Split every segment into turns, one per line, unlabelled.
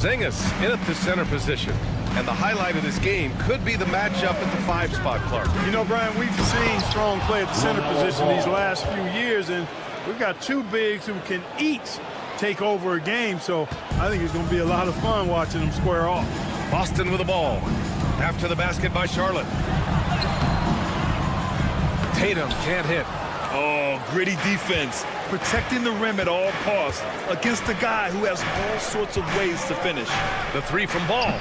Porzingis in at the center position. And the highlight of this game could be the matchup at the 5 spot, Clark.
You know, Brian, we've seen strong play at the center position these last few years, and we've got two bigs who can each take over a game, so I think it's going to be a lot of fun watching them square off.
Boston with the ball. After the basket by Charlotte. Tatum can't hit.
Oh, gritty defense. Protecting the rim at all costs against a guy who has all sorts of ways to finish.
The 3 from Ball.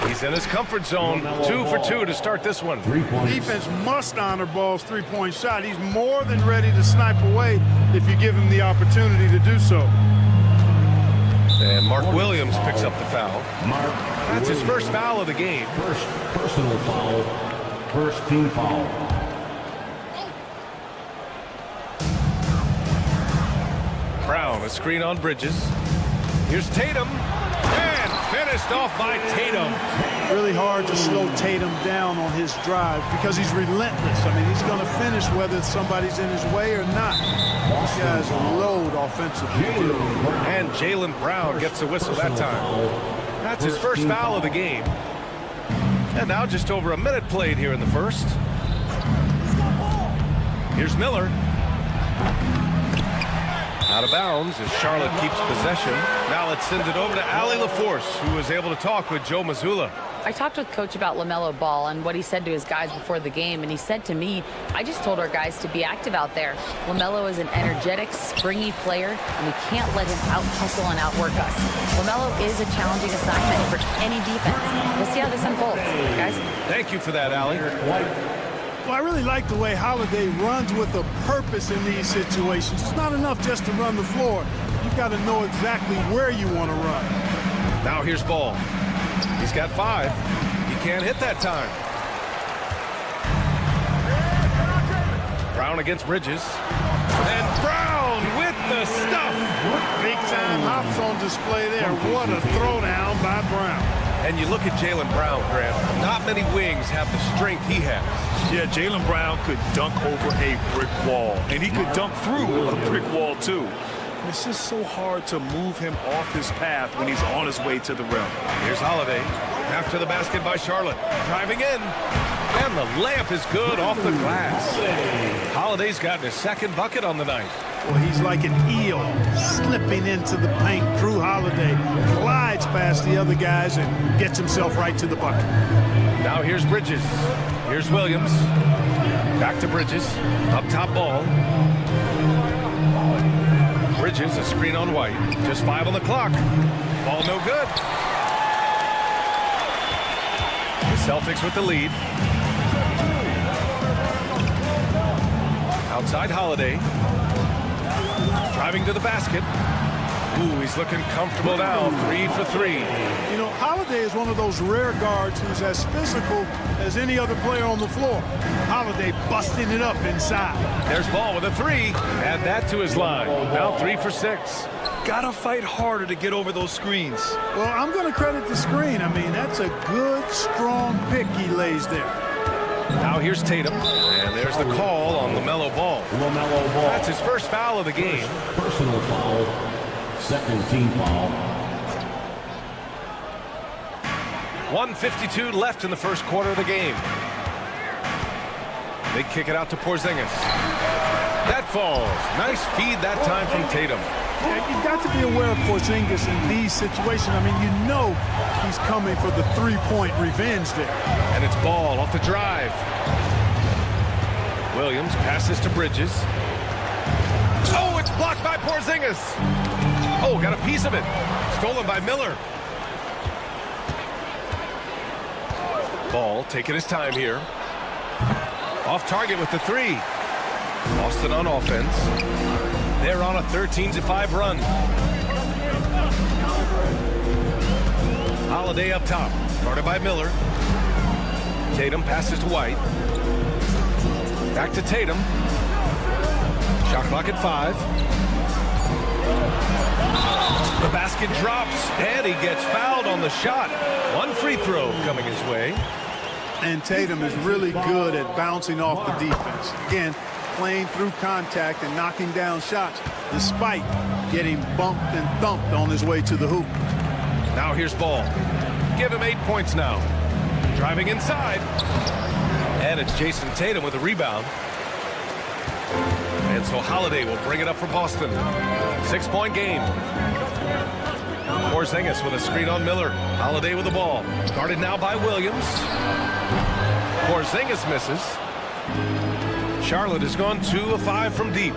He's in his comfort zone. 2 for 2 to start this one.
Defense must honor Ball's three-point shot. He's more than ready to snipe away if you give him the opportunity to do so.
And Mark Williams picks up the foul. That's his first foul of the game.
First personal foul. First team foul.
Brown, a screen on Bridges. Here's Tatum. And finished off by Tatum.
Really hard to slow Tatum down on his drive because he's relentless. I mean, he's going to finish whether somebody's in his way or not. This guy's a load offensively.
And Jaylen Brown gets a whistle that time. That's his first foul of the game. And now just over a minute played here in the first. Here's Miller. Out of bounds as Charlotte keeps possession. Now let's send it over to Allie LaForce, who was able to talk with Joe Mazzulla.
I talked with Coach about LaMelo Ball and what he said to his guys before the game, and he said to me, I just told our guys to be active out there. LaMelo is an energetic, springy player, and we can't let him out-hustle and outwork us. LaMelo is a challenging assignment for any defense. We'll see how this unfolds, guys.
Thank you for that, Allie.
Well, I really like the way Holiday runs with a purpose in these situations. It's not enough just to run the floor. You've got to know exactly where you want to run.
Now here's Ball. He's got 5. He can't hit that time. Brown against Bridges. And Brown with the stuff.
Big time hops on display there. What a throwdown by Brown.
And you look at Jaylen Brown, Grant. Not many wings have the strength he has.
Yeah, Jaylen Brown could dunk over a brick wall, and he could dunk through a brick wall, too. It's just so hard to move him off his path when he's on his way to the rim.
Here's Holiday. After the basket by Charlotte. Driving in. And the layup is good off the glass. Holiday's gotten his second bucket on the night.
Well, he's like an eel slipping into the paint. Drew Holiday glides past the other guys and gets himself right to the bucket.
Now here's Bridges. Here's Williams. Back to Bridges. Up top Ball. Bridges, a screen on White. Just 5 on the clock. Ball no good. The Celtics with the lead. Outside Holiday. Driving to the basket. Ooh, he's looking comfortable now. 3 for 3.
You know, Holiday is one of those rare guards who's as physical as any other player on the floor. Holiday busting it up inside.
There's Ball with a 3. Add that to his line. Now 3 for 6.
Gotta fight harder to get over those screens.
Well, I'm going to credit the screen. I mean, that's a good, strong pick he lays there.
Now here's Tatum. And there's the call on LaMelo Ball.
LaMelo Ball.
That's his first foul of the game.
Personal foul. Second team foul.
1:52 left in the first quarter of the game. They kick it out to Porzingis. That falls. Nice feed that time from Tatum.
Yeah, you've got to be aware of Porzingis in these situations. I mean, you know he's coming for the three-point revenge there.
And it's Ball off the drive. Williams passes to Bridges. Oh, it's blocked by Porzingis. Oh, got a piece of it. Stolen by Miller. Ball taking his time here. Off target with the 3. Boston on offense. They're on a 13-5 run. Holiday up top. Guarded by Miller. Tatum passes to White. Back to Tatum. Shot clock at 5. The basket drops, and he gets fouled on the shot. 1 free throw coming his way.
And Tatum is really good at bouncing off the defense. Again, playing through contact and knocking down shots, despite getting bumped and thumped on his way to the hoop.
Now here's Ball. Give him 8 points now. Driving inside. And it's Jason Tatum with a rebound. And so Holiday will bring it up for Boston. 6-point game. Porzingis with a screen on Miller. Holiday with the ball. Guarded now by Williams. Porzingis misses. Charlotte has gone 2 of 5 from deep.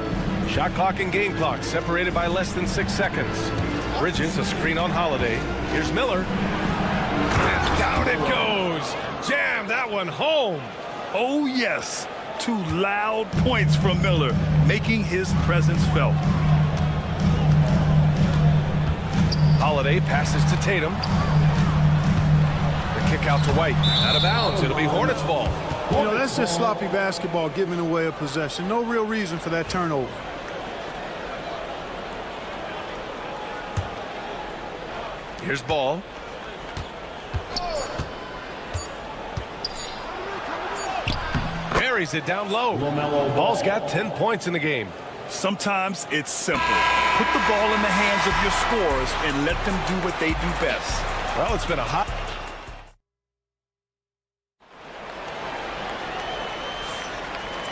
Shot clock and game clock separated by less than 6 seconds. Bridges, a screen on Holiday. Here's Miller. And down it goes. Jam that one home.
Oh, yes. 2 loud points from Miller, making his presence felt.
Holiday passes to Tatum. The kick out to White. Out of bounds. It'll be Hornets ball.
You know, that's just sloppy basketball, giving away a possession. No real reason for that turnover.
Here's Ball. Buries it down low. Ball's got 10 points in the game.
Sometimes it's simple. Put the ball in the hands of your scorers and let them do what they do best.
Well, it's been a hot...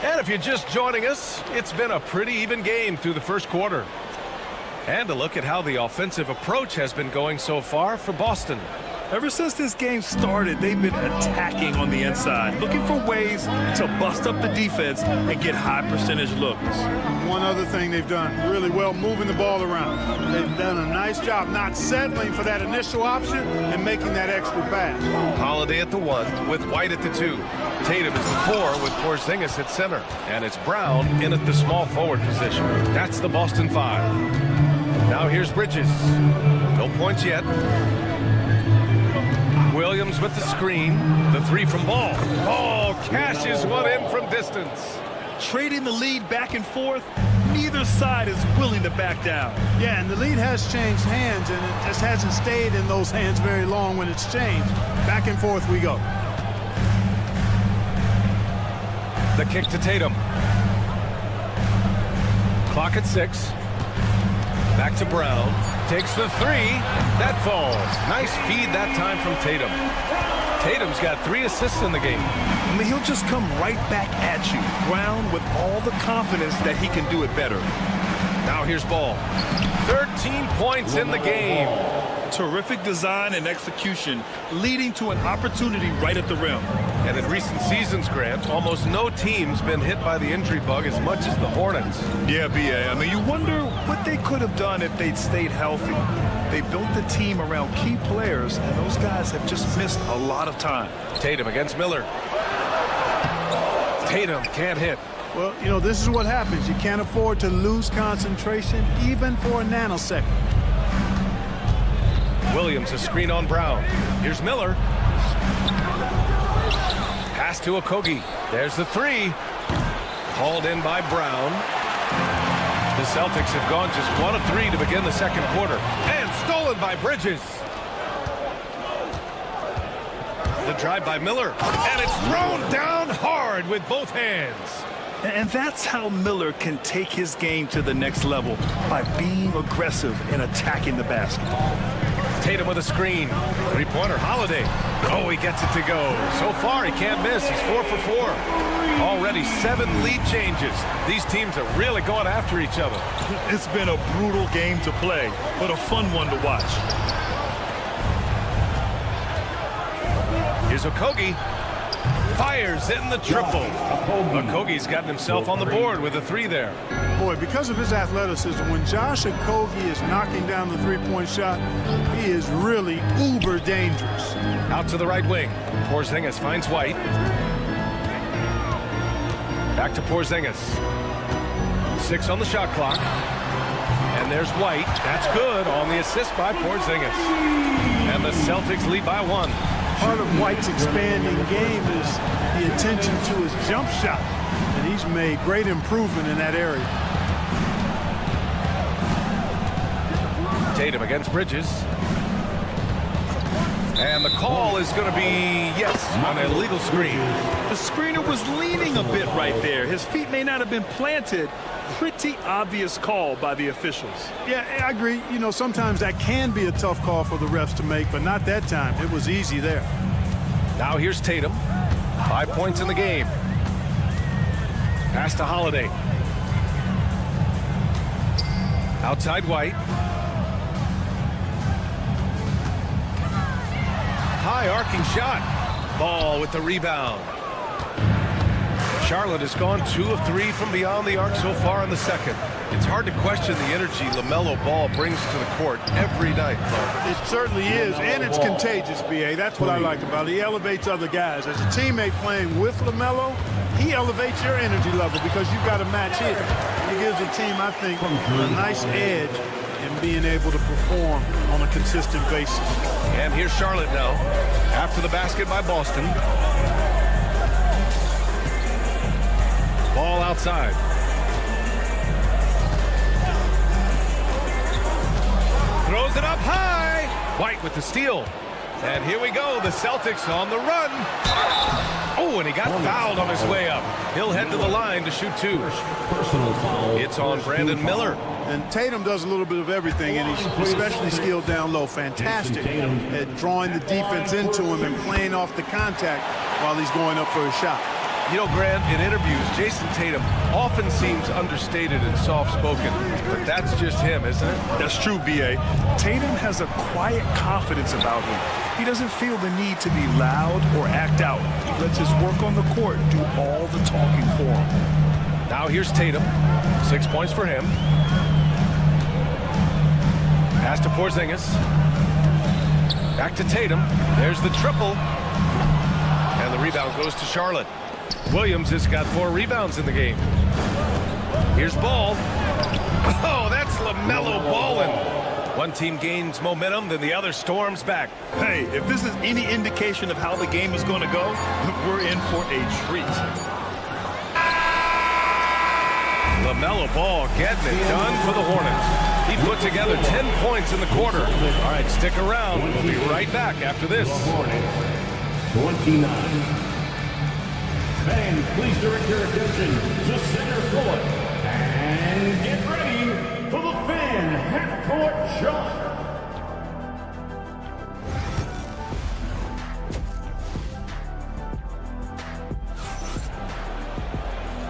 And if you're just joining us, it's been a pretty even game through the first quarter. And a look at how the offensive approach has been going so far for Boston.
Ever since this game started, they've been attacking on the inside, looking for ways to bust up the defense and get high percentage looks.
One other thing they've done really well, moving the ball around. They've done a nice job not settling for that initial option and making that extra pass.
Holiday at the 1 with White at the 2. Tatum is the 4 with Porzingis at center. And it's Brown in at the small forward position. That's the Boston 5. Now here's Bridges. No points yet. Williams with the screen. The 3 from Ball. Ball cashes one in from distance.
Trading the lead back and forth, neither side is willing to back down.
Yeah, and the lead has changed hands, and it just hasn't stayed in those hands very long when it's changed. Back and forth we go.
The kick to Tatum. Clock at 6. Back to Brown. Takes the 3. That falls. Nice feed that time from Tatum. Tatum's got 3 assists in the game.
I mean, he'll just come right back at you. Brown with all the confidence that he can do it better.
Now here's Ball. 13 points in the game.
Terrific design and execution, leading to an opportunity right at the rim.
And in recent seasons, Grant, almost no team's been hit by the injury bug as much as the Hornets.
Yeah, B.A. I mean, you wonder what they could have done if they'd stayed healthy. They built the team around key players, and those guys have just missed a lot of time.
Tatum against Miller. Tatum can't hit.
Well, you know, this is what happens. You can't afford to lose concentration even for a nanosecond.
Williams, a screen on Brown. Here's Miller. Pass to Okogie. There's the 3. Hauled in by Brown. The Celtics have gone just 1 of 3 to begin the second quarter. And stolen by Bridges. The drive by Miller. And it's thrown down hard with both hands.
And that's how Miller can take his game to the next level, by being aggressive and attacking the basket.
Tatum with a screen. 3-pointer, Holiday. Oh, he gets it to go. So far, he can't miss. He's 4 for 4. Already 7 lead changes. These teams are really going after each other.
It's been a brutal game to play, but a fun one to watch.
Here's Okogie. Fires in the triple. Okogie's gotten himself on the board with a 3 there.
Boy, because of his athleticism, when Josh Okogie is knocking down the 3-point shot, he is really uber dangerous.
Out to the right wing. Porzingis finds White. Back to Porzingis. 6 on the shot clock. And there's White. That's good on the assist by Porzingis. And the Celtics lead by 1.
Part of White's expanding game is the attention to his jump shot, and he's made great improvement in that area.
Tatum against Bridges. And the call is going to be, yes, on an illegal screen.
The screener was leaning a bit right there. His feet may not have been planted. Pretty obvious call by the officials.
Yeah, I agree. You know, sometimes that can be a tough call for the refs to make, but not that time. It was easy there.
Now here's Tatum. 5 points in the game. Pass to Holiday. Outside White. High arcing shot. Ball with the rebound. Charlotte has gone 2 of 3 from beyond the arc so far in the second. It's hard to question the energy LaMelo Ball brings to the court every night.
It certainly is, and it's contagious, B.A. That's what I like about it. He elevates other guys. As a teammate playing with LaMelo, he elevates your energy level because you've got a match here. He gives the team, I think, a nice edge in being able to perform on a consistent basis.
And here's Charlotte now, after the basket by Boston. Ball outside. Throws it up high. White with the steal. And here we go. The Celtics on the run. Oh, and he got fouled on his way up. He'll head to the line to shoot 2.
Personal foul.
It's on Brandon Miller.
And Tatum does a little bit of everything, and he's especially skilled down low. Fantastic at drawing the defense into him and playing off the contact while he's going up for a shot.
You know, Grant, in interviews, Jason Tatum often seems understated and soft-spoken, but that's just him, isn't it?
That's true, B.A. Tatum has a quiet confidence about him. He doesn't feel the need to be loud or act out. He lets his work on the court do all the talking for him.
Now here's Tatum. 6 points for him. Pass to Porzingis. Back to Tatum. There's the triple. And the rebound goes to Charlotte. Williams has got 4 rebounds in the game. Here's Ball. Oh, that's LaMelo ballin'. One team gains momentum, then the other storms back.
Hey, if this is any indication of how the game is going to go, we're in for a treat.
LaMelo Ball getting it done for the Hornets. He put together 10 points in the quarter. All right, stick around. We'll be right back after this.
29. Fans, please direct your attention to center court and get ready for the fan half-court shot.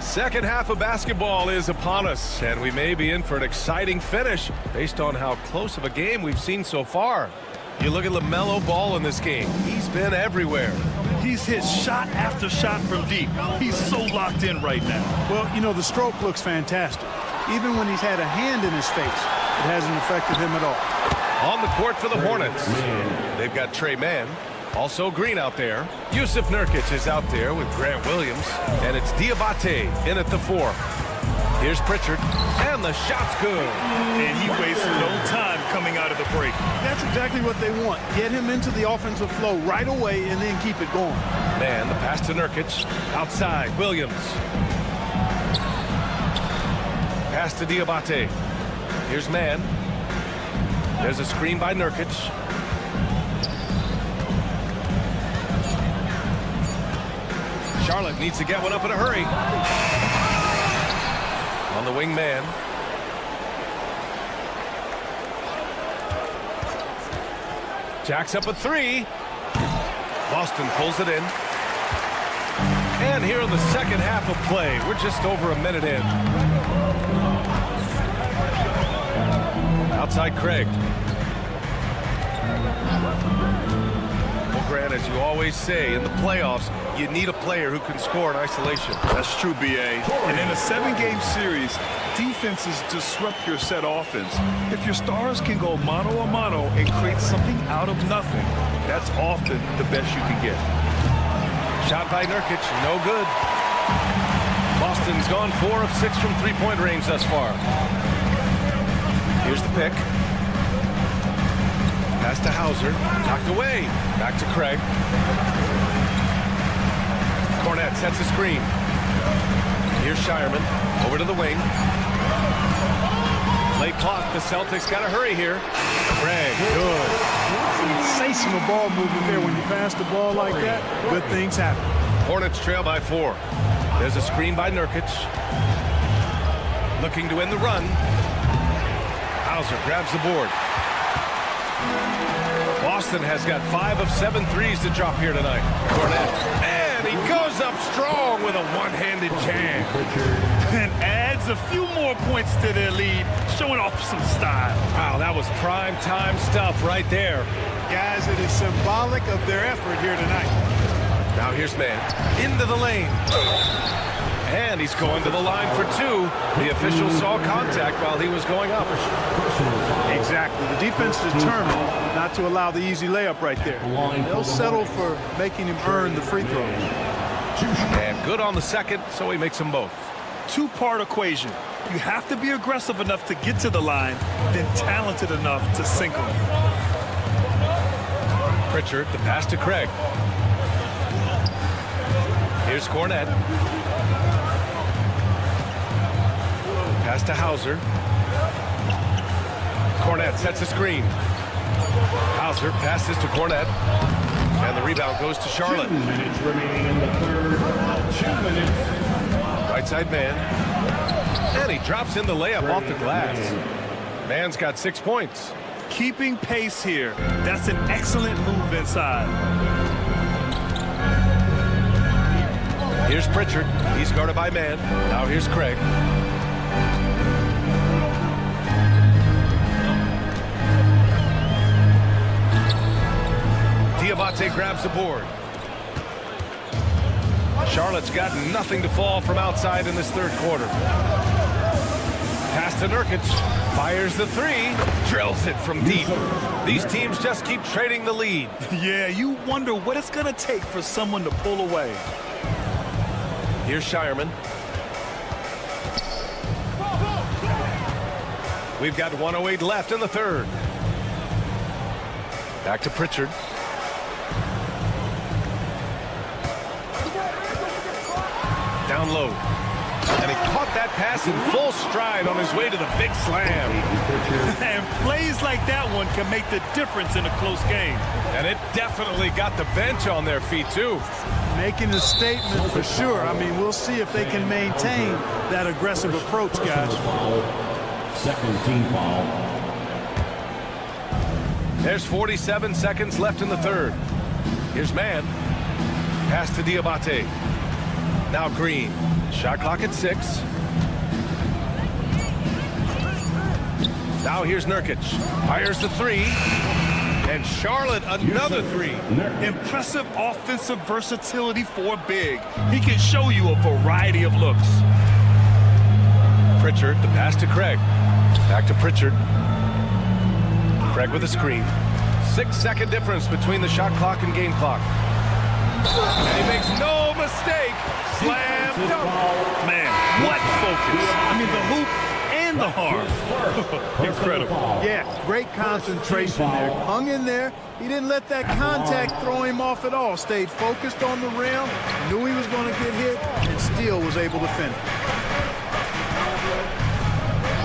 Second half of basketball is upon us, and we may be in for an exciting finish based on how close of a game we've seen so far. You look at LaMelo Ball in this game. He's been everywhere.
He's hit shot after shot from deep. He's so locked in right now.
Well, you know, the stroke looks fantastic. Even when he's had a hand in his face, it hasn't affected him at all.
On the court for the Hornets, they've got Trey Mann. Also Green out there. Yusuf Nurkic is out there with Grant Williams. And it's Diabate in at the 4. Here's Pritchard. And the shot's good.
And he wastes no time coming out of the break.
That's exactly what they want. Get him into the offensive flow right away and then keep it going.
Man, the pass to Nurkic. Outside, Williams. Pass to Diabate. Here's Mann. There's a screen by Nurkic. Charlotte needs to get one up in a hurry. On the wing man. Jacks up a 3. Boston pulls it in. And here in the second half of play, we're just over a minute in. Outside Craig. Well, Grant, as you always say, in the playoffs, you need a player who can score in isolation.
That's true, B.A. And in a 7-game series, defenses disrupt your set offense. If your stars can go mano-a-mano and create something out of nothing, that's often the best you can get.
Shot by Nurkic, no good. Boston's gone 4 of 6 from three-point range thus far. Here's the pick. Pass to Hauser, knocked away. Back to Craig. Cornette sets a screen. Here's Shireman, over to the wing. Late clock. The Celtics got to hurry here. Craig, good.
Sensational ball movement there. When you pass the ball like that, good things happen.
Hornets trail by 4. There's a screen by Nurkic. Looking to end the run. Hauser grabs the board. Boston has got 5 of 7 threes to drop here tonight. Cornet. And he goes up strong with a one-handed jam.
And adds a few more points to their lead, showing off some style.
Wow, that was prime time stuff right there.
Guys, it is symbolic of their effort here tonight.
Now here's man into the lane. And he's going to the line for 2. The official saw contact while he was going up.
Exactly. The defense determined not to allow the easy layup right there. They'll settle for making him earn the free throws.
And good on the second, so he makes them both.
Two-part equation. You have to be aggressive enough to get to the line, then talented enough to sink them.
Pritchard, the pass to Craig. Here's Cornet. Pass to Hauser. Cornet sets a screen. Hauser passes to Cornet. And the rebound goes to Charlotte.
2 minutes remaining in the third. 2 minutes.
Right side man. And he drops in the layup off the glass. Man's got 6 points.
Keeping pace here. That's an excellent move inside.
Here's Pritchard. He's guarded by man. Now here's Craig. Diabate grabs the board. Charlotte's got nothing to fall from outside in this third quarter. Pass to Nurkic. Fires the 3. Drills it from deep. These teams just keep trading the lead.
Yeah, you wonder what it's going to take for someone to pull away.
Here's Shireman. We've got 1:08 left in the third. Back to Pritchard. Down low. And he caught that pass in full stride on his way to the big slam.
And plays like that one can make the difference in a close game.
And it definitely got the bench on their feet, too.
Making a statement for sure. I mean, we'll see if they can maintain that aggressive approach, guys.
Second team foul.
There's 47 seconds left in the third. Here's man. Pass to Diabate. Now Green. Shot clock at 6. Now here's Nurkic. Fires the 3. And Charlotte another 3.
Impressive offensive versatility for big. He can show you a variety of looks.
Pritchard, the pass to Craig. Back to Pritchard. Craig with a screen. 6-second difference between the shot clock and game clock. And he makes no mistake. Slam dunk.
Man, what focus. I mean, the hoop and the heart. Incredible.
Yeah, great concentration there. Hung in there. He didn't let that contact throw him off at all. Stayed focused on the rim. Knew he was going to get hit and still was able to finish.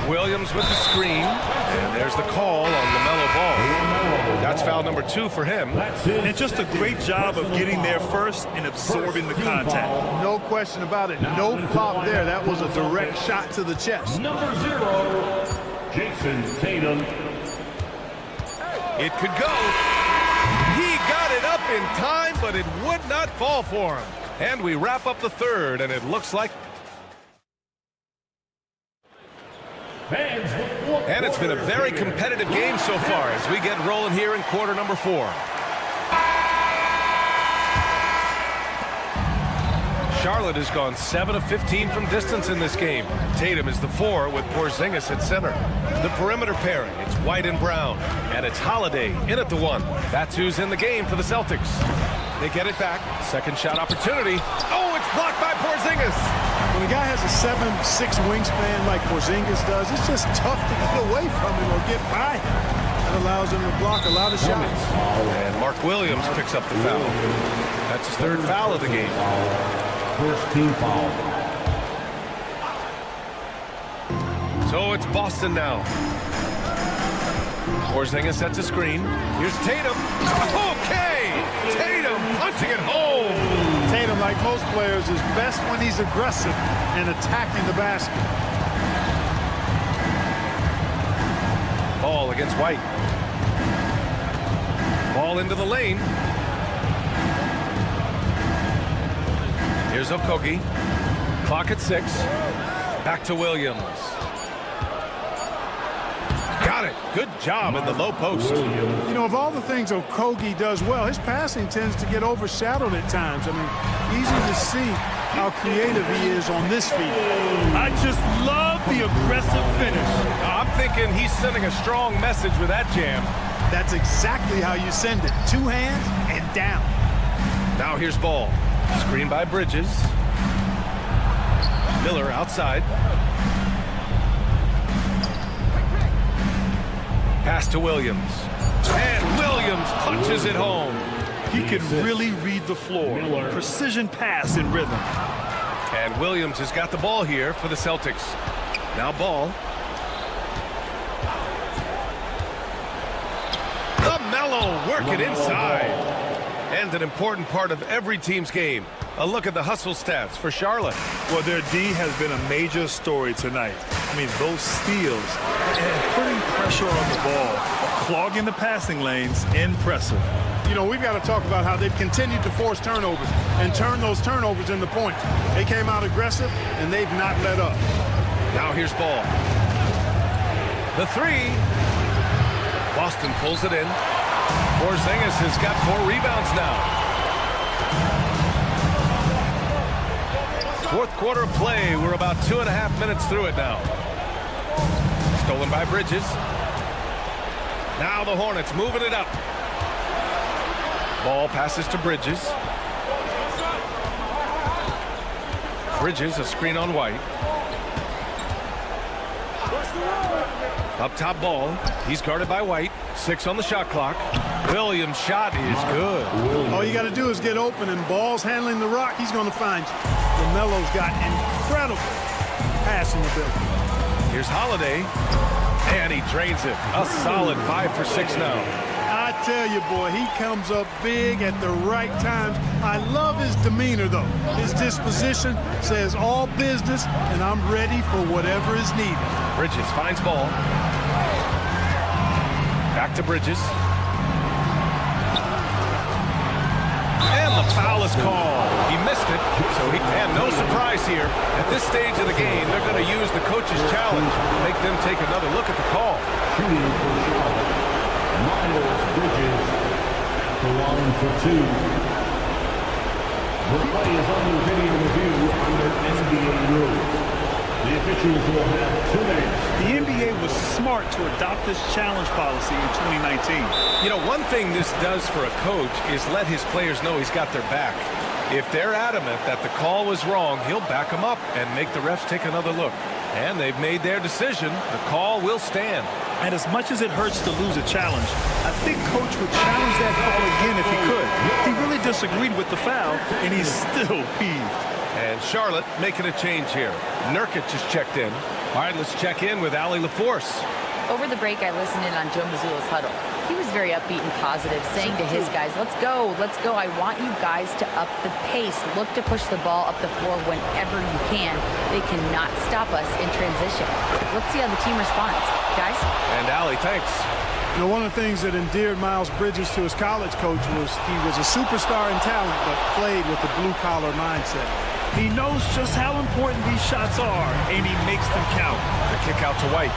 Williams with the screen. And there's the call on LaMelo Ball. That's foul number 2 for him.
And just a great job of getting there first and absorbing the contact.
No question about it. No pop there. That was a direct shot to the chest.
Number 0, Jason Tatum.
It could go. He got it up in time, but it would not fall for him. And we wrap up the third, and it looks like... And it's been a very competitive game so far as we get rolling here in quarter number 4. Charlotte has gone 7 of 15 from distance in this game. Tatum is the 4 with Porzingis at center. The perimeter pairing, it's White and Brown. And it's Holiday in at the 1. That's who's in the game for the Celtics. They get it back. Second shot opportunity. Oh, it's blocked by Porzingis.
When a guy has a 7'6" wingspan like Porzingis does, it's just tough to get away from him or get by him. That allows him to block a lot of shots.
And Mark Williams picks up the foul. That's his 3rd foul of the game.
First team foul.
So it's Boston now. Porzingis sets a screen. Here's Tatum. Okay! Tatum punching it home.
Tatum, like most players, is best when he's aggressive and attacking the basket.
Ball against White. Ball into the lane. Here's Okogie. Clock at 6. Back to Williams. Got it. Good job in the low post.
You know, of all the things Okogie does well, his passing tends to get overshadowed at times. I mean, easy to see how creative he is on this feed.
I just love the aggressive finish.
I'm thinking he's sending a strong message with that jam.
That's exactly how you send it. 2 hands and down.
Now here's Ball. Screen by Bridges. Miller outside. Pass to Williams. And Williams punches it home.
He can really read the floor. Precision pass in rhythm.
And Williams has got the ball here for the Celtics. Now Ball. LaMelo working inside. And an important part of every team's game. A look at the hustle stats for Charlotte.
Well, their D has been a major story tonight. I mean, those steals and putting pressure on the ball, clogging the passing lanes, impressive.
You know, we've got to talk about how they've continued to force turnovers and turn those turnovers into points. They came out aggressive, and they've not let up.
Now here's Ball. The 3. Boston pulls it in. Porzingis has got 4 rebounds now. Fourth quarter of play. We're about 2.5 minutes through it now. Stolen by Bridges. Now the Hornets moving it up. Ball passes to Bridges. Bridges, a screen on White. Up top Ball. He's guarded by White. 6 on the shot clock. Williams' shot is good.
All you got to do is get open, and Ball's handling the rock. He's going to find you. LaMelo's got incredible passing ability.
Here's Holiday. And he drains it. A solid 5 for 6 now.
I tell you, boy, he comes up big at the right times. I love his demeanor, though. His disposition says all business, and I'm ready for whatever is needed.
Bridges finds Ball. Back to Bridges. And the foul is called. He missed it, so and no surprise here. At this stage of the game, they're going to use the coach's challenge, make them take another look at the call.
Shooting for Charlotte, Miles Bridges at the line for 2. The play is under video review under NBA rules. The officials will have 2 minutes.
The NBA was smart to adopt this challenge policy in 2019.
You know, one thing this does for a coach is let his players know he's got their back. If they're adamant that the call was wrong, he'll back them up and make the refs take another look. And they've made their decision. The call will stand.
And as much as it hurts to lose a challenge, I think Coach would challenge that call again if he could. He really disagreed with the foul, and he's still peeved.
And Charlotte making a change here. Nurkic just checked in. All right, let's check in with Allie LaForce.
Over the break, I listened in on Joe Mazzulla's huddle. He was very upbeat and positive, saying to his guys, let's go, let's go. I want you guys to up the pace. Look to push the ball up the floor whenever you can. They cannot stop us in transition. Let's see how the team responds. Guys?
And Allie, thanks.
You know, one of the things that endeared Miles Bridges to his college coach was he was a superstar in talent, but played with a blue-collar mindset.
He knows just how important these shots are, and he makes them count.
The kick out to White.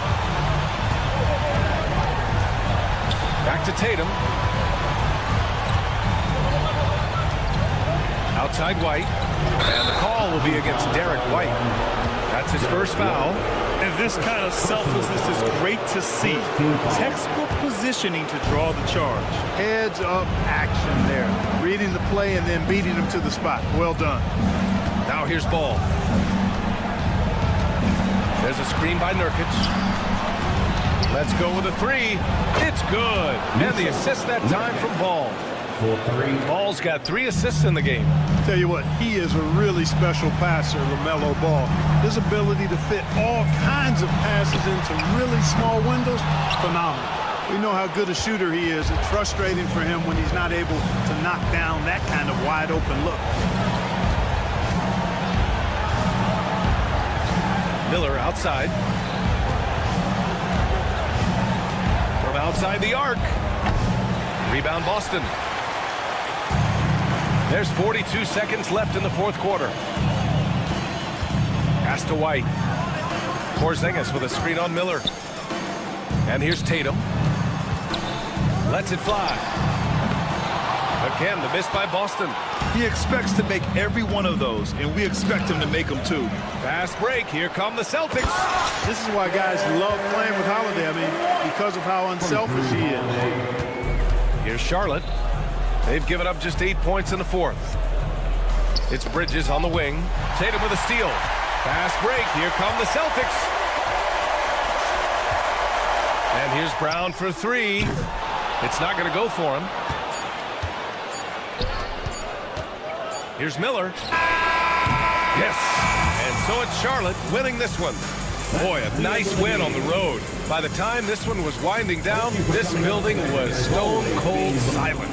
Back to Tatum. Outside White. And the call will be against Derek White. That's his first foul.
And this kind of selflessness is great to see. Textbook positioning to draw the charge.
Heads up action there. Reading the play and then beating him to the spot. Well done.
Now here's Ball. There's a screen by Nurkic. Let's go with a 3. It's good. And the assist that time from Ball.
for 3.
Ball's got 3 assists in the game.
Tell you what, he is a really special passer, LaMelo Ball. His ability to fit all kinds of passes into really small windows, phenomenal. We know how good a shooter he is. It's frustrating for him when he's not able to knock down that kind of wide open look.
Miller outside. From outside the arc. Rebound Boston. There's 42 seconds left in the fourth quarter. Pass to White. Porzingis with a screen on Miller. And here's Tatum. Lets it fly. Again, the miss by Boston.
He expects to make every one of those, and we expect him to make them too.
Fast break. Here come the Celtics.
This is why guys love playing with Holiday. I mean, because of how unselfish he is.
Here's Charlotte. They've given up just 8 points in the fourth. It's Bridges on the wing. Tatum with a steal. Fast break. Here come the Celtics. And here's Brown for 3. It's not going to go for him. Here's Miller. Yes. And so it's Charlotte winning this one. Boy, a nice win on the road. By the time this one was winding down, this building was stone cold silent.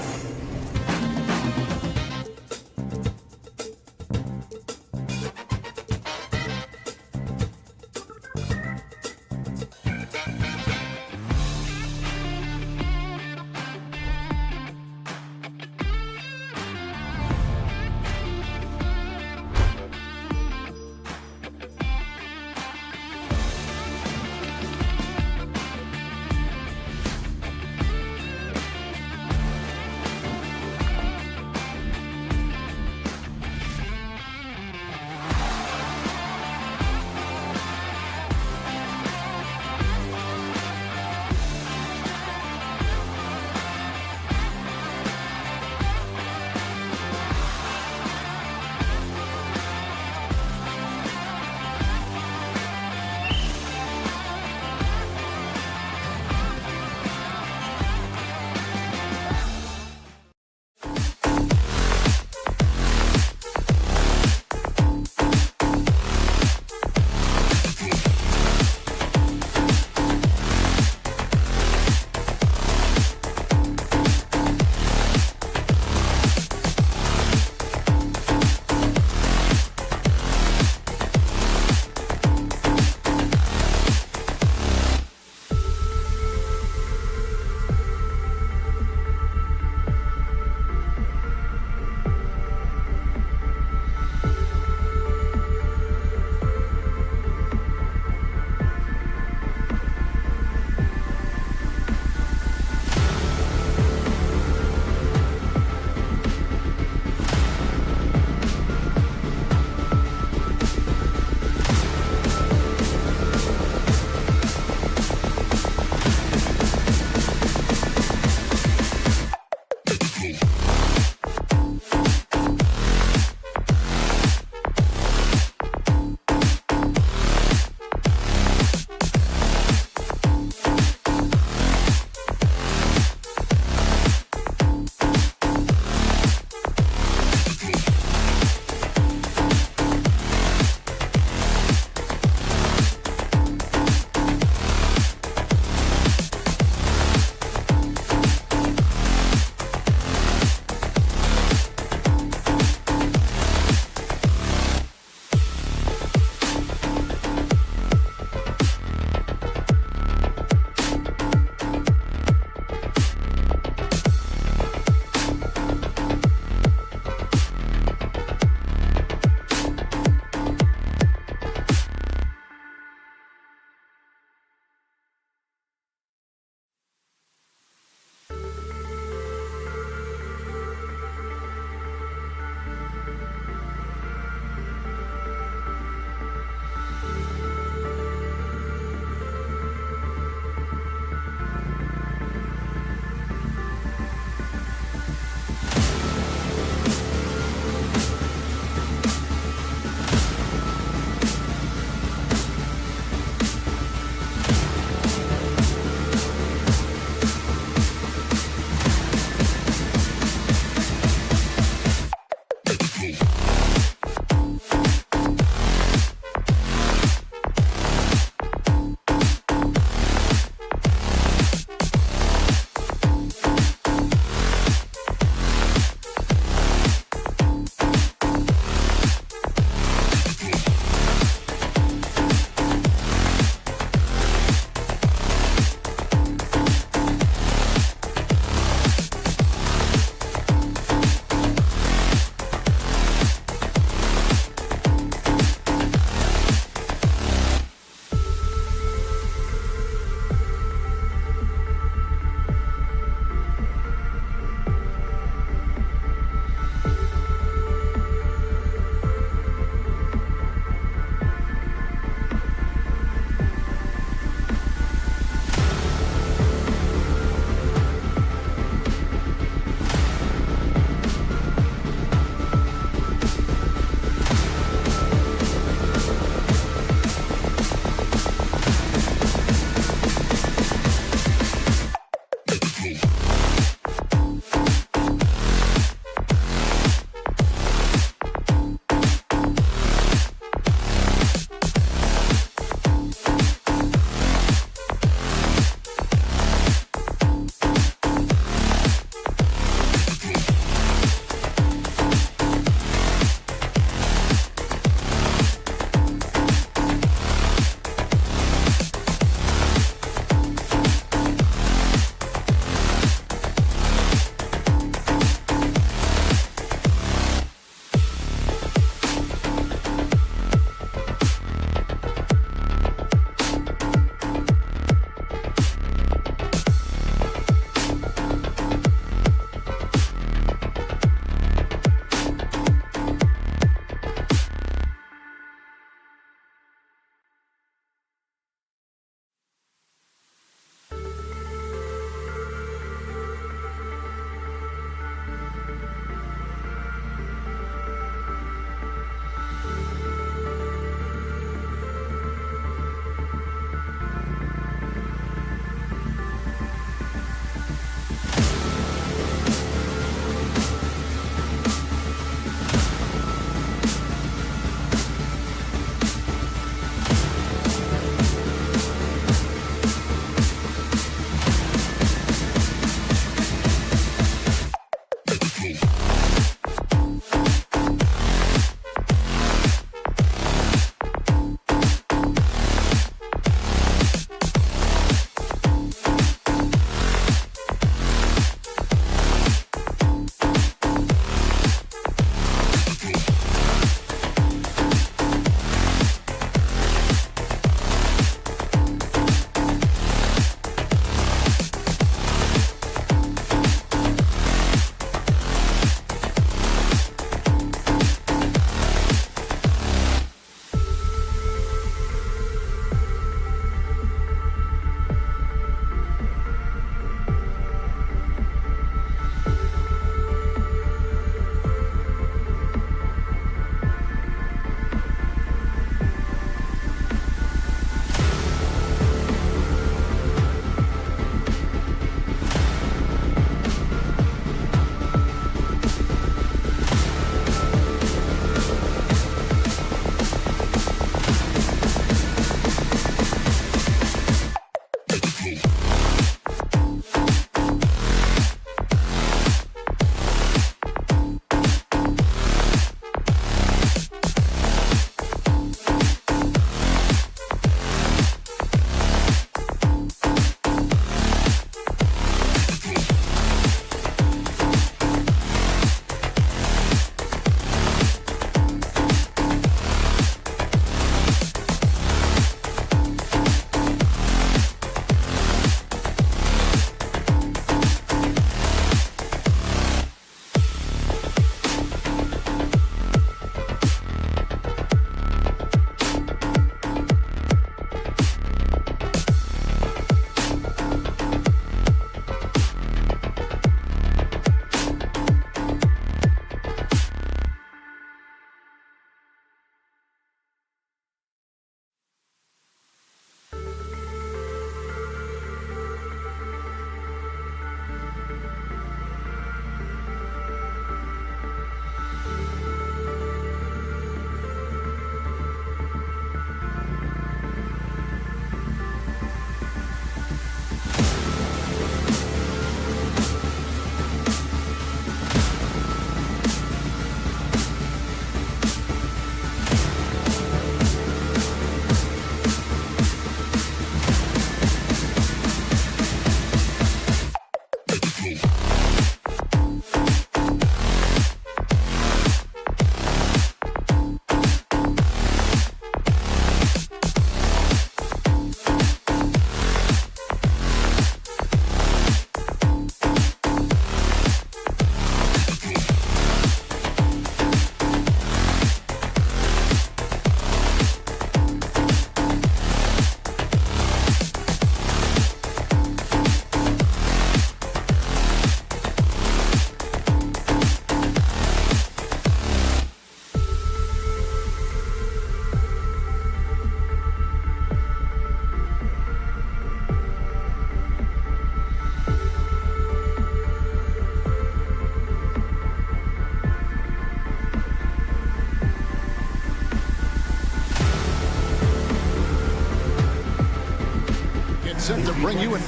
set to bring you an...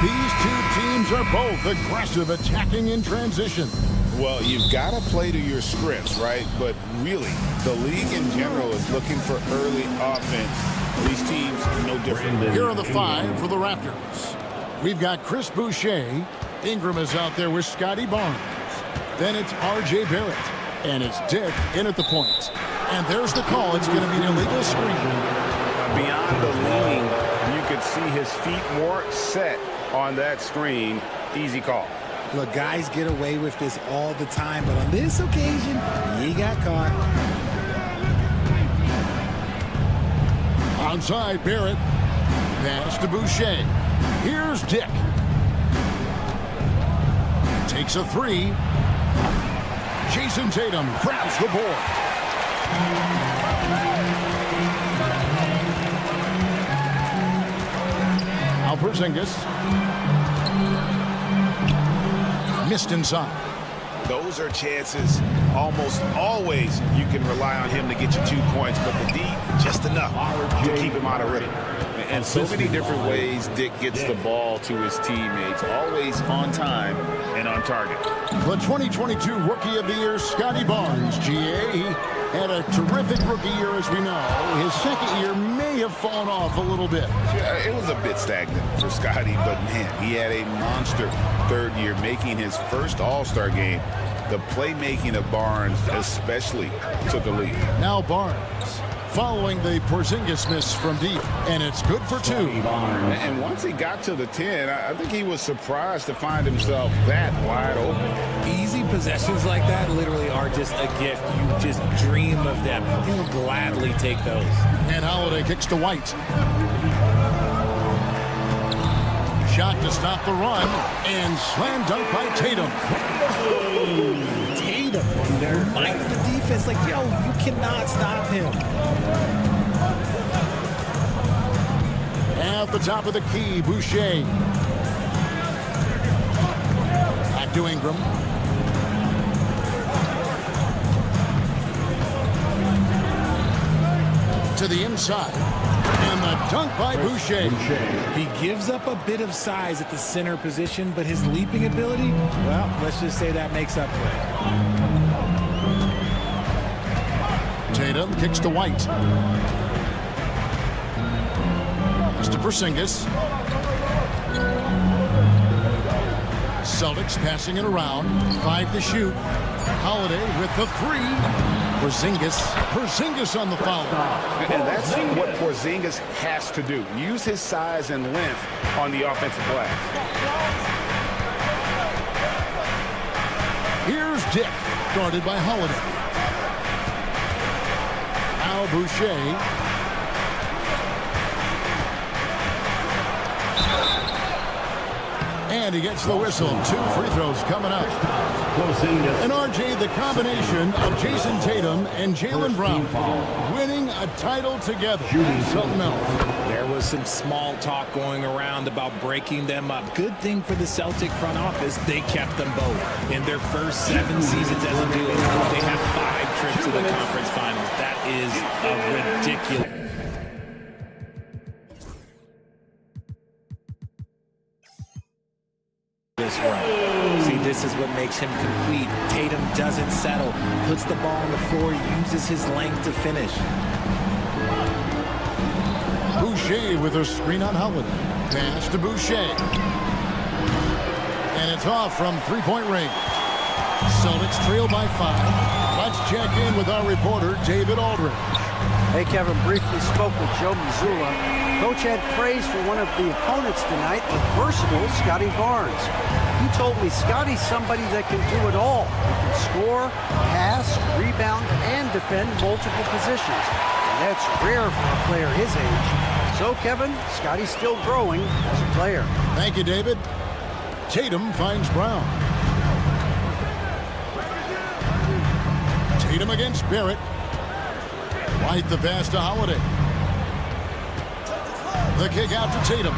These two teams are both aggressive, attacking in transition.
Well, you've got to play to your scripts, right? But really, the league in general is looking for early offense. These teams are no different.
Here are the five for the Raptors. We've got Chris Boucher. Ingram is out there with Scotty Barnes. Then it's R.J. Barrett. And it's Dick in at the point. And there's the call. It's going to be an illegal screen.
Beyond the leaning, you could see his feet more set on that screen. Easy call.
Look, guys get away with this all the time, but on this occasion, he got caught.
Onside, Barrett. Pass to Boucher. Here's Dick. Takes a three. Jason Tatum grabs the board. Now Porzingis. Missed inside.
Those are chances almost always you can rely on him to get you 2 points, but the D, just enough to keep him out of rhythm.
And so many different ways Dick gets the ball to his teammates, always on time and on target.
The 2022 Rookie of the Year, Scotty Barnes, GA. He had a terrific rookie year, as we know. His second year may have fallen off a little bit.
Yeah, it was a bit stagnant for Scotty, but man, he had a monster third year, making his first All-Star game. The playmaking of Barnes especially took a lead.
Now Barnes, following the Porzingis miss from deep, and it's good for 2.
And once he got to the 10, I think he was surprised to find himself that wide open.
Easy possessions like that literally are just a gift. You just dream of them. He will gladly take those.
And Holiday kicks to White. Shot to stop the run, and slam dunk by Tatum.
Tatum reminded the defense, like, yo, you cannot stop him.
At the top of the key, Boucher. Back to Ingram. To the inside. And the dunk by Boucher.
He gives up a bit of size at the center position, but his leaping ability, well, let's just say that makes up for it.
Tatum kicks to White. Pass to Porzingis. Celtics passing it around. 5 to shoot. Holiday with the 3. Porzingis on the foul.
And that's what Porzingis has to do. Use his size and length on the offensive glass.
Here's Dick, guarded by Holiday. Al Boucher. And he gets the whistle. 2 free throws coming up. And RJ, the combination of Jason Tatum and Jaylen Brown winning a title together. Something else.
There was some small talk going around about breaking them up. Good thing for the Celtic front office, they kept them both. In their first 7 seasons as a duo, they have 5 trips to the conference finals. That is a ridiculous. See, this is what makes him complete. Tatum doesn't settle, puts the ball on the floor, uses his length to finish.
Boucher with a screen on Holiday. Pass to Boucher. And it's off from 3-point range. Celtics trail by 5. Let's check in with our reporter, David Aldridge.
Hey, Kevin, briefly spoke with Joe Mazzulla. Coach had praise for one of the opponents tonight, the versatile Scotty Barnes. He told me Scotty's somebody that can do it all. He can score, pass, rebound, and defend multiple positions. And that's rare for a player his age. So, Kevin, Scotty's still growing as a player.
Thank you, David. Tatum finds Brown. Tatum against Barrett. White the pass to Holiday. The kick out to Tatum.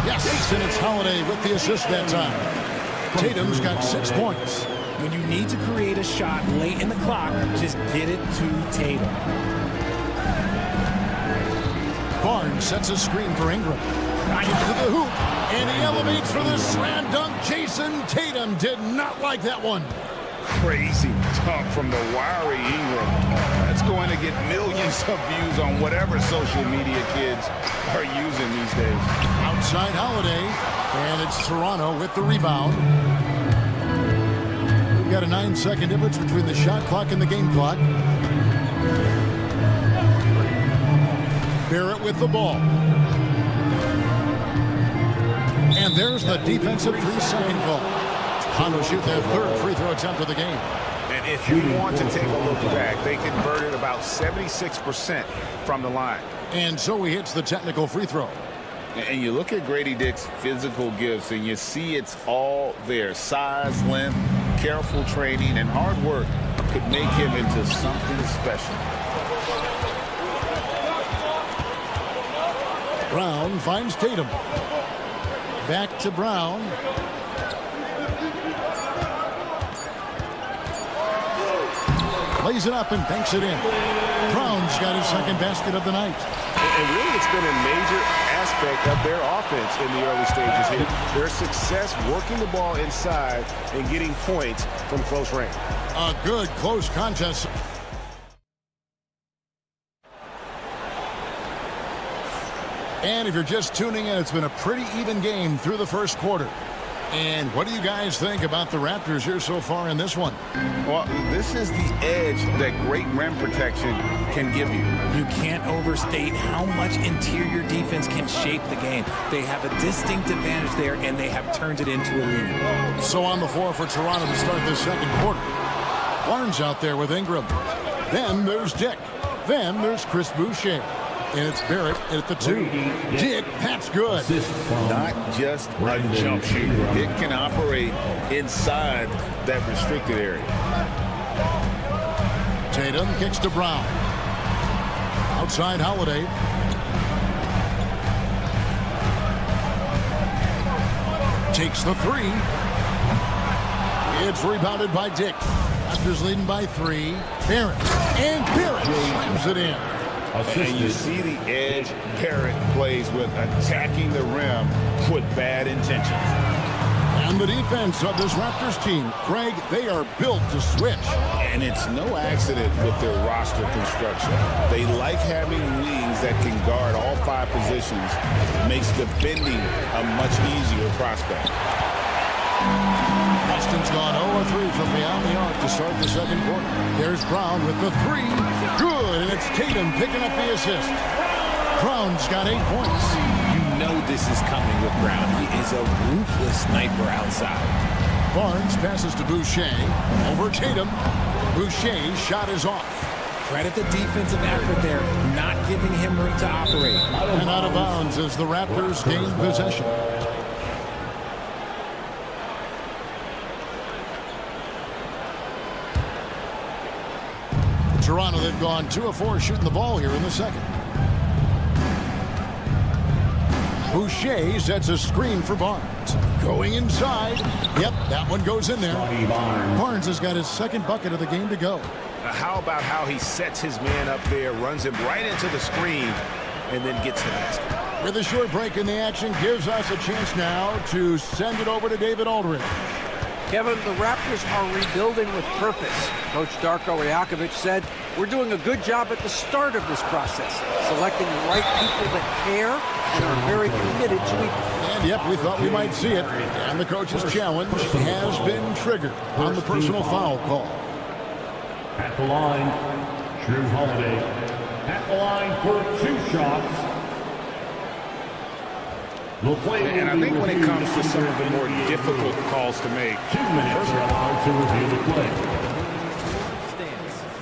Yes, and it's Holiday with the assist that time. Tatum's got 6 points.
When you need to create a shot late in the clock, just get it to Tatum.
Barnes sets a screen for Ingram. Right into the hoop, and he elevates for the slam dunk. Jason Tatum did not like that one.
Crazy dunk from the wiry Ingram. That's going to get millions of views on whatever social media kids are using these days.
Outside Holiday, and it's Toronto with the rebound. We've got a 9-second difference between the shot clock and the game clock. Barrett with the ball. And there's the defensive 3-second call. Toronto shoot their 3rd free throw attempt of the game.
And if you want to take a look back, they converted about 76% from the line.
And so he hits the technical free throw.
And you look at Grady Dick's physical gifts, and you see it's all there. Size, length, careful training, and hard work could make him into something special.
Brown finds Tatum. Back to Brown. Lays it up and banks it in. Brown's got his second basket of the night.
And really, it's been a major aspect of their offense in the early stages here. Their success working the ball inside and getting points from close range.
A good close contest. And if you're just tuning in, it's been a pretty even game through the first quarter. And what do you guys think about the Raptors here so far in this one?
Well, this is the edge that great rim protection can give you.
You can't overstate how much interior defense can shape the game. They have a distinct advantage there, and they have turned it into a lead.
So on the floor for Toronto to start this second quarter. Barnes out there with Ingram. Then there's Dick. Then there's Chris Boucher. And it's Barrett at the 2. Dick, that's good.
Not just a jump shooter. It can operate inside that restricted area.
Tatum kicks to Brown. Outside Holiday. Takes the 3. It's rebounded by Dick. Raptors leading by 3. Barrett. And Barrett slams it in.
And you see the edge Barrett plays with, attacking the rim with bad intentions.
And the defense of this Raptors team, Craig, they are built to switch.
And it's no accident with their roster construction. They like having wings that can guard all 5 positions. Makes defending a much easier prospect.
Boston's gone 0-3 from beyond the arc to start the second quarter. There's Brown with the 3. Good, and it's Tatum picking up the assist. Brown's got 8 points.
You know this is coming with Brown. He is a ruthless sniper outside.
Barnes passes to Boucher. Over Tatum. Boucher's shot is off.
Credit the defensive effort there, not giving him room to operate.
And out of bounds as the Raptors gain possession. Toronto, they've gone 2 of 4 shooting the ball here in the second. Boucher sets a screen for Barnes. Going inside. Yep, that one goes in there. Barnes has got his second bucket of the game to go.
How about how he sets his man up there, runs him right into the screen, and then gets the basket.
With a short break in the action, gives us a chance now to send it over to David Aldridge.
Kevin, the Raptors are rebuilding with purpose. Coach Darko Rajakovic said, we're doing a good job at the start of this process, selecting the right people that care and are very committed to each other.
And yep, we thought we might see it. And the coach's challenge has been triggered on the personal foul call.
At the line, Drew Holiday. At the line for 2 shots.
And I think when it comes to some of the more difficult calls to make,
2 minutes are allowed to review the play.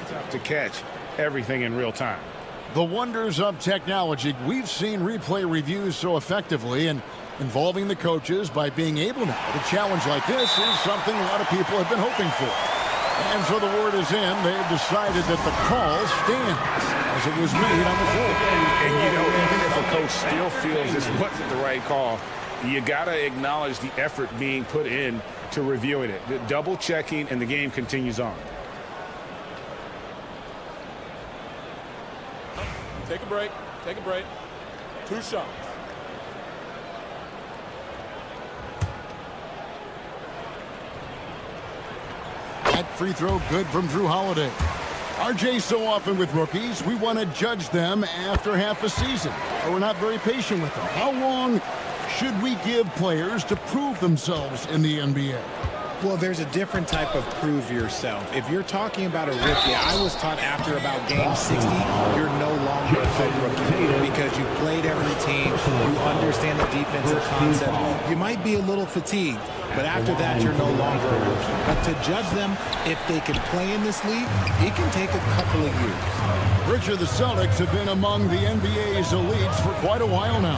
Tough to catch everything in real time.
The wonders of technology. We've seen replay reviews so effectively, and involving the coaches by being able now to challenge like this is something a lot of people have been hoping for. And so the word is in. They've decided that the call stands as it was made on the floor.
And, you know, even if a coach still feels this wasn't the right call, you got to acknowledge the effort being put in to reviewing it. The double checking, and the game continues on.
Take a break. Take a break. 2 shots.
That free throw good from Drew Holiday. RJ, so often with rookies, we want to judge them after half a season. Or we're not very patient with them. How long should we give players to prove themselves in the NBA?
Well, there's a different type of prove yourself. If you're talking about a rookie, I was taught after about game 60, you're no longer a good rookie because you played every team, you understand the defensive concept. You might be a little fatigued, but after that, you're no longer a rookie. But to judge them, if they can play in this league, it can take a couple of years.
Richard, the Celtics have been among the NBA's elites for quite a while now.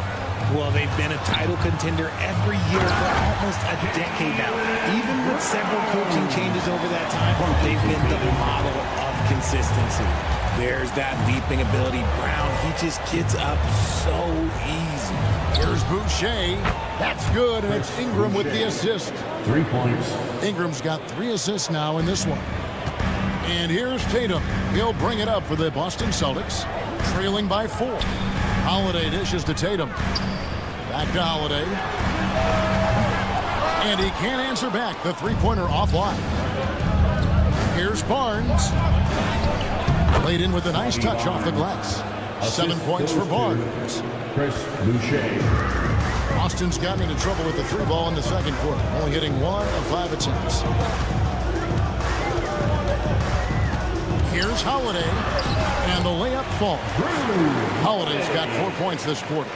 Well, they've been a title contender every year for almost a decade now. Even with several coaching changes over that time, they've been the model of consistency. There's that leaping ability. Brown, he just gets up so easy.
Here's Boucher. That's good, and it's Ingram with the assist.
3 points.
Ingram's got 3 assists now in this one. And here's Tatum. He'll bring it up for the Boston Celtics, trailing by 4. Holiday dishes to Tatum. Back to Holiday. And he can't answer back. The three-pointer offline. Here's Barnes. Laid in with a nice touch off the glass. 7 points for Barnes.
Chris Boucher.
Boston's gotten into trouble with the 3 ball in the second quarter, only hitting 1 of 5 attempts. Here's Holiday, and the layup falls. Holiday's got 4 points this quarter.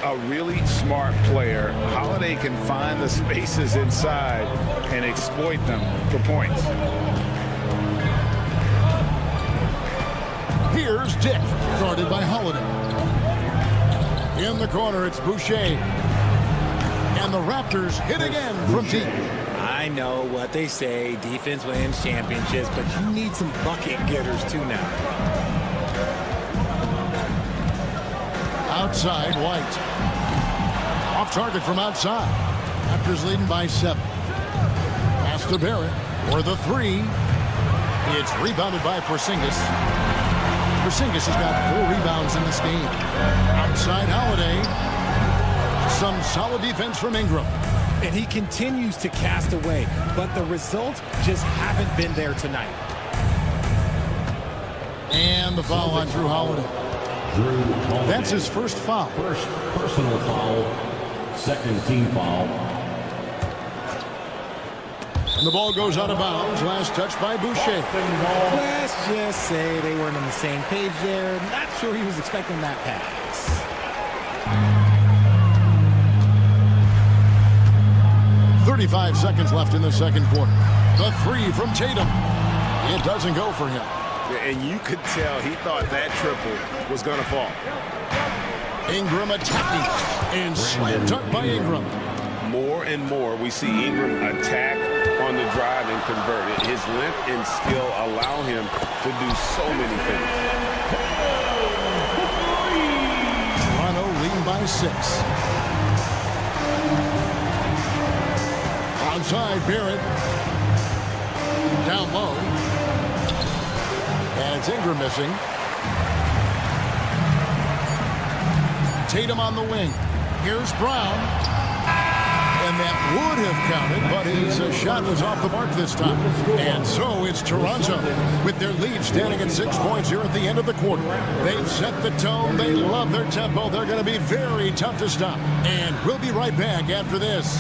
A really smart player. Holiday can find the spaces inside and exploit them for points.
Here's Dick, guarded by Holiday. In the corner, it's Boucher. And the Raptors hit again from deep.
I know what they say, defense wins championships, but you need some bucket getters too now.
Outside, White. Off target from outside. Raptors leading by 7. Pass to Barrett for the 3. It's rebounded by Porzingis. Porzingis has got 4 rebounds in this game. Outside Holiday. Some solid defense from Ingram.
And he continues to cast away, but the results just haven't been there tonight.
And the foul on Drew Holiday. That's his first foul.
First personal foul. Second team foul.
And the ball goes out of bounds. Last touch by Boucher.
Let's just say they weren't on the same page there. Not sure he was expecting that pass.
35 seconds left in the second quarter. The 3 from Tatum. It doesn't go for him.
And you could tell he thought that triple was going to fall.
Ingram attacking. And slam dunk by Ingram.
More and more we see Ingram attack on the drive and convert it. His length and skill allow him to do so many things.
Toronto leading by 6. Outside, Barrett. Down low. And it's Ingram missing. Tatum on the wing. Here's Brown. And that would have counted, but his shot was off the mark this time. And so it's Toronto with their lead standing at 6 points here at the end of the quarter. They've set the tone. They love their tempo. They're going to be very tough to stop. And we'll be right back after this.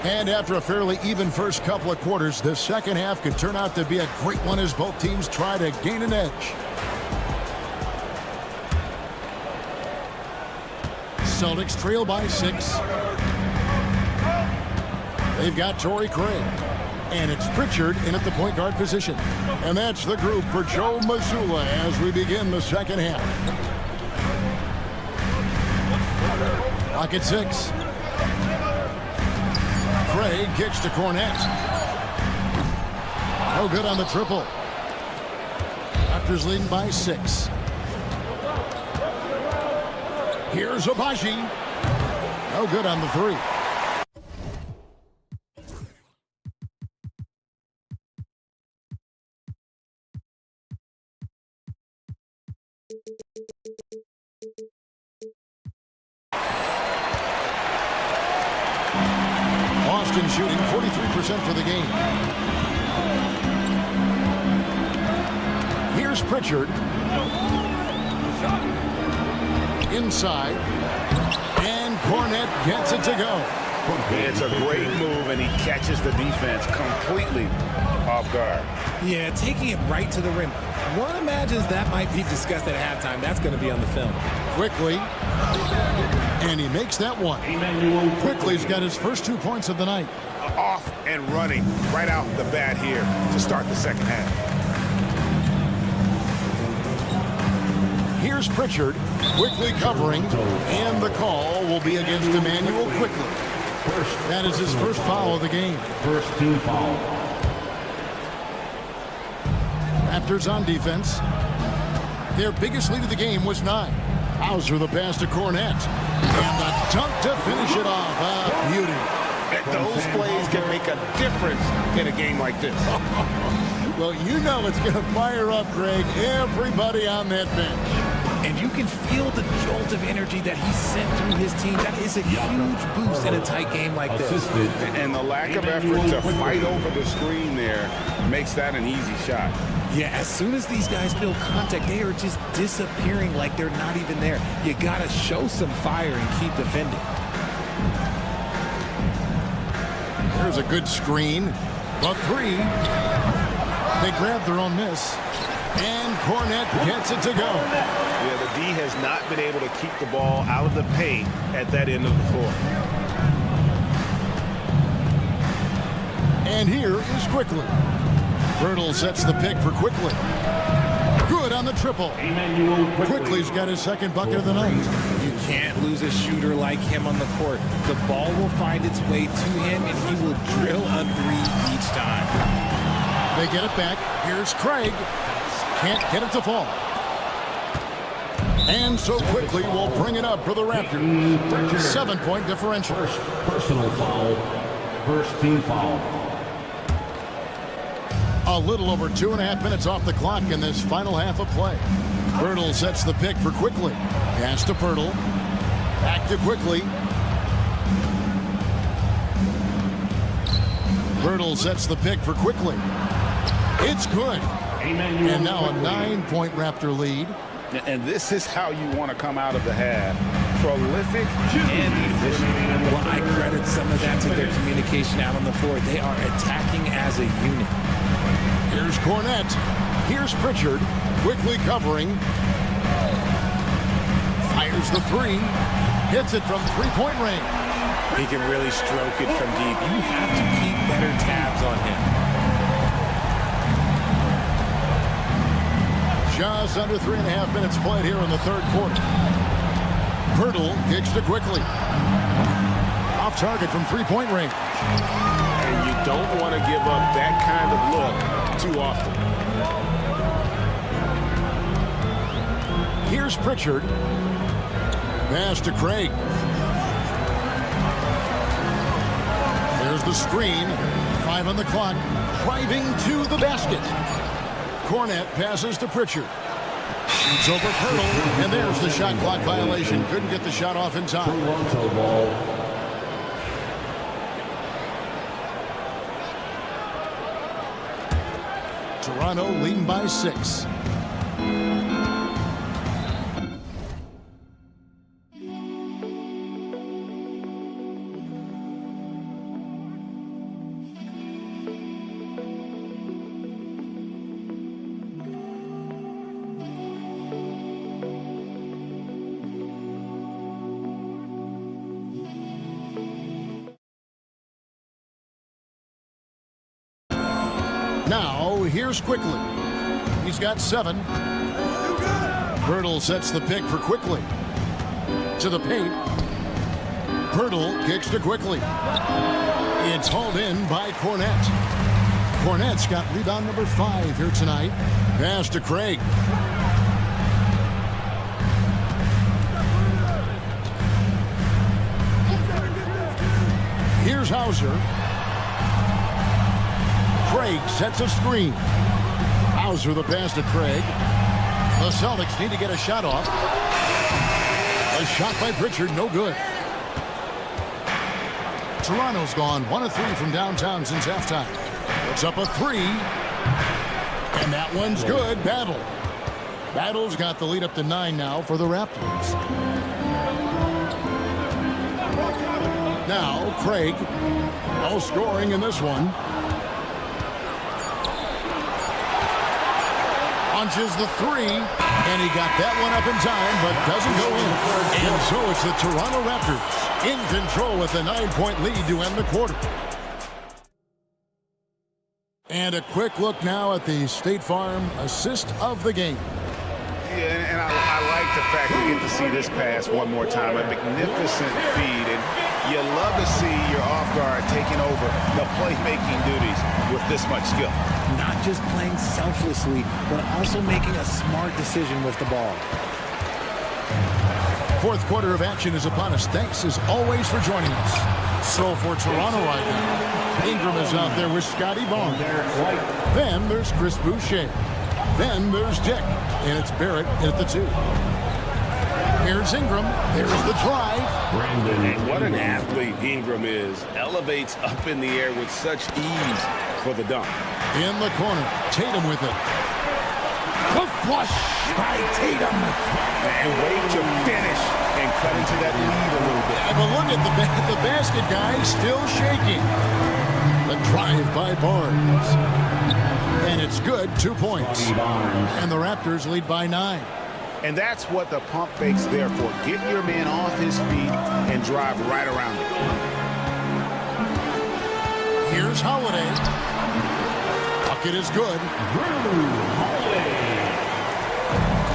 And after a fairly even first couple of quarters, the second half could turn out to be a great one as both teams try to gain an edge. Celtics trail by 6. They've got Torrey Craig. And it's Pritchard in at the point guard position. And that's the group for Joe Mazzulla as we begin the second half. Clock at 6. Craig kicks to Cornet. No good on the triple. Raptors leading by 6. Here's Obaji. No good on the 3. Boston shooting 43% for the game. Here's Pritchard. Inside. And Cornet gets it to go.
It's a great move, and he catches the defense completely off guard.
Yeah, taking it right to the rim. One imagines that might be discussed at halftime. That's going to be on the film.
Quickly. And he makes that one. Quickly's got his first 2 points of the night.
Off and running right out the bat here to start the second half.
Here's Pritchard, quickly covering, and the call will be against Emmanuel Quickly. That is his first foul of the game.
First team foul.
Raptors on defense. Their biggest lead of the game was 9. Hauser the pass to Cornette. And the dunk to finish it off. Ah, beauty.
Those plays can make a difference in a game like this.
Well, you know it's going to fire up, Greg, everybody on that bench.
And you can feel the jolt of energy that he sent through his team. That is a huge boost in a tight game like this.
And the lack of effort to fight over the screen there makes that an easy shot.
Yeah, as soon as these guys feel contact, they are just disappearing like they're not even there. You got to show some fire and keep defending.
There's a good screen. The 3. They grab their own miss. And Cornette gets it to go.
Yeah, the D has not been able to keep the ball out of the paint at that end of the floor.
And here is Quickly. Bertle sets the pick for Quickly. Good on the triple. Quickly's got his second bucket of the night.
You can't lose a shooter like him on the court. The ball will find its way to him, and he will drill a 3 each time.
They get it back. Here's Craig. Can't get it to fall. And so Quickly will bring it up for the Raptors. 7-point differential.
First personal foul. First team foul.
A little over 2.5 minutes off the clock in this final half of play. Bertle sets the pick for Quickly. Pass to Bertle. Back to Quickly. Bertle sets the pick for Quickly. It's good. And now a 9-point Raptor lead.
And this is how you want to come out of the half. Prolific and efficient.
Well, I credit some of that to their communication out on the floor. They are attacking as a unit.
Here's Cornette. Here's Pritchard. Quickly covering. Fires the 3. Hits it from 3-point range.
He can really stroke it from deep. You have to keep better tabs on him.
Just under 3.5 minutes played here in the third quarter. Bertle kicks to Quickly. Off target from 3-point range.
And you don't want to give up that kind of look too often.
Here's Pritchard. Pass to Craig. There's the screen. 5 on the clock. Driving to the basket. Cornette passes to Pritchard. Shoots over Bertle, and there's the shot clock violation. Couldn't get the shot off in time. Toronto leading by 6. Now, here's Quickly. He's got 7. Bertle sets the pick for Quickly. To the paint. Bertle kicks to Quickly. It's hauled in by Cornette. Cornette's got rebound number 5 here tonight. Pass to Craig. Here's Hauser. Craig sets a screen. Hauser the pass to Craig. The Celtics need to get a shot off. A shot by Pritchard, no good. Toronto's gone 1 of 3 from downtown since halftime. It's up a 3. And that one's good. Battle's got the lead up to 9 now for the Raptors. Now, Craig. No scoring in this one. Launches the three, and he got that one up in time, but doesn't go in. And so it's the Toronto Raptors in control with a 9-point lead to end the quarter. And a quick look now at the State Farm assist of the game.
Yeah, and I like the fact we get to see this pass one more time. A magnificent feed, and you love to see your off guard taking over the playmaking duties with this much skill.
Not just playing selflessly, but also making a smart decision with the ball.
Fourth quarter of action is upon us. Thanks, as always, for joining us. So for Toronto right now, Ingram is out there with Scotty Barnes. Then there's Chris Boucher. Then there's Dick, and it's Barrett at the 2. Here's Ingram. There's the drive.
And what an athlete Ingram is. Elevates up in the air with such ease for the dunk.
In the corner, Tatum with it. The flush by Tatum.
And wait to finish and cut into that lead a little bit.
Yeah, but look at the basket guy still shaking. The drive by Barnes. And it's good, 2 points. And the Raptors lead by 9.
And that's what the pump fake's there for. Get your man off his feet and drive right around him.
Here's Holiday. Bucket is good.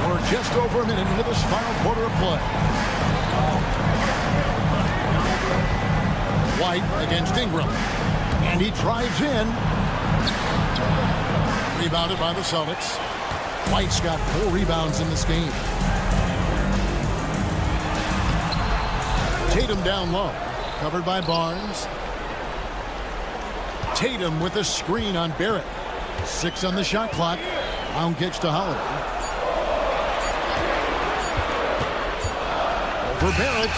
We're just over a minute into this final quarter of play. White against Ingram. And he drives in. Rebounded by the Celtics. White's got 4 rebounds in this game. Tatum down low. Covered by Barnes. Tatum with a screen on Barrett. 6 on the shot clock. Brown kicks to Holiday. Over Barrett.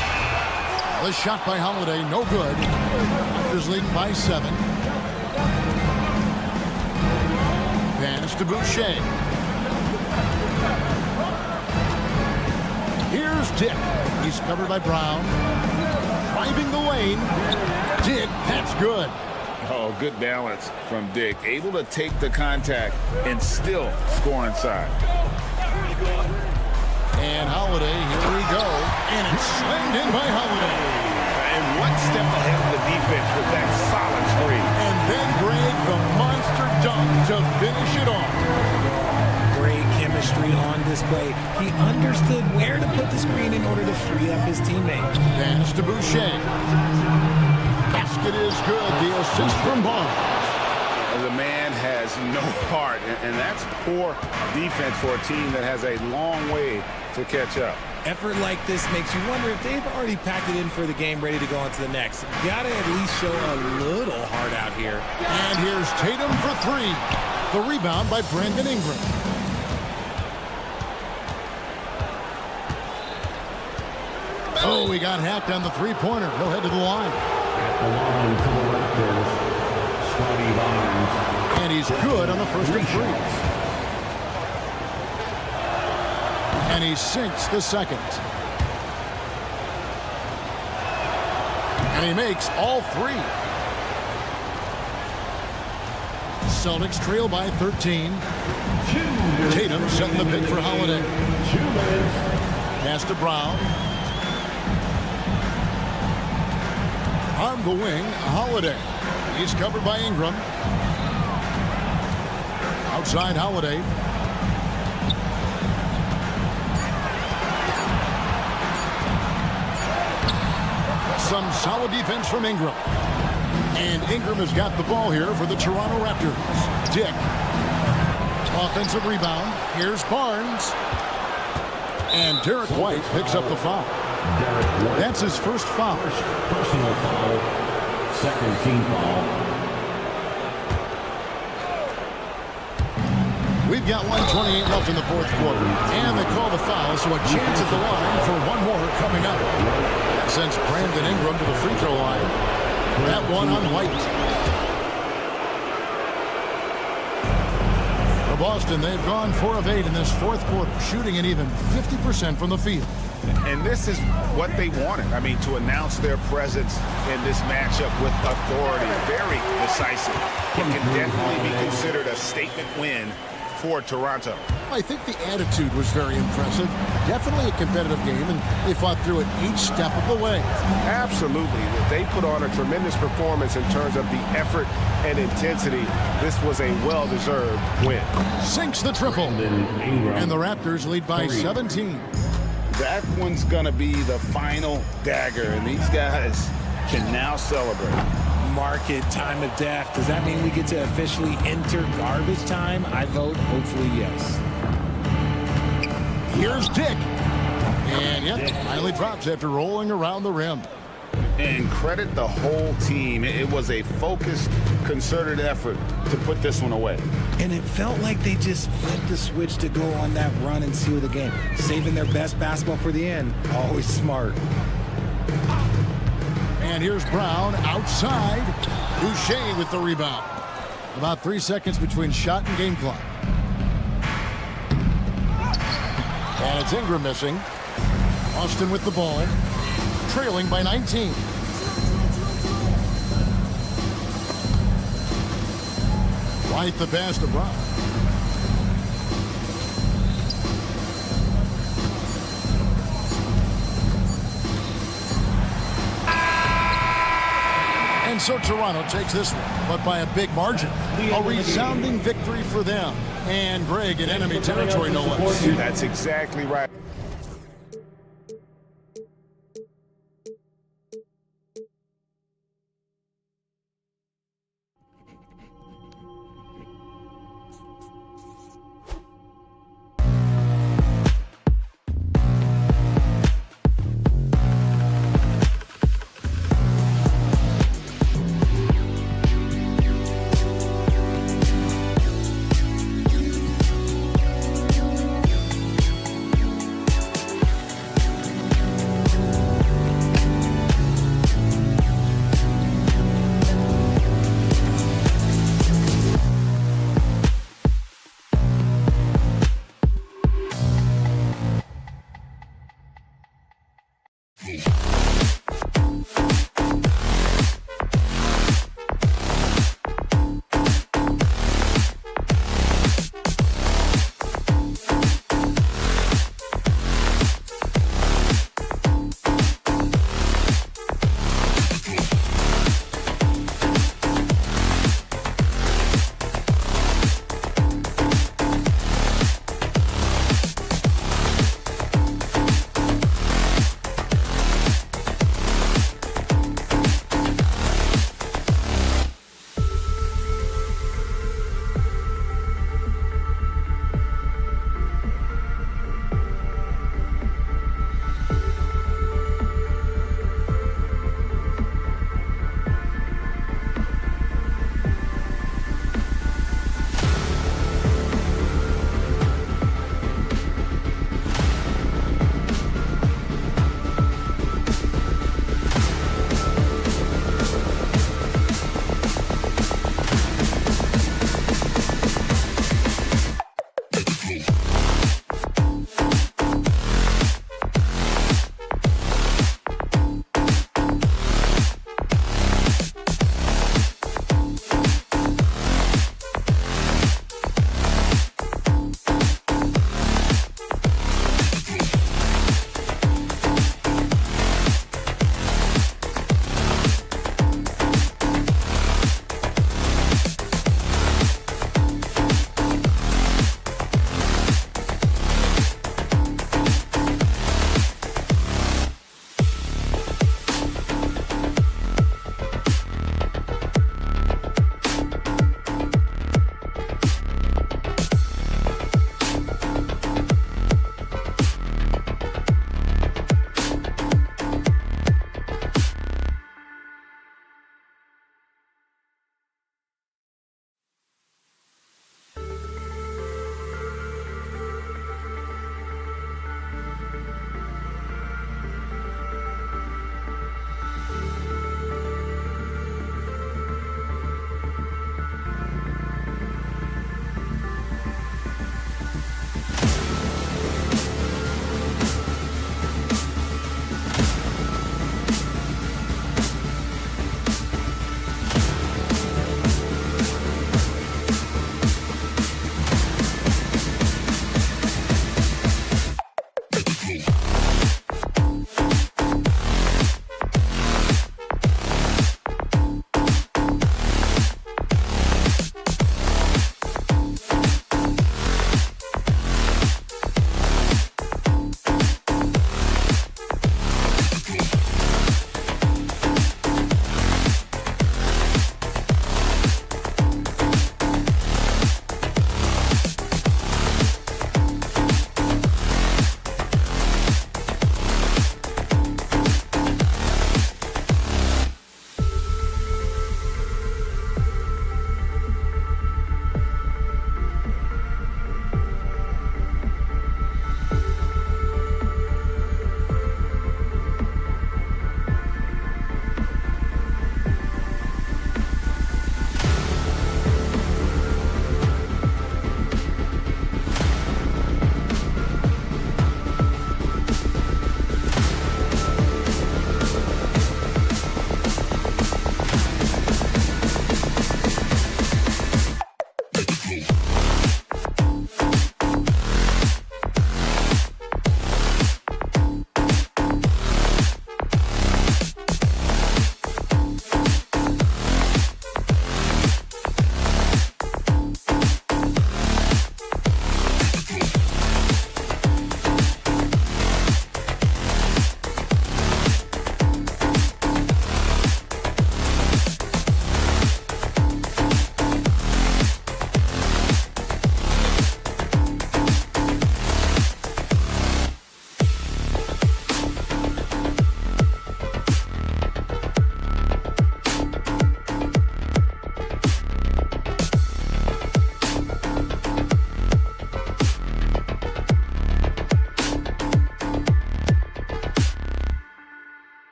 The shot by Holiday, no good. Raptors leading by 7. Pass to Boucher. Here's Dick. He's covered by Brown. Driving the lane. Dick, that's good.
Oh, good balance from Dick. Able to take the contact and still score inside.
And Holiday, here we go. And it's slammed in by Holiday.
And one step ahead of the defense with that solid screen.
And then Greg, the monster dunk to finish it off.
Great chemistry on display. He understood where to put the screen in order to free up his teammate.
Pass to Boucher. Basket is good. The assist from Barnes.
The man has no heart, and that's poor defense for a team that has a long way to catch up.
Effort like this makes you wonder if they've already packed it in for the game, ready to go on to the next. Gotta at least show a little heart out here.
And here's Tatum for 3. The rebound by Brandon Ingram. Oh, he got hacked on the three-pointer. He'll head to the line.
At the line for the Raptors, Scotty Barnes.
And he's good on the first of 3. And he sinks the second. And he makes all 3. Celtics trail by 13. Tatum setting the pick for Holiday. Pass to Brown. On the wing, Holiday. He's covered by Ingram. Outside Holiday. Some solid defense from Ingram. And Ingram has got the ball here for the Toronto Raptors. Dick. Offensive rebound. Here's Barnes. And Derek White picks up the foul. That's his first foul.
Personal foul. Second team foul.
We've got 1:28 left in the fourth quarter. And they call the foul, so a chance at the line for one more coming up. That sends Brandon Ingram to the free throw line. That one on White. The Boston, they've gone 4 of 8 in this fourth quarter, shooting an even 50% from the field.
And this is what they wanted. I mean, to announce their presence in this matchup with authority, very decisive. It can definitely be considered a statement win for Toronto.
I think the attitude was very impressive. Definitely a competitive game, and they fought through it each step of the way.
Absolutely. They put on a tremendous performance in terms of the effort and intensity. This was a well-deserved win.
Sinks the triple. And the Raptors lead by 17.
That one's going to be the final dagger, and these guys can now celebrate.
Market time of death. Does that mean we get to officially enter garbage time? I vote hopefully yes.
Here's Dick. And yep, finally drops after rolling around the rim.
And credit the whole team. It was a focused, concerted effort to put this one away.
And it felt like they just flipped the switch to go on that run and seal the game. Saving their best basketball for the end. Always smart.
And here's Brown outside. Boucher with the rebound. About 3 seconds between shot and game clock. And it's Ingram missing. Austin with the ball. Trailing by 19. Right the pass to Brown. And so Toronto takes this one, but by a big margin. A resounding victory for them. And Greg in enemy territory, no less.
That's exactly right.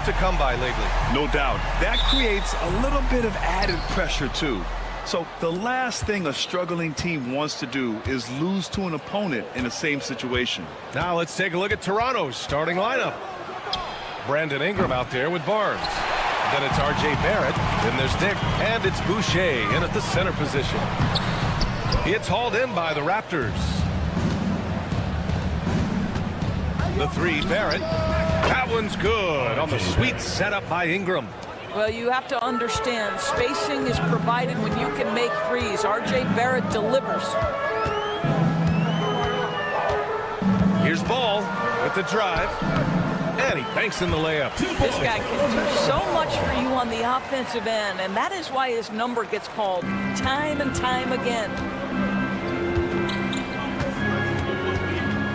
tough to come by lately.
No doubt. That creates a little bit of added pressure, too. So the last thing a struggling team wants to do is lose to an opponent in the same situation.
Now let's take a look at Toronto's starting lineup. Brandon Ingram out there with Barnes. Then it's R.J. Barrett. Then there's Dick. And it's Boucher in at the center position. It's hauled in by the Raptors. The three, Barrett. That one's good on the sweet setup by Ingram.
Well, you have to understand, spacing is provided when you can make threes. R.J. Barrett delivers.
Here's Ball with the drive. And he banks in the layup.
This guy can do so much for you on the offensive end, and that is why his number gets called time and time again.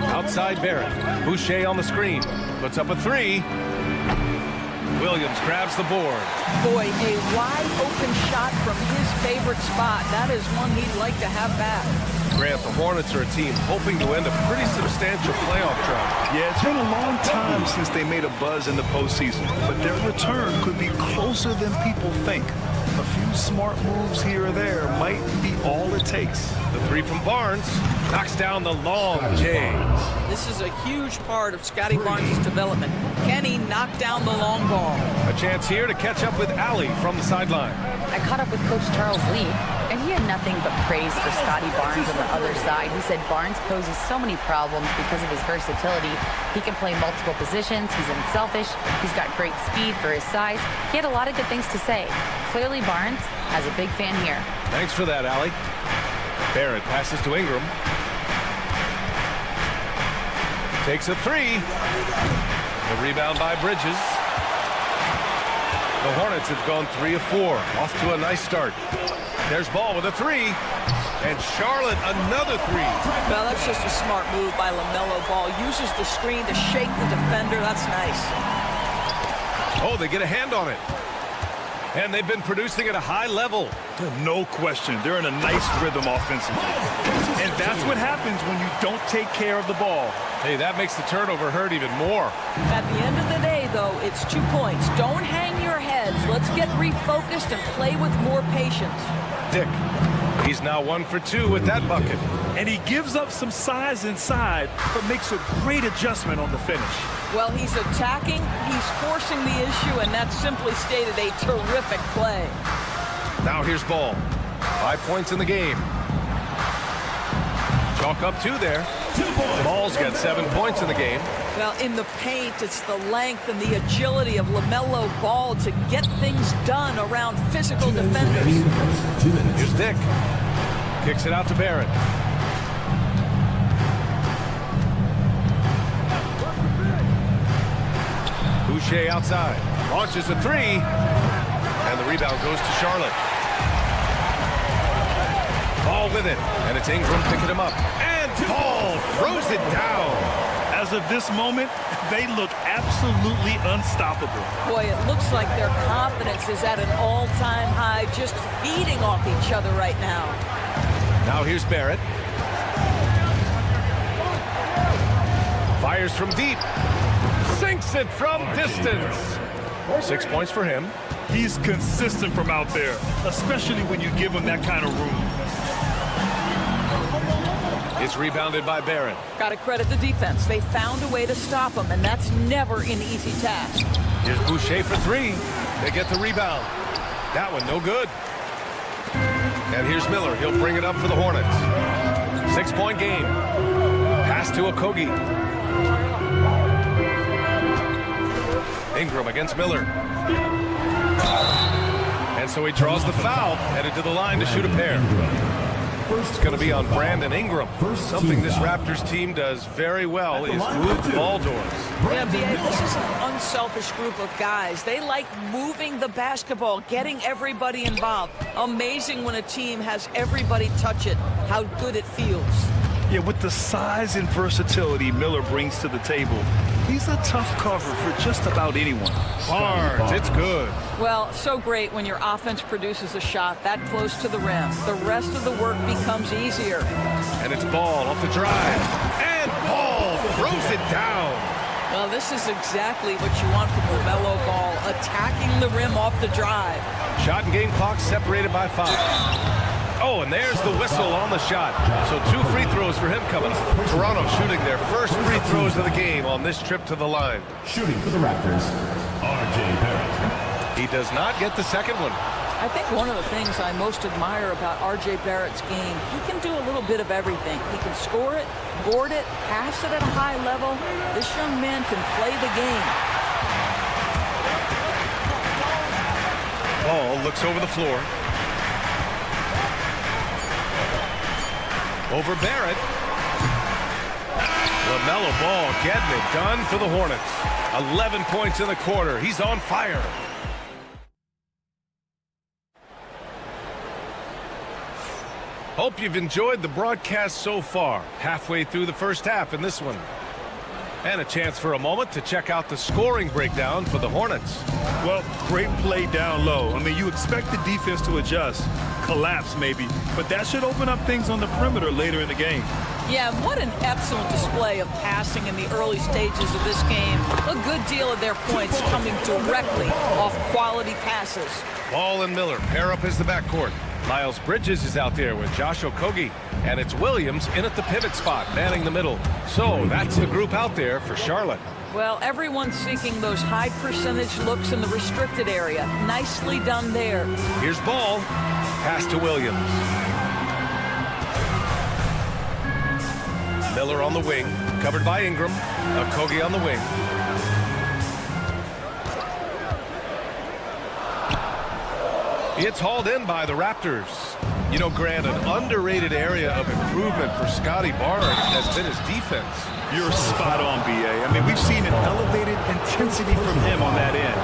Outside Barrett. Boucher on the screen. Puts up a three. Williams grabs the board.
Boy, a wide open shot from his favorite spot. That is one he'd like to have back.
Grant, the Hornets are a team hoping to end a pretty substantial playoff drought.
Yeah, it's been a long time since they made a buzz in the postseason, but their return could be closer than people think. A few smart moves here or there might be all it takes.
The three from Barnes knocks down the long J.
This is a huge part of Scotty Barnes' development. Can he knock down the long ball?
A chance here to catch up with Allie from the sideline.
I caught up with Coach Charles Lee, and he had nothing but praise for Scotty Barnes on the other side. He said Barnes poses so many problems because of his versatility. He can play multiple positions. He's unselfish. He's got great speed for his size. He had a lot of good things to say. Clearly, Barnes has a big fan here.
Thanks for that, Allie. Barrett passes to Ingram. Takes a three. The rebound by Bridges. The Hornets have gone 3 of 4. Off to a nice start. There's Ball with a three. And Charlotte another three.
Well, that's just a smart move by LaMelo Ball. Uses the screen to shake the defender. That's nice.
Oh, they get a hand on it. And they've been producing at a high level.
No question. They're in a nice rhythm offensively. And that's what happens when you don't take care of the ball.
Hey, that makes the turnover hurt even more.
At the end of the day, though, it's 2 points. Don't hang your heads. Let's get refocused and play with more patience.
Dick, he's now 1 for 2 with that bucket.
And he gives up some size inside, but makes a great adjustment on the finish.
Well, he's attacking, he's forcing the issue, and that's simply stated a terrific play.
Now here's Ball. 5 points in the game. Chalk up 2 there. Ball's got 7 points in the game.
Well, in the paint, it's the length and the agility of LaMelo Ball to get things done around physical defenders.
Here's Dick. Kicks it out to Barrett. Boucher outside. Launches a three. And the rebound goes to Charlotte. Ball with it. And it's Ingram picking him up. And Ball throws it down.
As of this moment, they look absolutely unstoppable.
Boy, it looks like their confidence is at an all-time high, just feeding off each other right now.
Now here's Barrett. Fires from deep. Sinks it from distance. 6 points for him.
He's consistent from out there, especially when you give him that kind of room.
It's rebounded by Barrett.
Got to credit the defense. They found a way to stop him, and that's never an easy task.
Here's Boucher for three. They get the rebound. That one no good. And here's Miller. He'll bring it up for the Hornets. 6-point game. Pass to Okogie. Ingram against Miller. And so he draws the foul, headed to the line to shoot a pair. It's going to be on Brandon Ingram. Something this Raptors team does very well is move the ball doors.
Yeah, B.A., this is an unselfish group of guys. They like moving the basketball, getting everybody involved. Amazing when a team has everybody touch it, how good it feels.
Yeah, with the size and versatility Miller brings to the table, he's a tough cover for just about anyone.
Barnes, it's good.
Well, so great when your offense produces a shot that close to the rim. The rest of the work becomes easier.
And it's Ball off the drive. And Ball throws it down.
Well, this is exactly what you want from LaMelo Ball, attacking the rim off the drive.
Shot and game clock separated by 5. Oh, and there's the whistle on the shot. So 2 free throws for him coming up. Toronto shooting their first free throws of the game on this trip to the line.
Shooting for the Raptors, R.J. Barrett.
He does not get the second one.
I think one of the things I most admire about R.J. Barrett's game, he can do a little bit of everything. He can score it, board it, pass it at a high level. This young man can play the game.
Ball looks over the floor. Over Barrett. LaMelo Ball getting it done for the Hornets. 11 points in the quarter. He's on fire. Hope you've enjoyed the broadcast so far. Halfway through the first half in this one. And a chance for a moment to check out the scoring breakdown for the Hornets.
Well, great play down low. I mean, you expect the defense to adjust, collapse maybe, but that should open up things on the perimeter later in the game.
Yeah, what an excellent display of passing in the early stages of this game. A good deal of their points coming directly off quality passes.
Ball and Miller pair up as the backcourt. Miles Bridges is out there with Josh Okogie. And it's Williams in at the pivot spot, manning the middle. So that's the group out there for Charlotte.
Well, everyone's seeking those high percentage looks in the restricted area. Nicely done there.
Here's Ball. Pass to Williams. Miller on the wing, covered by Ingram. Okogie on the wing. It's hauled in by the Raptors. You know, Grant, an underrated area of improvement for Scotty Barnes has been his defense.
You're spot on, B.A. I mean, we've seen an elevated intensity from him on that end.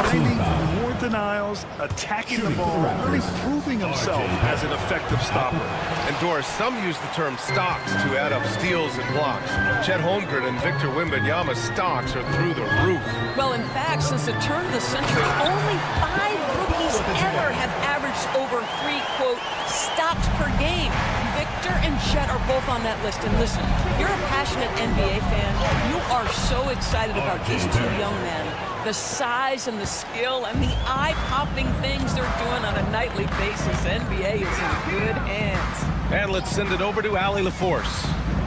Finding more denials, attacking the ball, really proving himself as an effective stopper.
And Doris, some use the term stocks to add up steals and blocks. Chet Holmgren and Victor Wembanyama's stocks are through the roof.
Well, in fact, since the turn of the century, only 5 rookies ever have averaged over 3, quote, stocks per game. Victor and Chet are both on that list. And listen, if you're a passionate NBA fan, you are so excited about these 2 young men. The size and the skill and the eye-popping things they're doing on a nightly basis. NBA is in good hands.
And let's send it over to Allie LaForce.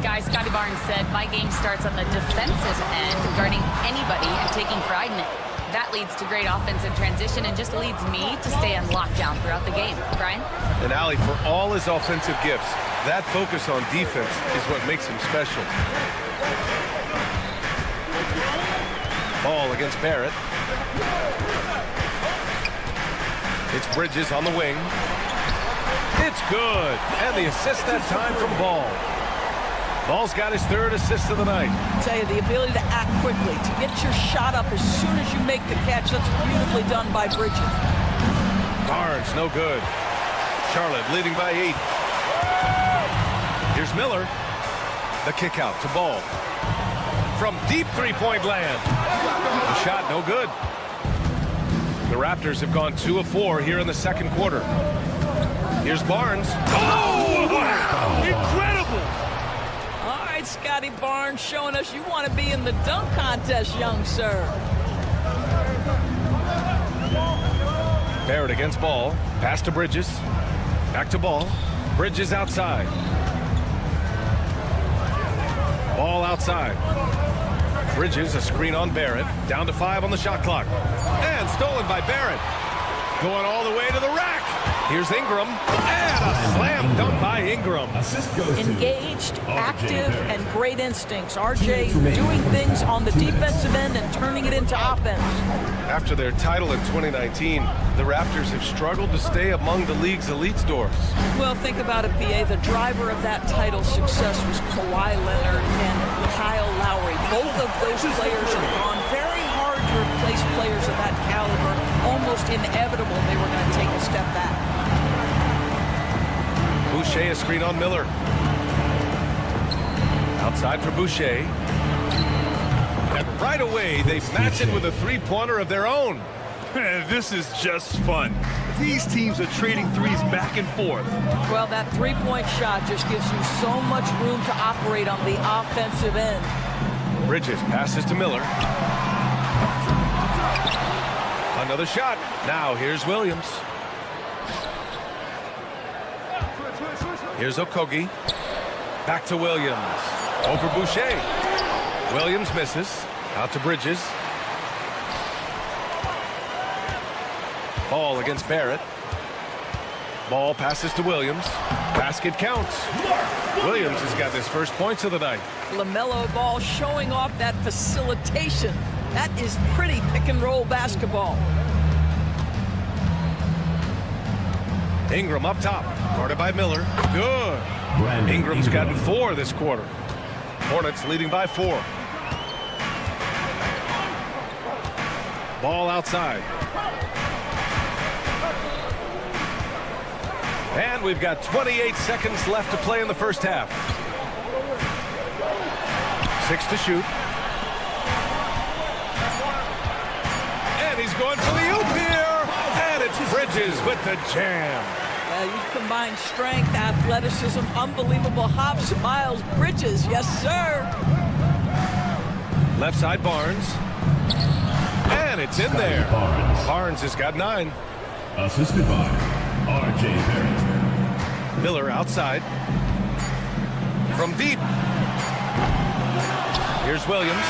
Guys, Scotty Barnes said, my game starts on the defensive end, guarding anybody and taking pride in it. That leads to great offensive transition and just leads me to stay on lockdown throughout the game. Brian?
And Allie, for all his offensive gifts, that focus on defense is what makes him special. Ball against Barrett. It's Bridges on the wing. It's good. And the assist that time from Ball. Ball's got his 3rd assist of the night.
I tell you, the ability to act quickly, to get your shot up as soon as you make the catch, that's beautifully done by Bridges.
Barnes, no good. Charlotte leading by 8. Here's Miller. The kick out to Ball. From deep 3-point land. The shot, no good. The Raptors have gone 2 of 4 here in the second quarter. Here's Barnes.
Oh, wow! Incredible!
All right, Scotty Barnes showing us you want to be in the dunk contest, young sir.
Barrett against Ball. Pass to Bridges. Back to Ball. Bridges outside. Ball outside. Bridges, a screen on Barrett. Down to 5 on the shot clock. And stolen by Barrett. Going all the way to the rack. Here's Ingram. And a slam dunk by Ingram.
Engaged, active, and great instincts. RJ doing things on the defensive end and turning it into offense.
After their title in 2019, the Raptors have struggled to stay among the league's elite stores.
Well, think about it, PA. The driver of that title success was Kawhi Leonard and Kyle Lowry. Both of those players have gone very hard to replace players of that caliber. Almost inevitable they were going to take a step back.
Boucher, a screen on Miller. Outside for Boucher. And right away, they match it with a 3-pointer of their own.
This is just fun. These teams are trading threes back and forth.
Well, that 3-point shot just gives you so much room to operate on the offensive end.
Bridges passes to Miller. Another shot. Now here's Williams. Here's Okogie. Back to Williams. Over Boucher. Williams misses. Out to Bridges. Ball against Barrett. Ball passes to Williams. Basket counts. Williams has got his first points of the night.
LaMelo Ball showing off that facilitation. That is pretty pick-and-roll basketball.
Ingram up top. Guarded by Miller. Good. Ingram's gotten 4 this quarter. Hornets leading by 4. Ball outside. And we've got 28 seconds left to play in the first half. 6 to shoot. And he's going for the oop here. And it's Bridges with the jam.
You combine strength, athleticism, unbelievable hops. Miles Bridges, yes, sir.
Left side, Barnes. And it's in there. Barnes has got 9.
Assisted by R.J. Barrett.
Miller outside. From deep. Here's Williams.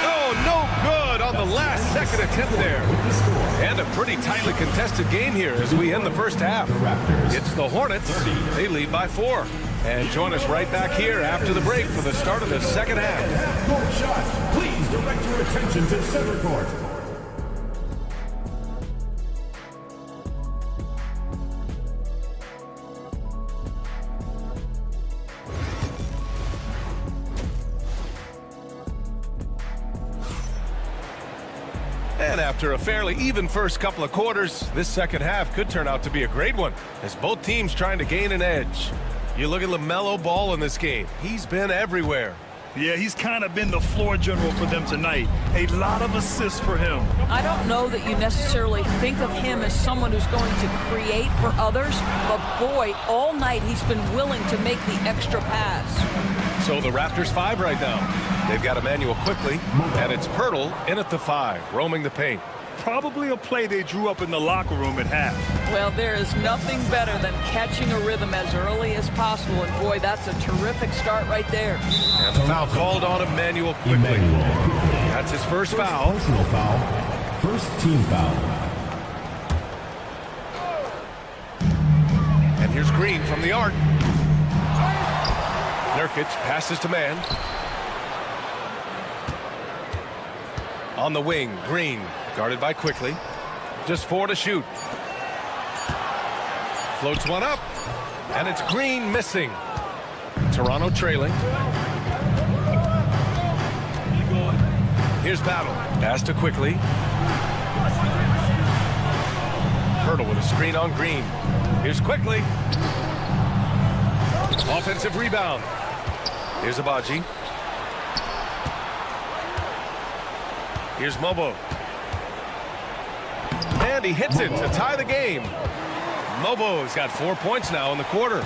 Oh, no good on the last second attempt there. And a pretty tightly contested game here as we end the first half. It's the Hornets. They lead by 4. And join us right back here after the break for the start of the second half.
Court shot. Please direct your attention to center court.
And after a fairly even first couple of quarters, this second half could turn out to be a great one as both teams trying to gain an edge. You look at LaMelo Ball in this game. He's been everywhere.
Yeah, he's kind of been the floor general for them tonight. A lot of assists for him.
I don't know that you necessarily think of him as someone who's going to create for others, but boy, all night he's been willing to make the extra pass.
So the Raptors 5 right now. They've got Emmanuel quickly, and it's Pirtle in at the 5, roaming the paint.
Probably a play they drew up in the locker room at half.
Well, there is nothing better than catching a rhythm as early as possible, and boy, that's a terrific start right there.
And the foul called on Emmanuel quickly. That's his first foul.
Personal foul. First team foul.
And here's Green from the arc. Nurkic passes to man. On the wing, Green, guarded by Quickly. Just 4 to shoot. Floats one up, and it's Green missing. Toronto trailing. Here's Battle. Pass to Quickly. Pirtle with a screen on Green. Here's Quickly. Offensive rebound. Here's Abaji. Here's Mobo. And he hits it to tie the game. Mobo's got 4 points now in the quarter.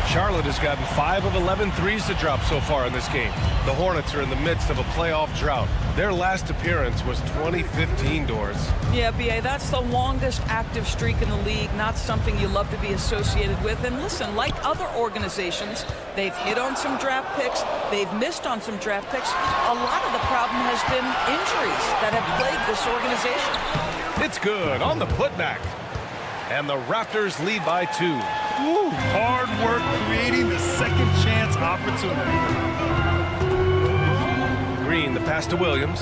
Charlotte has gotten 5 of 11 threes to drop so far in this game. The Hornets are in the midst of a playoff drought. Their last appearance was 2015, Doors.
Yeah, B.A., that's the longest active streak in the league, not something you love to be associated with. And listen, like other organizations, they've hit on some draft picks, they've missed on some draft picks. A lot of the problem has been injuries that have plagued this organization.
It's good on the putback. And the Raptors lead by 2.
Woo, hard work creating the second chance opportunity.
Green, the pass to Williams.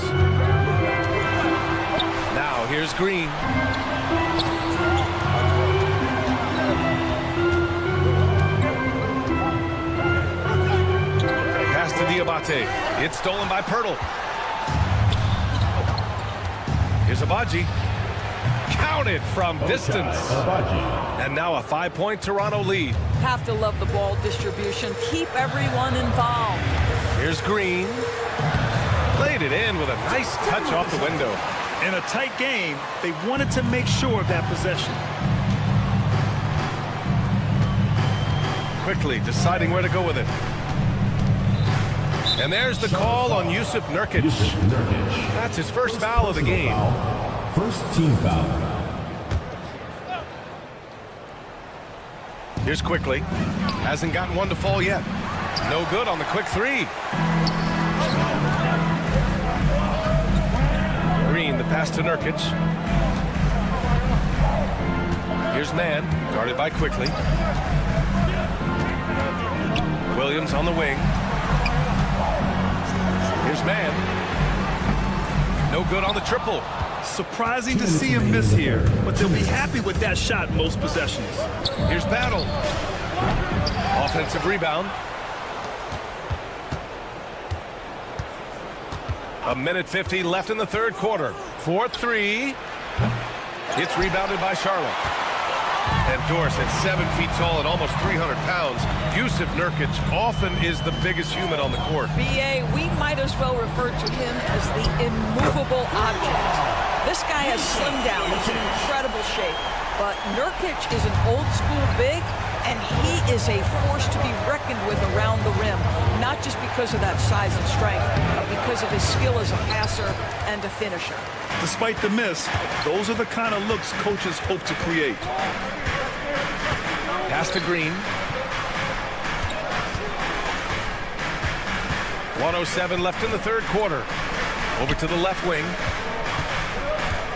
Now here's Green. Pass to Diabate. It's stolen by Pirtle. Here's Abaji. Counted from distance. And now a 5-point Toronto lead.
Have to love the ball distribution. Keep everyone involved.
Here's Green. Laid it in with a nice touch off the window.
In a tight game, they wanted to make sure of that possession.
Quickly deciding where to go with it. And there's the call on Jusuf Nurkic. That's his first foul of the game.
First team foul.
Here's Quickly. Hasn't gotten one to fall yet. No good on the quick three. Green, the pass to Nurkic. Here's Mann, guarded by Quickly. Williams on the wing. Here's Mann. No good on the triple.
Surprising to see him miss here, but they'll be happy with that shot most possessions.
Here's Battle. Offensive rebound. A minute 50 left in the third quarter. 4-3. It's rebounded by Charlotte. And Doris at 7 feet tall and almost 300 pounds. Jusuf Nurkic often is the biggest human on the court.
BA, we might as well refer to him as the immovable object. This guy has slimmed down. He's in incredible shape. But Nurkic is an old-school big, and he is a force to be reckoned with around the rim. Not just because of that size and strength, but because of his skill as a passer and a finisher.
Despite the miss, those are the kind of looks coaches hope to create.
Pass to Green. 1:07 left in the third quarter. Over to the left wing.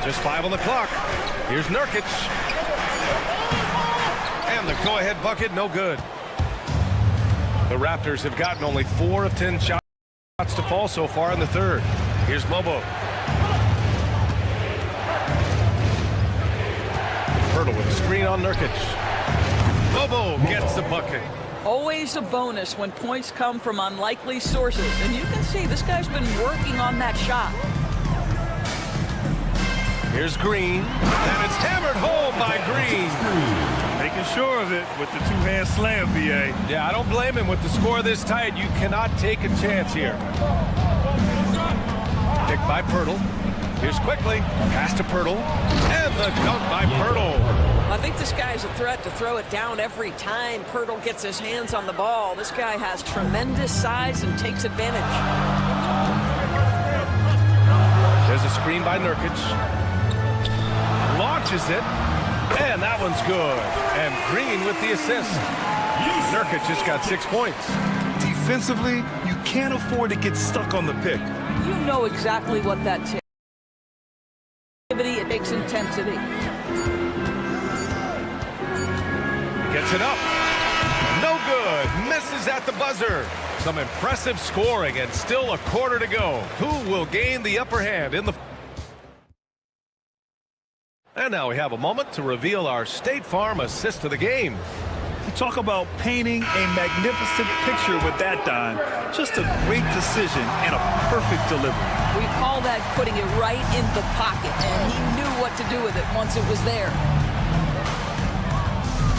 Just 5 on the clock. Here's Nurkic. And the go-ahead bucket, no good. The Raptors have gotten only 4 of 10 shots to fall so far in the third. Here's Mobo. Hurdle with a screen on Nurkic. Mobo gets the bucket.
Always a bonus when points come from unlikely sources. And you can see this guy's been working on that shot.
Here's Green. And it's hammered home by Green.
Making sure of it with the two-hand slam, BA.
Yeah, I don't blame him with the score this tight. You cannot take a chance here. Picked by Pirtle. Here's Quickly. Pass to Pirtle. And the dunk by Pirtle.
I think this guy is a threat to throw it down every time Pirtle gets his hands on the ball. This guy has tremendous size and takes advantage.
There's a screen by Nurkic. Launches it. And that one's good. And Green with the assist. Nurkic just got 6 points.
Defensively, you can't afford to get stuck on the pick.
You know exactly what that takes. It takes intensity.
Gets it up. No good. Misses at the buzzer. Some impressive scoring and still a quarter to go. Who will gain the upper hand in the... And now we have a moment to reveal our State Farm assist of the game.
You talk about painting a magnificent picture with that dime. Just a great decision and a perfect delivery.
We call that putting it right in the pocket, and he knew what to do with it once it was there.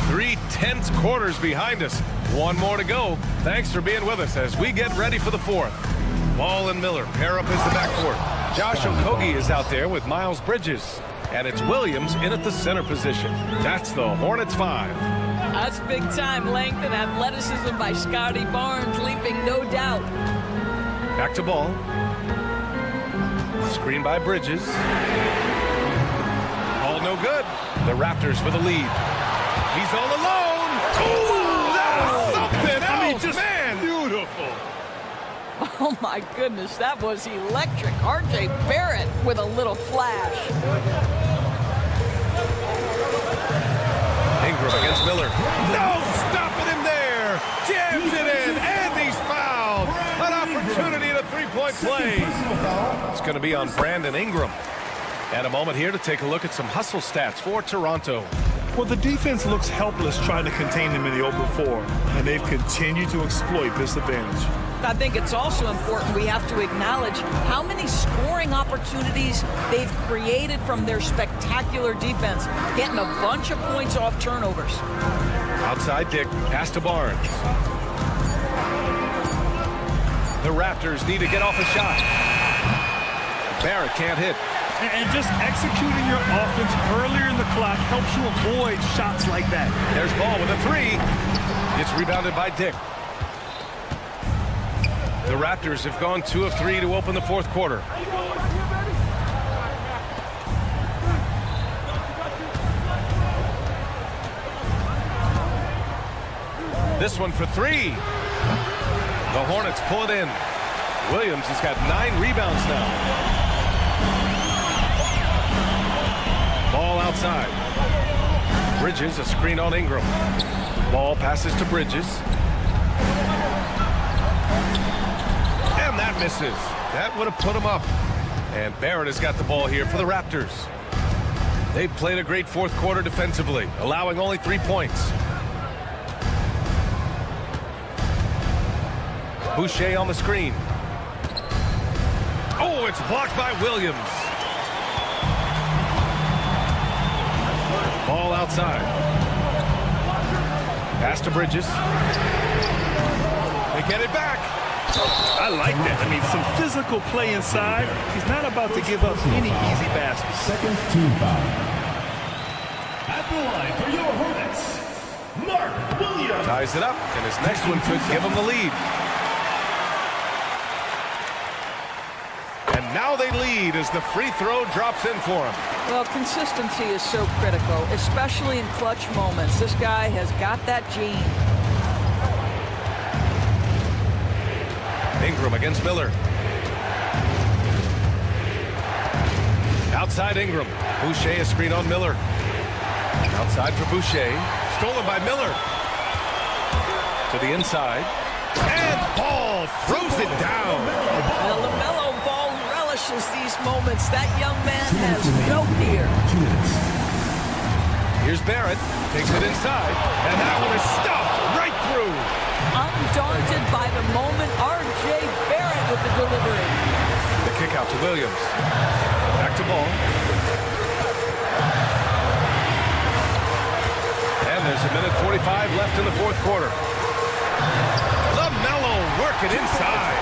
3 tense quarters behind us. One more to go. Thanks for being with us as we get ready for the fourth. Ball and Miller pair up as the backcourt. Josh Okogie is out there with Miles Bridges. And it's Williams in at the center position. That's the Hornets 5.
That's big-time length and athleticism by Scotty Barnes, leaping no doubt.
Back to ball. Screen by Bridges. Ball no good. The Raptors with a lead. He's all alone. Ooh, that was something else.
I mean, just
man.
Beautiful.
Oh, my goodness, that was electric. R.J. Barrett with a little flash.
Ingram against Miller. No stopping him there. Jams it in, and he's fouled. An opportunity at a three-point play. It's going to be on Brandon Ingram. And a moment here to take a look at some hustle stats for Toronto.
Well, the defense looks helpless trying to contain them in the open floor, and they've continued to exploit this advantage.
I think it's also important we have to acknowledge how many scoring opportunities they've created from their spectacular defense, getting a bunch of points off turnovers.
Outside Dick, pass to Barnes. The Raptors need to get off a shot. Barrett can't hit.
And just executing your offense earlier in the clock helps you avoid shots like that.
There's Ball with a 3. It's rebounded by Dick. The Raptors have gone 2 of 3 to open the fourth quarter. This one for 3. The Hornets pull it in. Williams has got 9 rebounds now. Ball outside. Bridges, a screen on Ingram. Ball passes to Bridges. And that misses. That would have put him up. And Barrett has got the ball here for the Raptors. They've played a great fourth quarter defensively, allowing only 3 points. Boucher on the screen. Oh, it's blocked by Williams. Ball outside. Pass to Bridges. They get it back.
I like that. I mean, some physical play inside. He's not about to give up any easy baskets.
Second team foul. At the line for your Hornets, Mark Williams.
Ties it up, and his next one could give him the lead. And now they lead as the free throw drops in for him.
Well, consistency is so critical, especially in clutch moments. This guy has got that gene.
Ingram against Miller. Outside Ingram. Boucher a screen on Miller. Outside for Boucher. Stolen by Miller. To the inside. And Ball throws it down.
Well, LaMelo Ball relishes these moments. That young man has no fear.
Here's Barrett. Takes it inside. And that one is stuffed right through.
Undaunted by the moment, R.J. Barrett with the delivery.
The kick out to Williams. Back to Ball. And there's a minute 45 left in the fourth quarter. LaMelo working inside.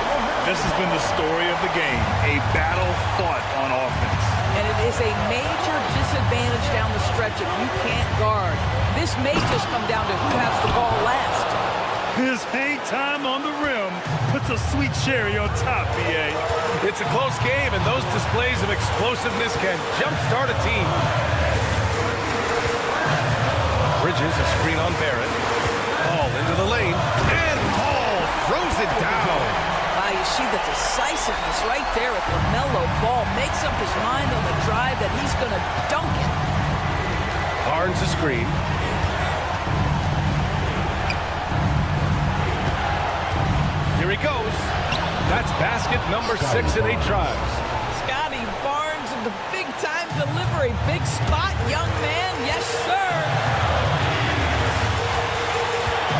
This has been the story of the game. A battle fought on offense.
And it is a major disadvantage down the stretch if you can't guard. This may just come down to who has the ball last.
His hang time on the rim puts a sweet cherry on top, B.A.
It's a close game, and those displays of explosiveness can jumpstart a team. Bridges, a screen on Barrett. Ball into the lane, and Ball throws it down.
Wow, you see the decisiveness right there with LaMelo Ball. Makes up his mind on the drive that he's going to dunk it.
Barnes a screen. Here he goes. That's basket number 6 in 8 tries.
Scotty Barnes and the big-time delivery. Big spot, young man. Yes, sir.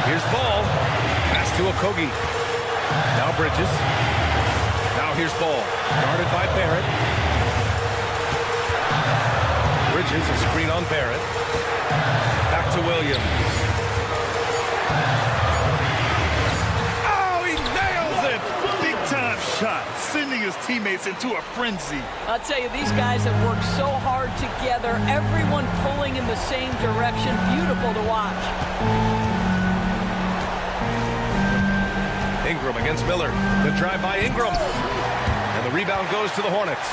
Here's Ball. Pass to Okogie. Now Bridges. Now here's Ball. Guarded by Barrett. Bridges, a screen on Barrett. Back to Williams.
Shot, sending his teammates into a frenzy.
I'll tell you, these guys have worked so hard together. Everyone pulling in the same direction. Beautiful to watch.
Ingram against Miller. The drive by Ingram. And the rebound goes to the Hornets.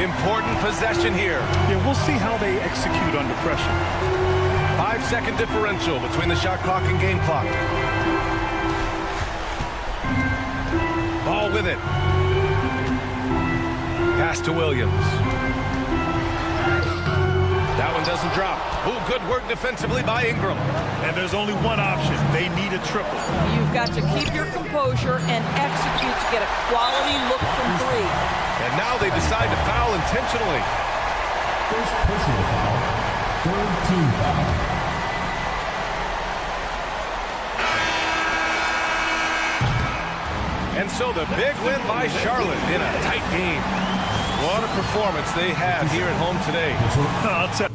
Important possession here.
Yeah, we'll see how they execute under pressure.
5-second differential between the shot clock and game clock. Ball with it. Pass to Williams. That one doesn't drop. Ooh, good work defensively by Ingram.
And there's only one option. They need a triple.
You've got to keep your composure and execute to get a quality look from 3.
And now they decide to foul intentionally.
First personal foul. Third team foul.
And so the big win by Charlotte in a tight game. What a performance they have here at home today.
I'll tell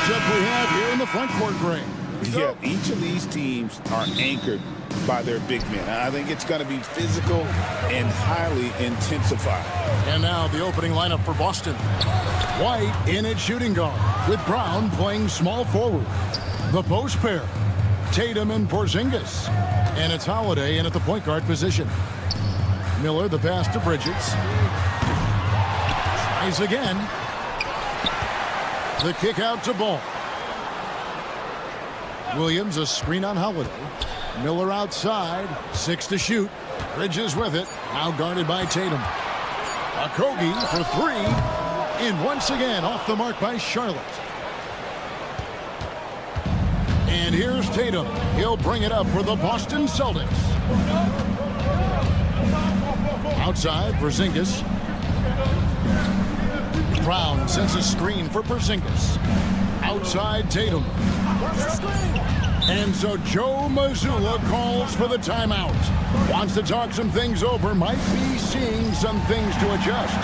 matchup we have here in the front court, Greg.
Yeah, each of these teams are anchored by their big men. I think it's going to be physical and highly intensified.
And now the opening lineup for Boston. White in at shooting guard, with Brown playing small forward. The post pair, Tatum and Porzingis. And it's Holiday in at the point guard position. Miller, the pass to Bridges. Tries again. The kick out to Ball. Williams, a screen on Holiday. Miller outside, 6 to shoot. Bridges with it, now guarded by Tatum. Okogie for 3, and once again off the mark by Charlotte. And here's Tatum. He'll bring it up for the Boston Celtics. Outside, Porzingis. Brown sends a screen for Porzingis. Outside, Tatum. And so Joe Mazzulla calls for the timeout. Wants to talk some things over. Might be seeing some things to adjust.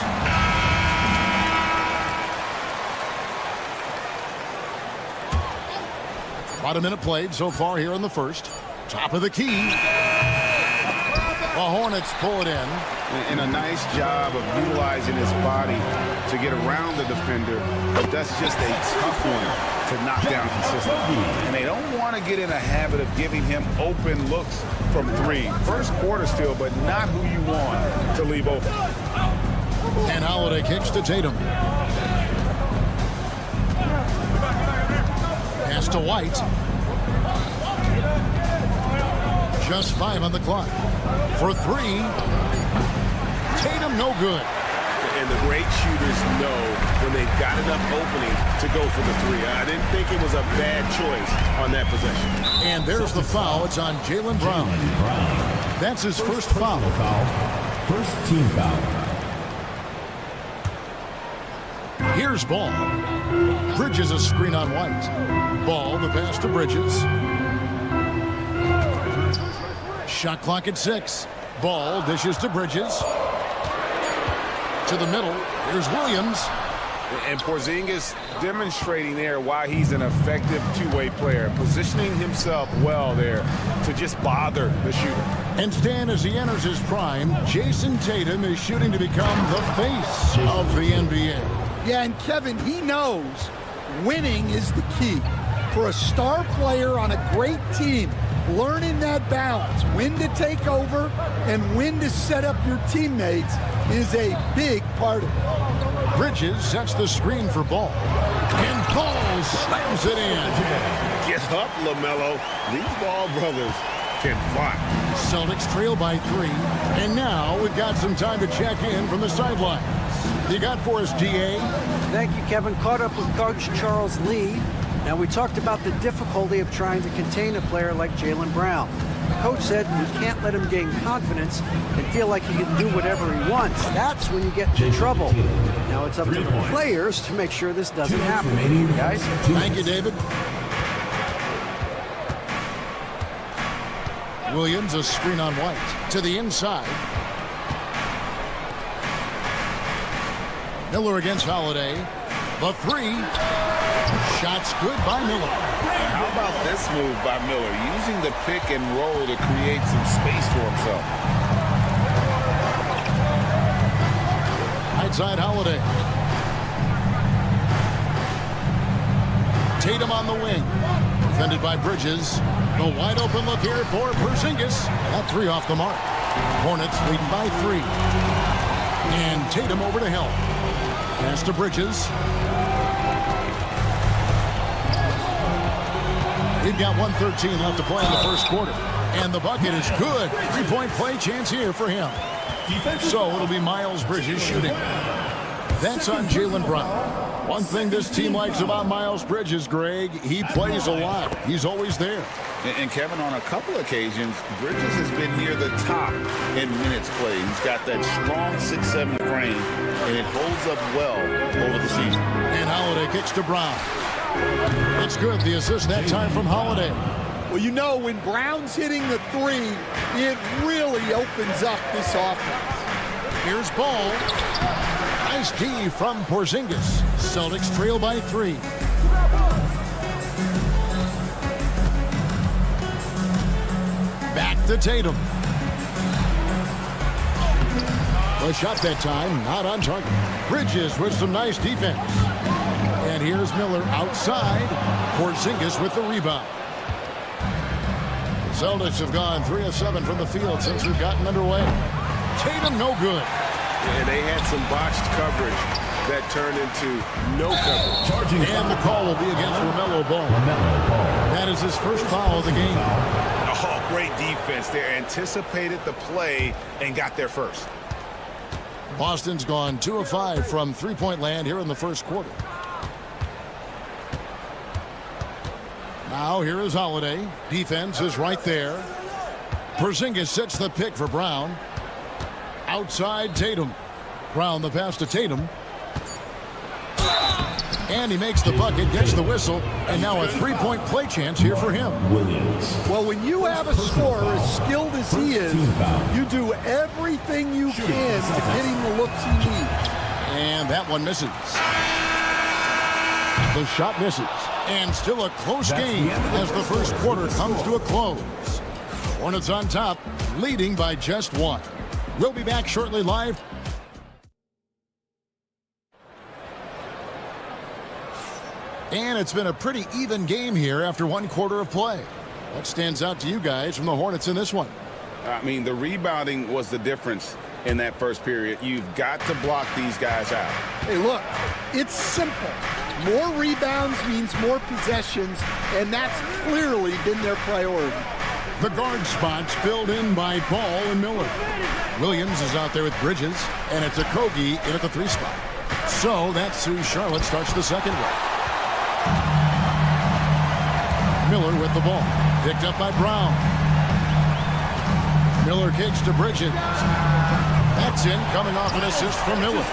About a minute played so far here in the first. Top of the key. The Hornets pull it in.
And a nice job of utilizing his body to get around the defender. But that's just a tough one to knock down consistently. And they don't want to get in a habit of giving him open looks from 3. First quarter still, but not who you want to leave open.
And Holiday kicks to Tatum. Pass to White. Just 5 on the clock. For 3. Tatum no good.
And the great shooters know when they've got enough opening to go for the 3. I didn't think it was a bad choice on that possession.
And there's the foul. It's on Jaylen Brown. That's his first foul.
First team foul.
Here's Ball. Bridges a screen on White. Ball, the pass to Bridges. Shot clock at 6. Ball dishes to Bridges. To the middle. Here's Williams.
And Porzingis demonstrating there why he's an effective two-way player, positioning himself well there to just bother the shooter.
And Stan, as he enters his prime, Jason Tatum is shooting to become the face of the NBA.
Yeah, and Kevin, he knows winning is the key. For a star player on a great team, learning that balance, when to take over and when to set up your teammates, is a big part of it.
Bridges sets the screen for Ball. And Ball slams it in.
Get up, LaMelo. These Ball brothers can fly.
Celtics trail by 3. And now we've got some time to check in from the sidelines. You got for us, DA?
Thank you, Kevin. Caught up with Coach Charles Lee. Now, we talked about the difficulty of trying to contain a player like Jaylen Brown. The coach said you can't let him gain confidence and feel like he can do whatever he wants. That's when you get into trouble. Now it's up to the players to make sure this doesn't happen. Guys?
Thank you, David. Williams, a screen on White. To the inside. Miller against Holiday. The 3. Shots good by Miller.
How about this move by Miller? Using the pick and roll to create some space for himself.
Right side Holiday. Tatum on the wing. Defended by Bridges. The wide open look here for Porzingis. That 3 off the mark. Hornets leading by 3. And Tatum over to help. Pass to Bridges. We've got 1:13 left to play in the first quarter. And the bucket is good. 3-point play chance here for him. So it'll be Miles Bridges shooting. That's on Jaylen Brown. One thing this team likes about Miles Bridges, Greg, he plays a lot. He's always there.
And Kevin, on a couple occasions, Bridges has been near the top in minutes played. He's got that strong 6'7" frame, and it holds up well over the season.
And Holiday kicks to Brown. It's good. The assist that time from Holiday.
Well, you know, when Brown's hitting the 3, it really opens up this offense.
Here's Ball. Nice D from Porzingis. Celtics trail by 3. to Tatum. The shot that time, not on target. Bridges with some nice defense. And here's Miller outside. Porzingis with the rebound. The Celtics have gone 3 of 7 from the field since we've gotten underway. Tatum no good.
And they had some botched coverage that turned into no coverage.
And the call will be against LaMelo Ball. That is his first foul of the game.
Oh, great defense there. Anticipated the play and got there first.
Boston's gone 2 of 5 from three-point land here in the first quarter. Now here is Holiday. Defense is right there. Porzingis sets the pick for Brown. Outside Tatum. Brown the pass to Tatum. And he makes the bucket, gets the whistle, and now a three-point play chance here for him.
Well, when you have a scorer as skilled as he is, you do everything you can to get him the looks he needs.
And that one misses. The shot misses. And still a close game as the first quarter comes to a close. Hornets on top, leading by just 1. We'll be back shortly live. And it's been a pretty even game here after 1 quarter of play. What stands out to you guys from the Hornets in this one?
I mean, the rebounding was the difference in that first period. You've got to block these guys out.
Hey, look, it's simple. More rebounds means more possessions, and that's clearly been their priority.
The guard spots filled in by Ball and Miller. Williams is out there with Bridges, and it's Okogie in at the 3 spot. So that's who Charlotte starts the second with. Miller with the ball. Picked up by Brown. Miller kicks to Bridges. That's in, coming off an assist from Miller.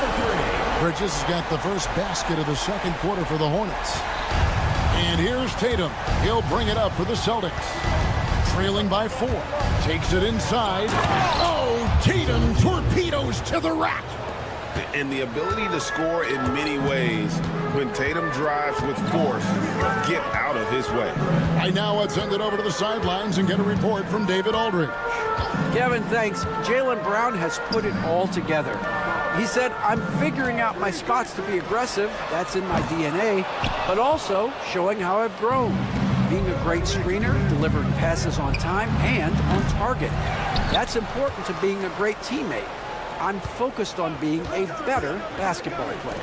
Bridges has got the first basket of the second quarter for the Hornets. And here's Tatum. He'll bring it up for the Celtics. Trailing by 4. Takes it inside. Oh, Tatum torpedoes to the rack.
And the ability to score in many ways when Tatum drives with force, get out of his way.
Right now, let's send it over to the sidelines and get a report from David Aldridge.
Kevin, thanks. Jaylen Brown has put it all together. He said, I'm figuring out my spots to be aggressive. That's in my DNA. But also showing how I've grown. Being a great screener, delivering passes on time and on target. That's important to being a great teammate. I'm focused on being a better basketball player.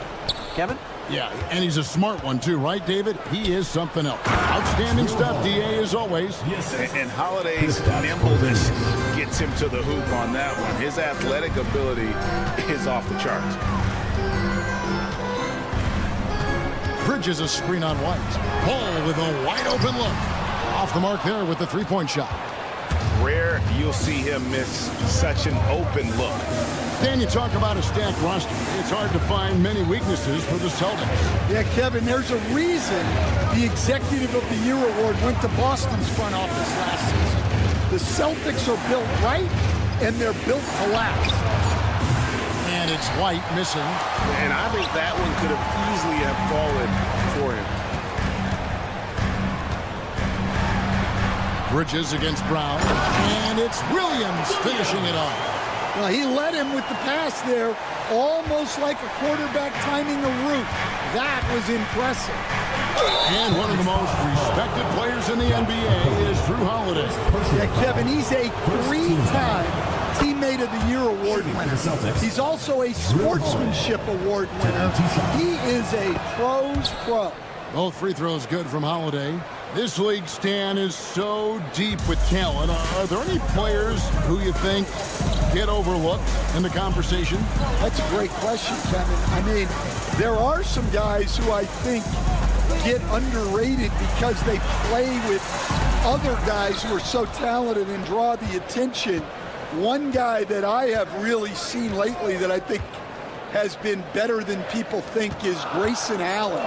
Kevin?
Yeah, and he's a smart one too, right, David? He is something else. Outstanding stuff, DA, as always.
And Holiday's nimbleness gets him to the hoop on that one. His athletic ability is off the charts.
Bridges a screen on White. Ball with a wide open look. Off the mark there with the three-point shot.
Rare you'll see him miss such an open look.
Dan, you talk about a stacked roster. It's hard to find many weaknesses for the Celtics.
Yeah, Kevin, there's a reason the Executive of the Year award went to Boston's front office last season. The Celtics are built right, and they're built to last.
And it's White missing.
And I think that one could have easily have fallen for him.
Bridges against Brown. And it's Williams finishing it off.
Well, he led him with the pass there, almost like a quarterback timing a route. That was impressive.
And one of the most respected players in the NBA is Drew Holiday.
Yeah, Kevin, he's a 3-time Teammate of the Year award winner. He's also a Sportsmanship award winner. He is a pro's pro.
Both free throws good from Holiday. This league, Stan, is so deep with talent. Are there any players who you think get overlooked in the conversation?
That's a great question, Kevin. I mean, there are some guys who I think get underrated because they play with other guys who are so talented and draw the attention. One guy that I have really seen lately that I think has been better than people think is Grayson Allen.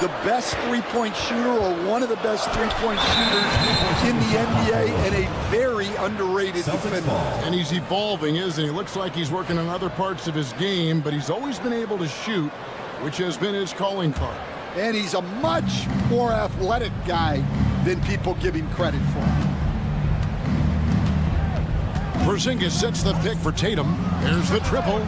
The best three-point shooter, or one of the best three-point shooters in the NBA, and a very underrated defender.
And he's evolving, isn't he? Looks like he's working on other parts of his game, but he's always been able to shoot, which has been his calling card.
And he's a much more athletic guy than people give him credit for.
Porzingis sets the pick for Tatum. Here's the triple.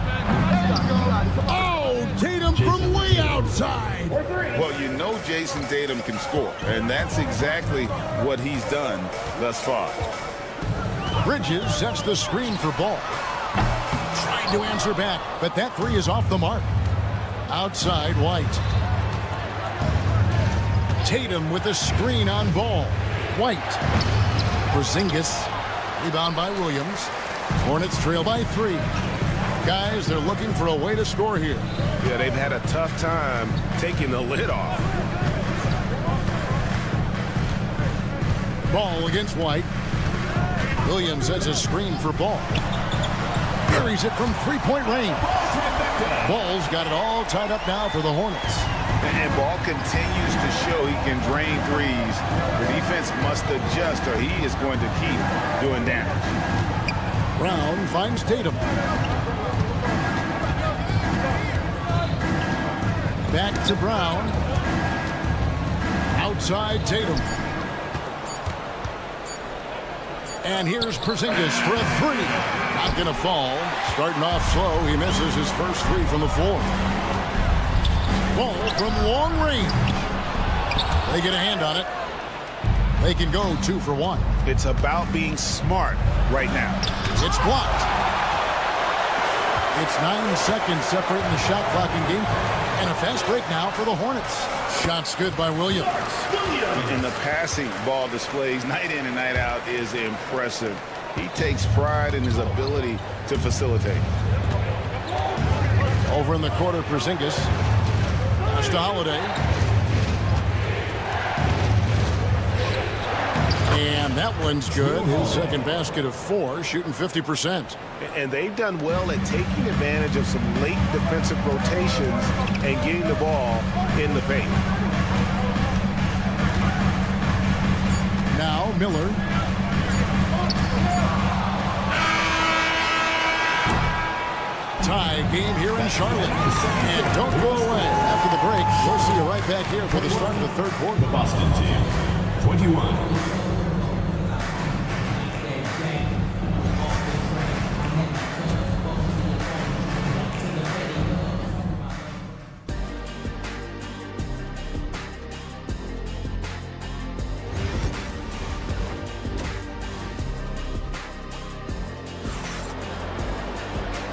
Oh, Tatum from way outside.
Well, you know Jason Tatum can score, and that's exactly what he's done thus far.
Bridges sets the screen for Ball. Trying to answer back, but that three is off the mark. Outside, White. Tatum with a screen on Ball. White. Porzingis. Rebound by Williams. Hornets trail by 3. Guys, they're looking for a way to score here.
Yeah, they've had a tough time taking the lid off.
Ball against White. Williams has a screen for Ball. Carries it from three-point range. Ball's got it all tied up now for the Hornets.
And Ball continues to show he can drain threes. The defense must adjust or he is going to keep doing damage.
Brown finds Tatum. Back to Brown. Outside Tatum. And here's Porzingis for a three. Not going to fall. Starting off slow, he misses his first three from the floor. Ball from long range. They get a hand on it. They can go 2 for 1.
It's about being smart right now.
It's blocked. It's 9 seconds separating the shot clock and game clock. And a fast break now for the Hornets. Shots good by Williams.
And the passing Ball displays night in and night out is impressive. He takes pride in his ability to facilitate.
Over in the corner, Porzingis. Pass to Holiday. And that one's good. His second basket of 4, shooting 50%.
And they've done well at taking advantage of some late defensive rotations and getting the ball in the paint.
Now Miller. Tie game here in Charlotte. And don't go away. After the break, we'll see you right back here for the start of the third quarter.
The Boston team, 21.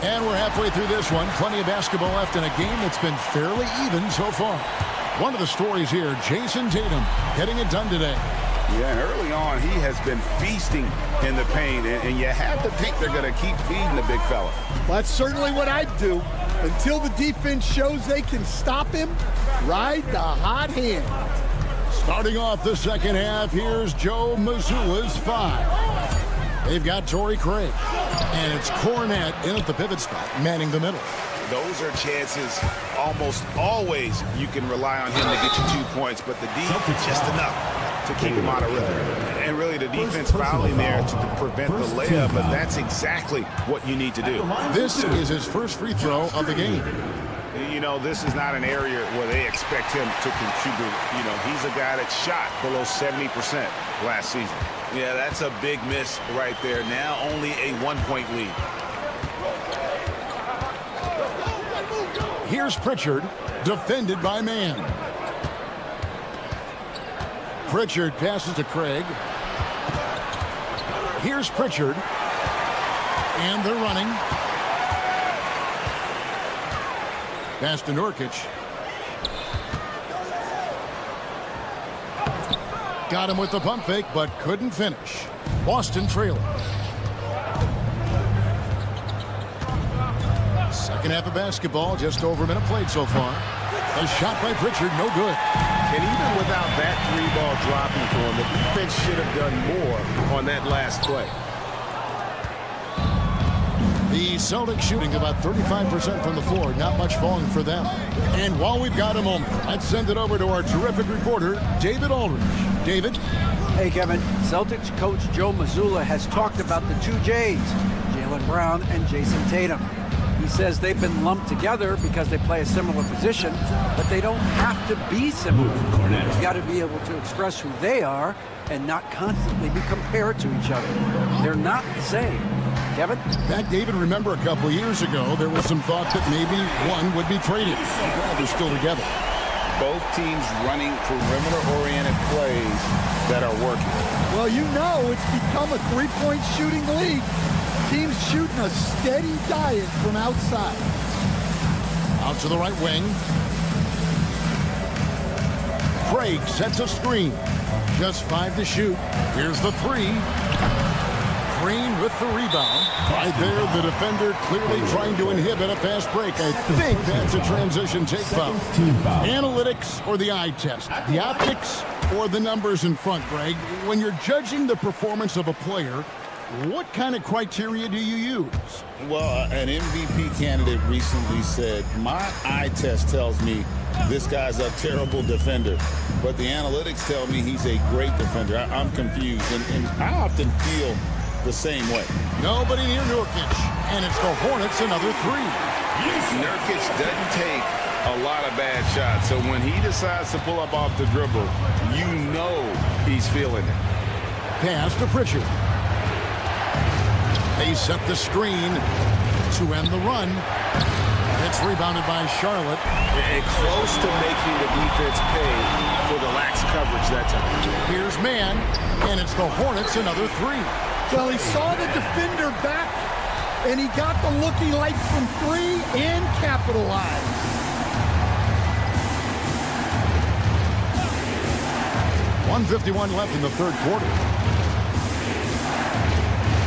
And we're halfway through this one. Plenty of basketball left in a game that's been fairly even so far. One of the stories here, Jason Tatum getting it done today.
Yeah, and early on, he has been feasting in the paint, and you have to think they're going to keep feeding the big fella.
Well, that's certainly what I'd do. Until the defense shows they can stop him, ride the hot hand.
Starting off the second half, here's Joe Mazzulla's 5. They've got Torrey Craig. And it's Cornette in at the pivot spot, manning the middle.
Those are chances almost always you can rely on him to get you 2 points, but the defense just enough to keep him out of rhythm. And really the defense fouling there to prevent the layup, but that's exactly what you need to do.
This is his first free throw of the game.
You know, this is not an area where they expect him to contribute. You know, he's a guy that shot below 70% last season. Yeah, that's a big miss right there. Now only a 1-point lead.
Here's Pritchard, defended by Mann. Pritchard passes to Craig. Here's Pritchard. And they're running. Pass to Nurkic. Got him with the pump fake, but couldn't finish. Boston trailing. Second half of basketball, just over a minute played so far. A shot by Pritchard, no good.
And even without that 3-ball dropping for him, the defense should have done more on that last play.
The Celtics shooting about 35% from the floor. Not much falling for them. And while we've got a moment, let's send it over to our terrific reporter, David Aldridge. David?
Hey, Kevin. Celtics coach Joe Mazzulla has talked about the 2 J's, Jaylen Brown and Jason Tatum. He says they've been lumped together because they play a similar position, but they don't have to be similar. They've got to be able to express who they are and not constantly be compared to each other. They're not the same. Kevin?
Back, David, remember a couple years ago, there was some thought that maybe one would be traded. Well, they're still together.
Both teams running perimeter-oriented plays that are working.
Well, you know it's become a three-point shooting league. Teams shooting a steady diet from outside.
Out to the right wing. Craig sets a screen. Just 5 to shoot. Here's the 3. Green with the rebound. Right there, the defender clearly trying to inhibit a fast break. I think that's a transition take foul. Analytics or the eye test? The optics or the numbers in front, Greg? When you're judging the performance of a player, what kind of criteria do you use?
Well, an MVP candidate recently said, my eye test tells me this guy's a terrible defender, but the analytics tell me he's a great defender. I'm confused, and I often feel the same way.
Nobody near Nurkic, and it's the Hornets another 3.
Nurkic doesn't take a lot of bad shots, so when he decides to pull up off the dribble, you know he's feeling it.
Pass to Pritchard. They set the screen to end the run. It's rebounded by Charlotte.
And close to making the defense pay for the lax coverage that time.
Here's man, and it's the Hornets another 3.
Well, he saw the defender back, and he got the looky like from 3 and capitalized.
.151 left in the third quarter.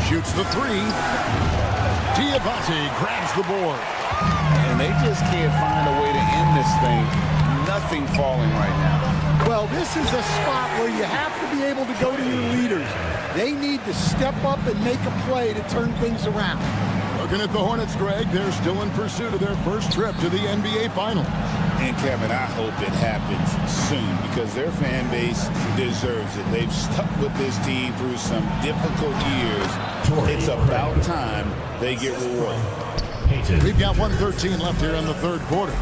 Shoots the 3. Diabate grabs the board.
And they just can't find a way to end this thing. Nothing falling right now.
Well, this is a spot where you have to be able to go to your leaders. They need to step up and make a play to turn things around.
Looking at the Hornets, Greg, they're still in pursuit of their first trip to the NBA Finals.
And, Kevin, I hope it happens soon because their fan base deserves it. They've stuck with this team through some difficult years. It's about time they get rewarded.
We've got 1:13 left here in the third quarter.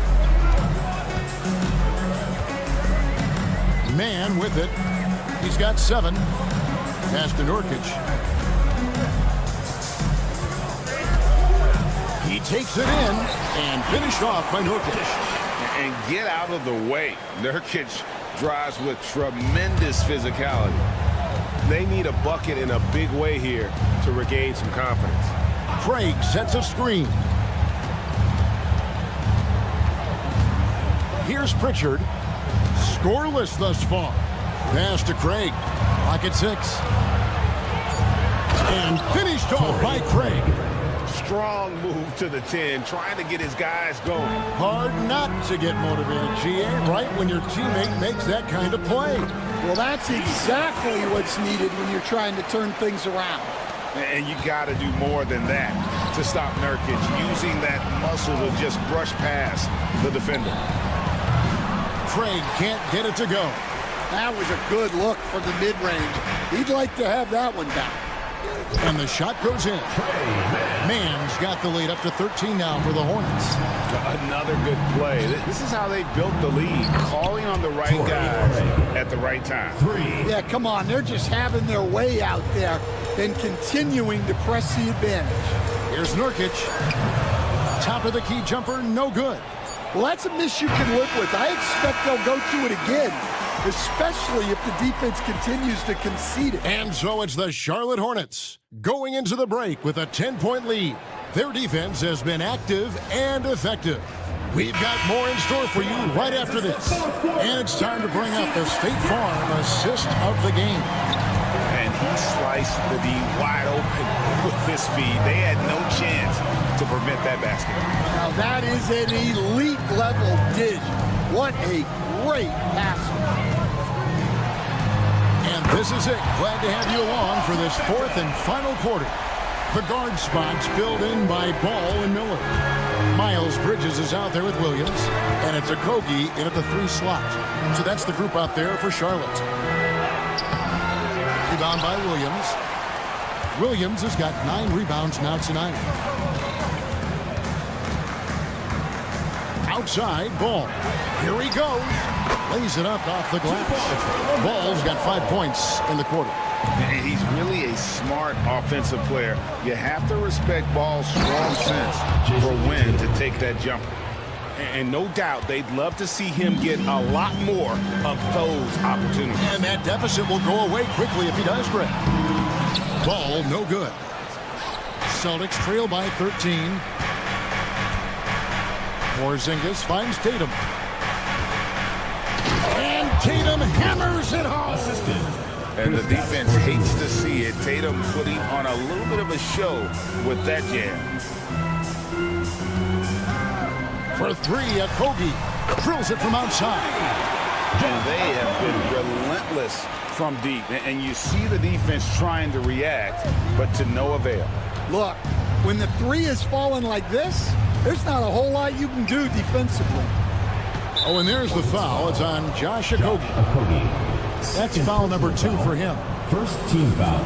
Man with it. He's got 7. Pass to Nurkic. He takes it in and finished off by Nurkic.
And get out of the way. Nurkic drives with tremendous physicality. They need a bucket in a big way here to regain some confidence.
Craig sets a screen. Here's Pritchard. Scoreless thus far. Pass to Craig. Clock at 6. And finished off by Craig.
Strong move to the 10, trying to get his guys going.
Hard not to get motivated, GA, right when your teammate makes that kind of play.
Well, that's exactly what's needed when you're trying to turn things around.
And you got to do more than that to stop Nurkic, using that muscle to just brush past the defender.
Craig can't get it to go.
That was a good look from the mid-range. He'd like to have that one back.
And the shot goes in. Man's got the lead up to 13 now for the Hornets.
Another good play. This is how they built the lead, calling on the right guys at the right time.
Yeah, come on. They're just having their way out there and continuing to press the advantage.
Here's Nurkic. Top of the key jumper, no good.
Well, that's a miss you can live with. I expect they'll go to it again, especially if the defense continues to concede it.
And so it's the Charlotte Hornets going into the break with a 10-point lead. Their defense has been active and effective. We've got more in store for you right after this. And it's time to bring up the State Farm assist of the game.
And he sliced the D wide open with this feed. They had no chance to prevent that basket.
Now that is an elite level dish. What a great pass.
And this is it. Glad to have you along for this fourth and final quarter. The guard spots filled in by Ball and Miller. Miles Bridges is out there with Williams, and it's Okogie in at the 3 slot. So that's the group out there for Charlotte. Rebound by Williams. Williams has got 9 rebounds now tonight. Outside, Ball. Here he goes. Lays it up off the glass. Ball's got 5 points in the quarter.
And he's really a smart offensive player. You have to respect Ball's strong sense for when to take that jumper.
And no doubt they'd love to see him get a lot more of those opportunities.
And that deficit will go away quickly if he does, Greg. Ball, no good. Celtics trail by 13. Porzingis finds Tatum. And Tatum hammers it home.
And the defense hates to see it. Tatum putting on a little bit of a show with that jam.
For three at Kobe. Drills it from outside.
And they have been relentless from deep. And you see the defense trying to react, but to no avail.
Look, when the three is falling like this, there's not a whole lot you can do defensively.
Oh, and there's the foul. It's on Josh Okogie. That's foul number 2 for him.
First team foul.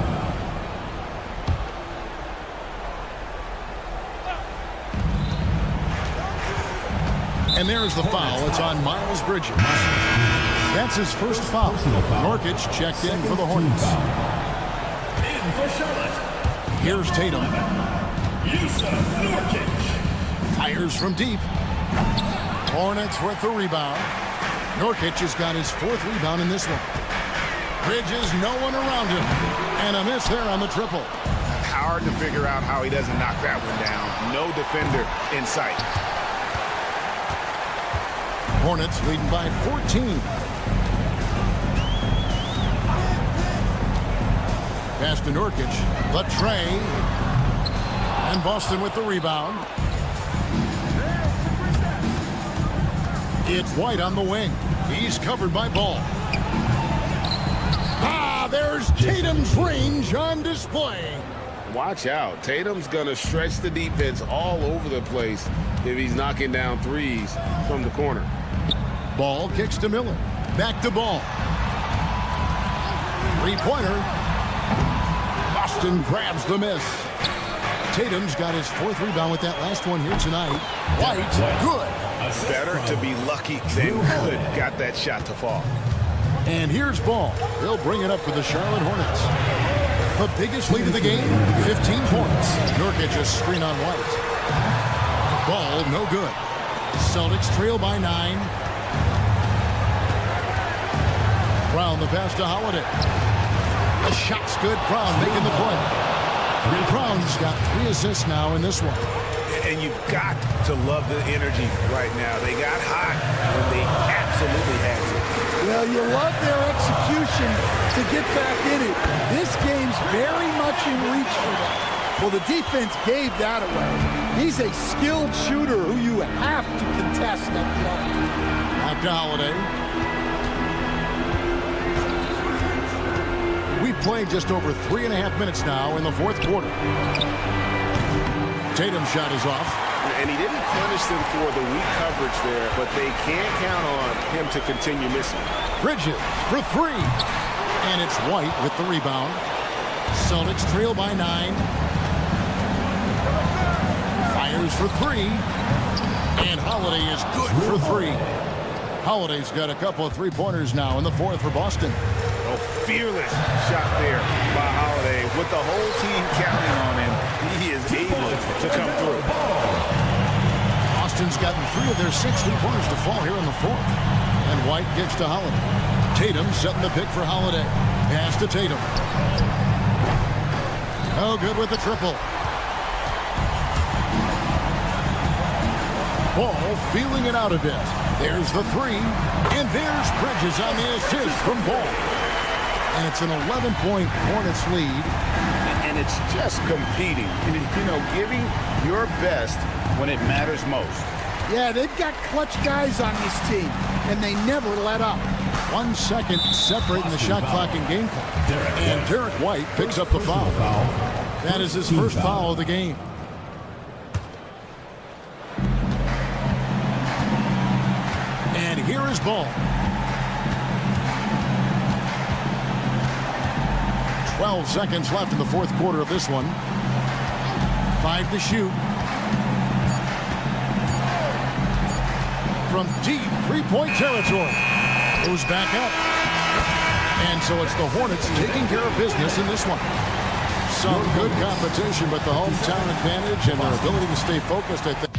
And there's the foul. It's on Miles Bridges. That's his first foul. Nurkic checked in for the Hornets.
In for Charlotte.
Here's Tatum.
Nurkic.
Fires from deep. Hornets with the rebound. Nurkic has got his 4th rebound in this one. Bridges, no one around him. And a miss there on the triple.
Hard to figure out how he doesn't knock that one down. No defender in sight.
Hornets leading by 14. Pass to Nurkic. Latre. And Boston with the rebound. It's White on the wing. He's covered by Ball. There's Tatum's range on display.
Watch out. Tatum's going to stretch the defense all over the place if he's knocking down threes from the corner.
Ball kicks to Miller. Back to Ball. 3-pointer. Boston grabs the miss. Tatum's got his 4th rebound with that last one here tonight. White, good.
Better to be lucky than good. Got that shot to fall.
And here's Ball. He'll bring it up for the Charlotte Hornets. The biggest lead of the game, 15 points. Nurkic a screen on White. Ball, no good. Celtics trail by 9. Brown the pass to Holiday. The shot's good. Brown making the play. Brown's got 3 assists now in this one.
And you've got to love the energy right now. They got hot when they absolutely had to.
Well, you love their execution to get back in it. This game's very much in reach for them. Well, the defense gave that away. He's a skilled shooter who you have to contest at the arc.
Back to Holiday. We've played just over 3.5 minutes now in the 4th quarter. Tatum's shot is off.
And he didn't punish them for the weak coverage there, but they can't count on him to continue missing.
Bridges for 3. And it's White with the rebound. Celtics trail by 9. Fires for 3. And Holiday is good for 3. Holiday's got a couple of 3-pointers now in the 4th for Boston.
Oh, fearless shot there by Holiday. With the whole team counting on him, he is able to come through.
Boston's gotten 3 of their 6 3-pointers to fall here in the 4th. And White kicks to Holiday. Tatum setting the pick for Holiday. Pass to Tatum. Oh, good with the triple. Ball feeling it out a bit. There's the 3. And there's Bridges on the assist from Ball. And it's an 11-point Hornets lead.
And it's just competing. You know, giving your best when it matters most.
Yeah, they've got clutch guys on this team, and they never let up.
1 second separating the shot clock and game clock. And Derek White picks up the foul. That is his first foul of the game. And here is Ball. 12 seconds left in the 4th quarter of this one. 5 to shoot. From deep 3-point territory. Moves back up. And so it's the Hornets taking care of business in this one. Some good competition, but the hometown advantage and their ability to stay focused at that.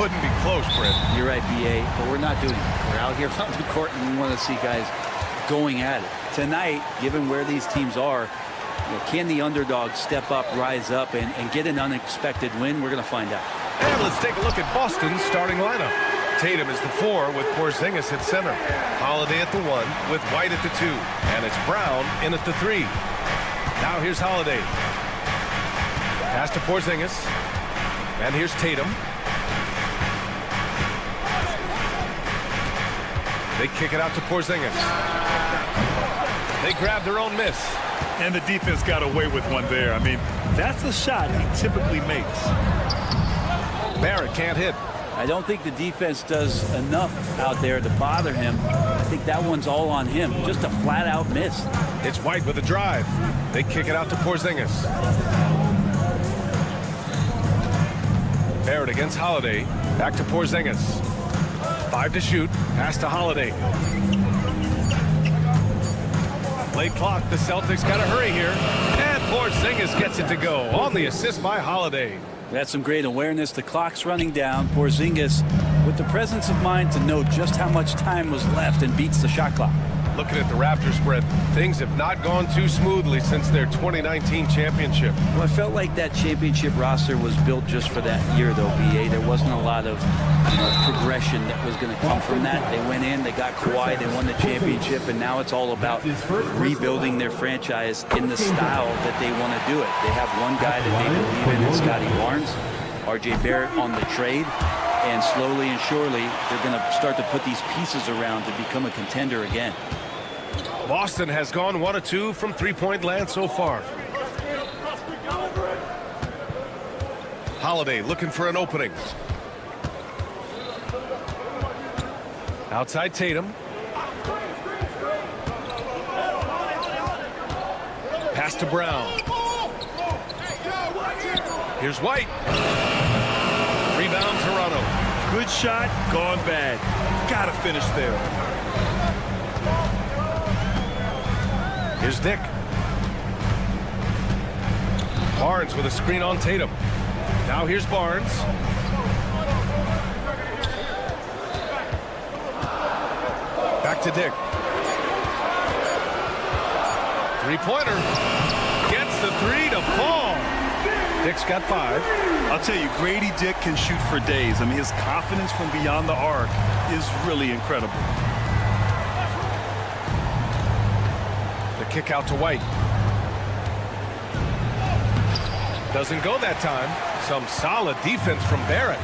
couldn't be close, Brent.
You're right, B.A., but we're not doing it. We're out here on the court, and we want to see guys going at it. Tonight, given where these teams are, can the underdog step up, rise up, and get an unexpected win? We're going to find out.
And let's take a look at Boston's starting lineup. Tatum is the 4 with Porzingis at center. Holiday at the 1 with White at the 2. And it's Brown in at the 3. Now here's Holiday. Pass to Porzingis. And here's Tatum. They kick it out to Porzingis. They grab their own miss.
And the defense got away with one there. I mean, that's a shot he typically makes.
Barrett can't hit.
I don't think the defense does enough out there to bother him. I think that one's all on him. Just a flat-out miss.
It's White with a drive. They kick it out to Porzingis. Barrett against Holiday. Back to Porzingis. 5 to shoot. Pass to Holiday. Late clock. The Celtics got to hurry here. And Porzingis gets it to go on the assist by Holiday.
That's some great awareness. The clock's running down. Porzingis with the presence of mind to know just how much time was left and beats the shot clock.
Looking at the Raptors spread, things have not gone too smoothly since their 2019 championship.
Well, I felt like that championship roster was built just for that year, though, B.A. There wasn't a lot of progression that was going to come from that. They went in, they got Kawhi, they won the championship, and now it's all about rebuilding their franchise in the style that they want to do it. They have one guy that they believe in, Scotty Barnes, RJ Barrett on the trade. And slowly and surely, they're going to start to put these pieces around to become a contender again.
Boston has gone 1 of 2 from three-point land so far. Holiday looking for an opening. Outside Tatum. Pass to Brown. Here's White. Rebound Toronto.
Good shot, gone bad. Gotta finish there.
Here's Dick. Barnes with a screen on Tatum. Now here's Barnes. Back to Dick. Three-pointer. Gets the 3 to fall. Dick's got 5.
I'll tell you, Grady Dick can shoot for days. I mean, his confidence from beyond the arc is really incredible.
The kick out to White. Doesn't go that time. Some solid defense from Barrett.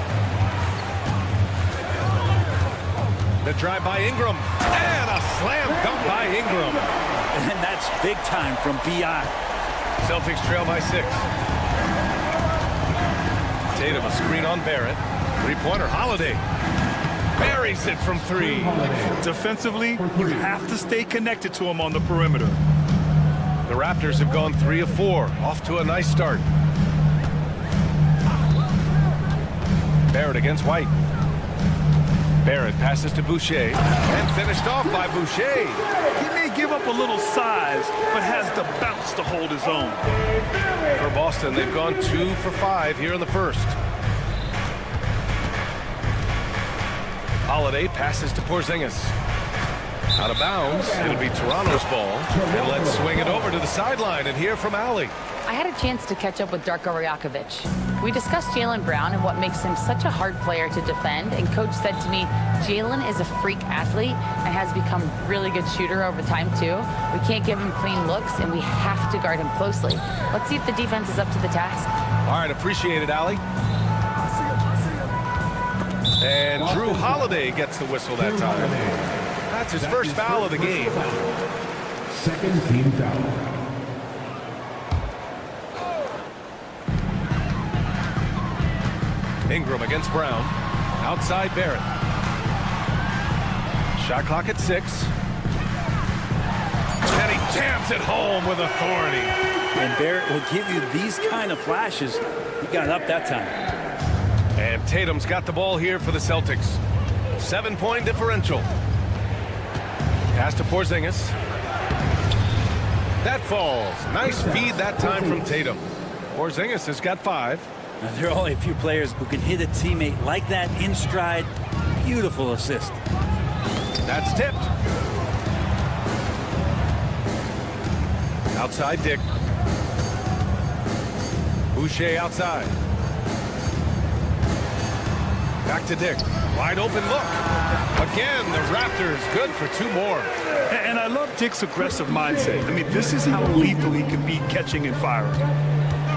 The drive by Ingram. And a slam dunk by Ingram.
And that's big time from B.I.
Celtics trail by 6. Tatum a screen on Barrett. Three-pointer Holiday. Buries it from 3.
Defensively, you have to stay connected to him on the perimeter.
The Raptors have gone 3 of 4. Off to a nice start. Barrett against White. Barrett passes to Boucher. And finished off by Boucher.
He may give up a little size, but has the bounce to hold his own.
For Boston, they've gone 2 for 5 here in the first. Holiday passes to Porzingis. Out of bounds. It'll be Toronto's ball. And let's swing it over to the sideline and hear from Allie.
I had a chance to catch up with Darko Rajakovic. We discussed Jaylen Brown and what makes him such a hard player to defend, and Coach said to me, Jaylen is a freak athlete and has become a really good shooter over time too. We can't give him clean looks, and we have to guard him closely. Let's see if the defense is up to the task.
All right, appreciate it, Allie. And Drew Holiday gets the whistle that time. That's his first foul of the game.
Second team foul.
Ingram against Brown. Outside Barrett. Shot clock at 6. And he jams it home with authority.
And Barrett will give you these kind of flashes. He got up that time.
And Tatum's got the ball here for the Celtics. 7-point differential. Pass to Porzingis. That falls. Nice feed that time from Tatum. Porzingis has got 5.
Now, there are only a few players who can hit a teammate like that in stride. Beautiful assist.
That's tipped. Outside Dick. Boucher outside. Back to Dick. Wide open look. Again, the Raptors good for 2 more.
And I love Dick's aggressive mindset. I mean, this is how lethal he can be catching and firing.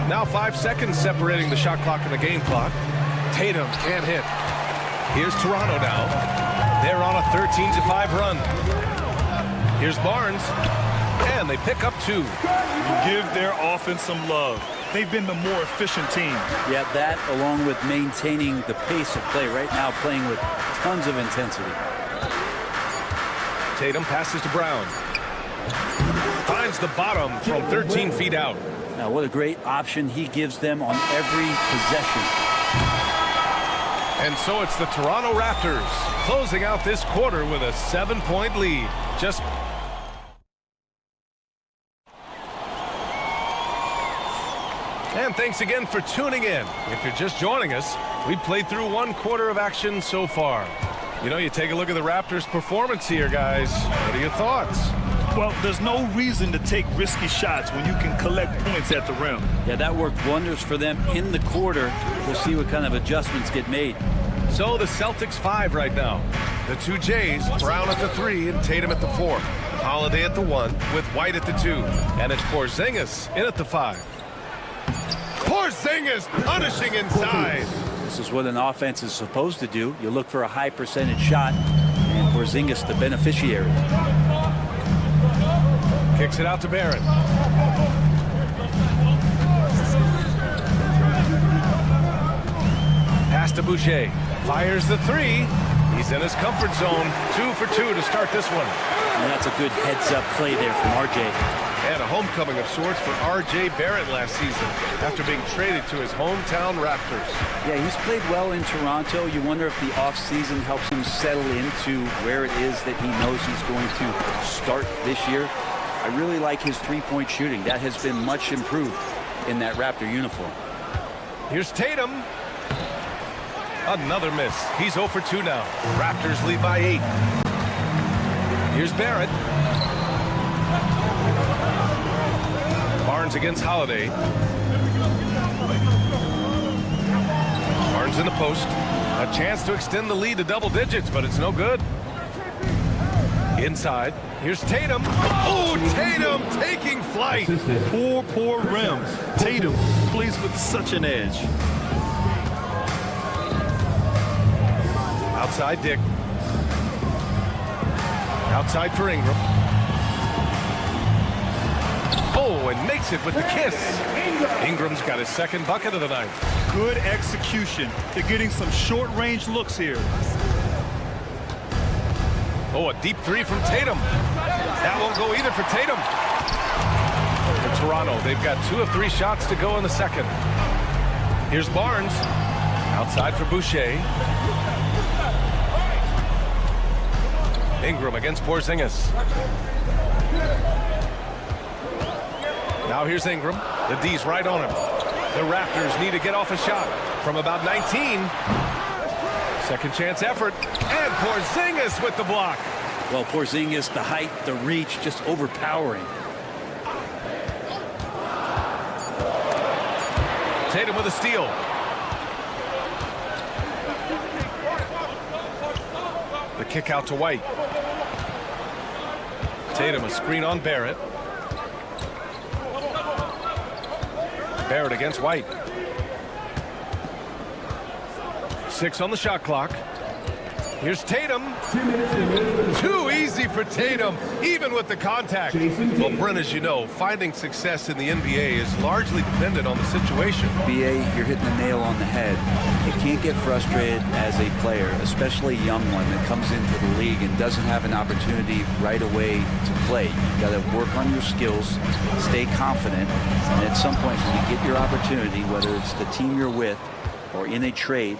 Now 5 seconds separating the shot clock and the game clock. Tatum can't hit. Here's Toronto now. They're on a 13-5 run. Here's Barnes. And they pick up 2.
Give their offense some love. They've been the more efficient team.
Yeah, that along with maintaining the pace of play right now, playing with tons of intensity.
Tatum passes to Brown. Finds the bottom from 13 feet out.
Now, what a great option he gives them on every possession.
And so it's the Toronto Raptors closing out this quarter with a 7-point lead. And thanks again for tuning in. If you're just joining us, we played through 1 quarter of action so far. You know, you take a look at the Raptors' performance here, guys. What are your thoughts?
Well, there's no reason to take risky shots when you can collect points at the rim.
Yeah, that worked wonders for them in the quarter. We'll see what kind of adjustments get made.
So the Celtics 5 right now. The 2 Jays, Brown at the 3 and Tatum at the 4. Holiday at the 1 with White at the 2. And it's Porzingis in at the 5. Porzingis punishing inside.
This is what an offense is supposed to do. You look for a high percentage shot, and Porzingis the beneficiary.
Kicks it out to Barrett. Pass to Boucher. Fires the 3. He's in his comfort zone. 2 for 2 to start this one.
And that's a good heads-up play there from RJ.
And a homecoming of sorts for R.J. Barrett last season after being traded to his hometown Raptors.
Yeah, he's played well in Toronto. You wonder if the offseason helps him settle into where it is that he knows he's going to start this year. I really like his three-point shooting. That has been much improved in that Raptor uniform.
Here's Tatum. Another miss. He's 0 for 2 now. Raptors lead by 8. Here's Barrett. Barnes against Holiday. Barnes in the post. A chance to extend the lead to double digits, but it's no good. Inside. Here's Tatum. Oh, Tatum taking flight.
Poor rim. Tatum plays with such an edge.
Outside Dick. Outside for Ingram. Oh, and makes it with the kiss. Ingram's got his 2nd bucket of the night.
Good execution. They're getting some short-range looks here.
Oh, a deep 3 from Tatum. That won't go either for Tatum. For Toronto, they've got 2 of 3 shots to go in the 2nd. Here's Barnes. Outside for Boucher. Ingram against Porzingis. Now here's Ingram. The D's right on him. The Raptors need to get off a shot from about 19. 2nd chance effort. And Porzingis with the block.
Well, Porzingis, the height, the reach, just overpowering.
Tatum with a steal. The kick out to White. Tatum a screen on Barrett. Barrett against White. 6 on the shot clock. Here's Tatum. Too easy for Tatum, even with the contact. Well, Brent, as you know, finding success in the NBA is largely dependent on the situation.
BA, you're hitting the nail on the head. You can't get frustrated as a player, especially a young one that comes into the league and doesn't have an opportunity right away to play. You got to work on your skills, stay confident, and at some point when you get your opportunity, whether it's the team you're with or in a trade,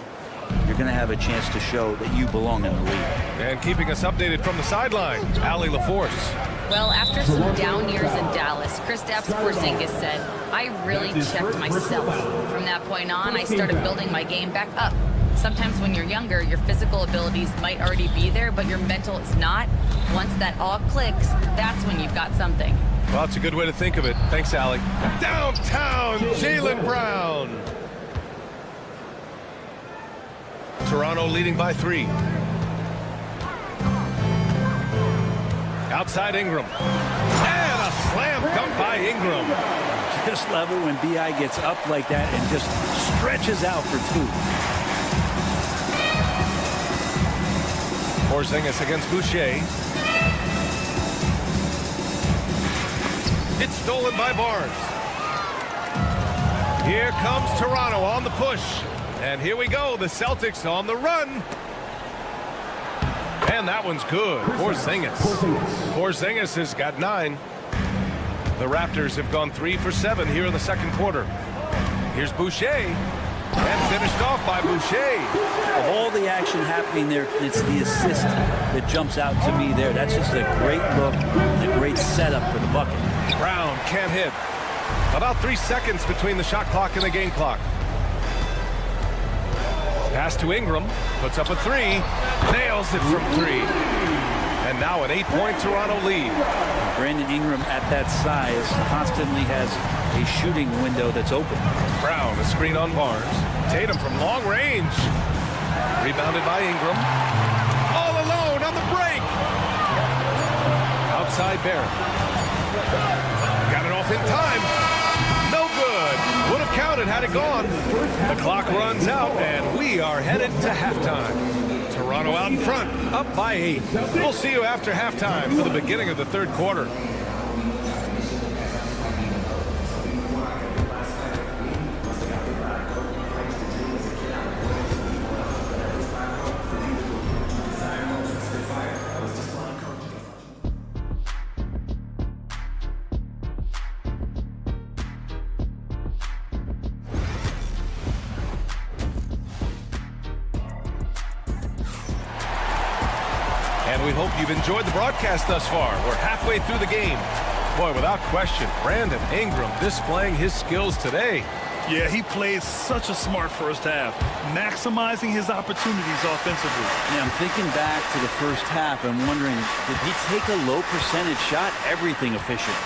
you're going to have a chance to show that you belong in the league.
And keeping us updated from the sideline, Allie LaForce.
Well, after some down years in Dallas, Kristaps Porzingis said, I really checked myself. From that point on, I started building my game back up. Sometimes when you're younger, your physical abilities might already be there, but your mental is not. Once that all clicks, that's when you've got something.
Well, it's a good way to think of it. Thanks, Allie. Downtown, Jaylen Brown. Toronto leading by 3. Outside Ingram. And a slam dunk by Ingram.
Just love it when B.I. gets up like that and just stretches out for 2.
Porzingis against Boucher. It's stolen by Barnes. Here comes Toronto on the push. And here we go, the Celtics on the run. And that one's good. Porzingis has got 9. The Raptors have gone 3 for 7 here in the second quarter. Here's Boucher. And finished off by Boucher.
Of all the action happening there, it's the assist that jumps out to me there. That's just a great look, a great setup for the bucket.
Brown can't hit. About 3 seconds between the shot clock and the game clock. Pass to Ingram, puts up a 3, nails it from 3. And now an 8-point Toronto lead.
Brandon Ingram at that size constantly has a shooting window that's open.
Brown, a screen on Barnes. Tatum from long range. Rebounded by Ingram. All alone on the break. Outside Barrett. Got it off in time. No good. Would have counted had it gone. The clock runs out, and we are headed to halftime. Toronto out in front, up by 8. We'll see you after halftime for the beginning of the third quarter. And we hope you've enjoyed the broadcast thus far. We're halfway through the game. Boy, without question, Brandon Ingram displaying his skills today.
Yeah, he played such a smart first half, maximizing his opportunities offensively.
Yeah, I'm thinking back to the first half and wondering, did he take a low percentage shot? Everything efficient.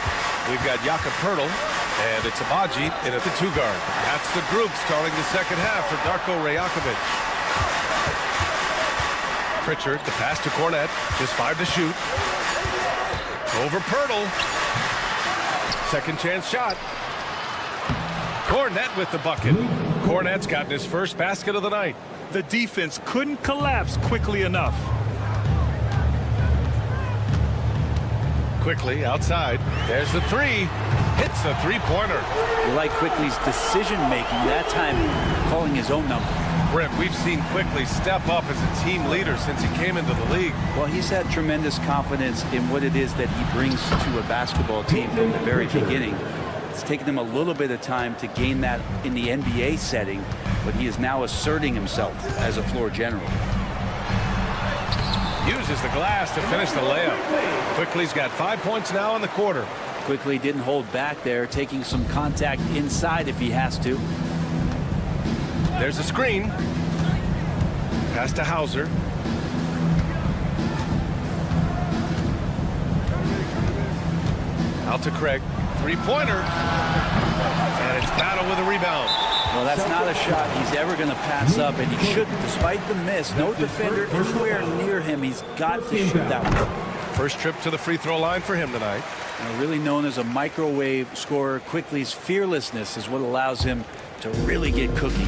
We've got Jakob Poeltl, and it's Abaji in at the 2 guard. That's the group starting the second half for Darko Rajakovic. Pritchard, the pass to Cornet, just 5 to shoot. Over Poeltl. Second chance shot. Cornet with the bucket. Cornet's gotten his first basket of the night.
The defense couldn't collapse quickly enough.
Quickly outside. There's the 3. Hits the 3-pointer.
You like Quickly's decision-making, that time calling his own number.
Brent, we've seen Quickly step up as a team leader since he came into the league.
Well, he's had tremendous confidence in what it is that he brings to a basketball team from the very beginning. It's taken him a little bit of time to gain that in the NBA setting, but he is now asserting himself as a floor general.
Uses the glass to finish the layup. Quickly's got 5 points now in the quarter.
Quickly didn't hold back there, taking some contact inside if he has to.
There's a screen. Pass to Hauser. Out to Craig. 3-pointer. And it's Battle with a rebound.
Well, that's not a shot he's ever going to pass up, and he shouldn't, despite the miss. No defender anywhere near him. He's got to shoot that one.
First trip to the free throw line for him tonight.
Really known as a microwave scorer, Quickly's fearlessness is what allows him to really get cooking.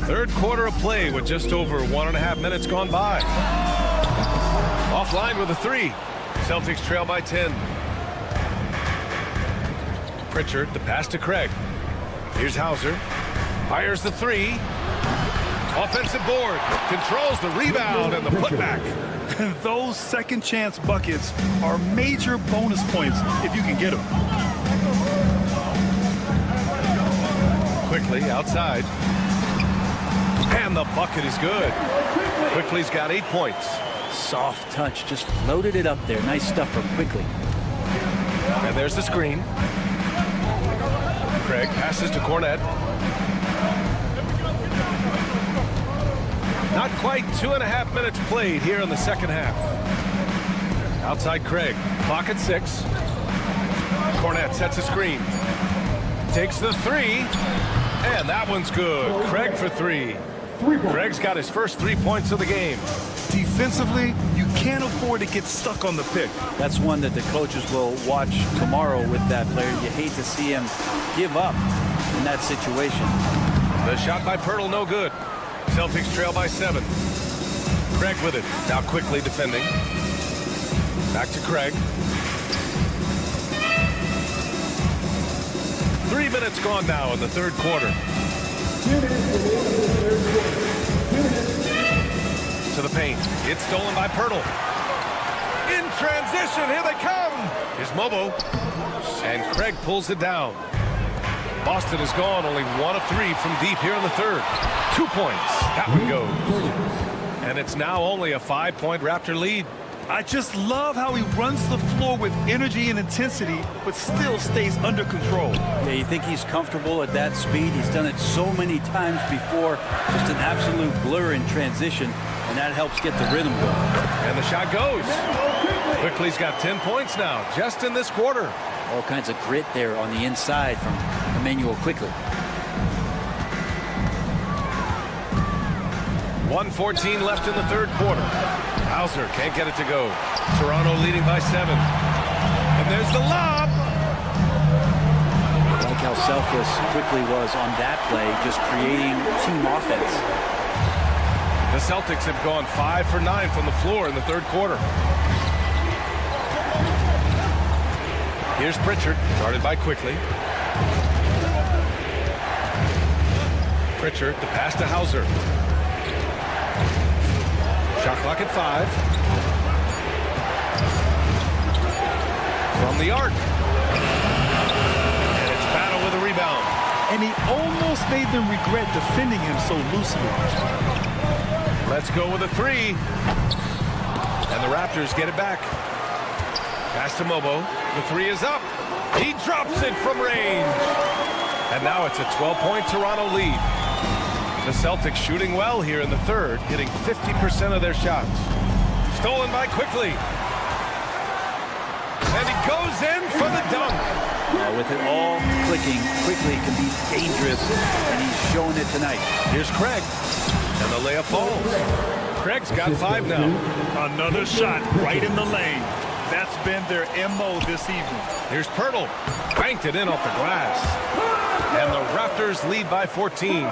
Third quarter of play with just over 1.5 minutes gone by. Offline with a 3. Celtics trail by 10. Pritchard, the pass to Craig. Here's Hauser. Fires the 3. Offensive board. Controls the rebound and the putback.
Those second chance buckets are major bonus points if you can get them.
Quickly outside. And the bucket is good. Quickly's got 8 points.
Soft touch, just floated it up there. Nice stuff from Quickly.
And there's the screen. Craig passes to Cornette. Not quite 2.5 minutes played here in the second half. Outside Craig. Clock at 6. Cornette sets a screen. Takes the 3. And that one's good. Craig for 3. Craig's got his first 3 points of the game.
Defensively, you can't afford to get stuck on the pick.
That's one that the coaches will watch tomorrow with that player. You hate to see him give up in that situation.
The shot by Pirtle, no good. Celtics trail by 7. Craig with it. Now Quickly defending. Back to Craig. 3 minutes gone now in the third quarter. To the paint. It's stolen by Pirtle. In transition, here they come. Here's Mobo. And Craig pulls it down. Boston has gone only 1 of 3 from deep here in the third. 2 points. That one goes. And it's now only a 5-point Raptor lead.
I just love how he runs the floor with energy and intensity, but still stays under control.
Yeah, you think he's comfortable at that speed? He's done it so many times before. Just an absolute blur in transition, and that helps get the rhythm going.
And the shot goes. Quickly's got 10 points now, just in this quarter.
All kinds of grit there on the inside from Emmanuel Quickly.
1:14 left in the third quarter. Hauser can't get it to go. Toronto leading by 7. And there's the lob.
I like how selfless Quickly was on that play, just creating team offense.
The Celtics have gone 5 for 9 from the floor in the third quarter. Here's Pritchard, guarded by Quickly. Pritchard, the pass to Hauser. Shot clock at 5. From the arc. And it's Battle with a rebound.
And he almost made them regret defending him so loosely.
Let's go with a 3. And the Raptors get it back. Pass to Mobo. The 3 is up. He drops it from range. And now it's a 12-point Toronto lead. The Celtics shooting well here in the third, hitting 50% of their shots. Stolen by Quickly. And he goes in for the dunk.
With it all clicking, Quickly can be dangerous, and he's showing it tonight.
Here's Craig. And the layup falls. Craig's got 5 now.
Another shot right in the lane. That's been their MO this evening.
Here's Pirtle. Banked it in off the glass. And the Raptors lead by 14.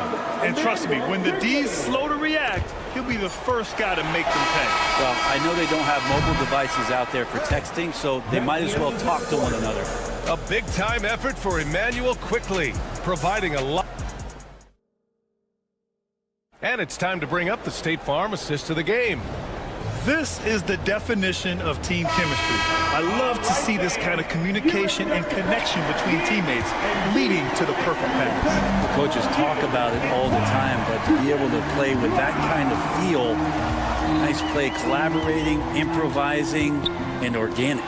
And trust me, when the D's slow to react, he'll be the first guy to make them pay.
Well, I know they don't have mobile devices out there for texting, so they might as well talk to one another.
A big-time effort for Emmanuel Quickly, providing a lot. And it's time to bring up the State Farm assist of the game.
This is the definition of team chemistry. I love to see this kind of communication and connection between teammates leading to the perfect pass.
The coaches talk about it all the time, but to be able to play with that kind of feel, nice play, collaborating, improvising, and organic.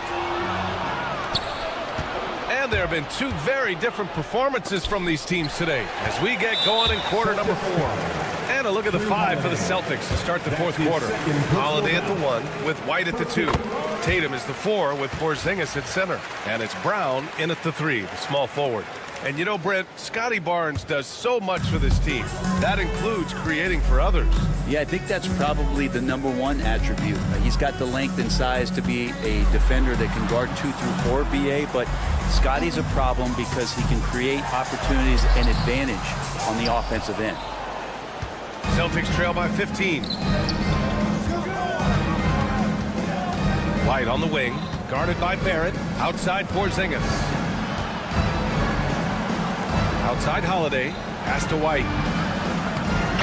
And there have been 2 very different performances from these teams today as we get going in quarter number 4. And a look at the 5 for the Celtics to start the fourth quarter. Holiday at the 1 with White at the 2. Tatum is the 4 with Porzingis at center. And it's Brown in at the 3, the small forward. And you know, Brent, Scotty Barnes does so much for this team. That includes creating for others.
Yeah, I think that's probably the #1 attribute. He's got the length and size to be a defender that can guard 2 through 4, BA, but Scotty's a problem because he can create opportunities and advantage on the offensive end.
Celtics trail by 15. White on the wing, guarded by Barrett. Outside Porzingis. Outside Holiday, pass to White.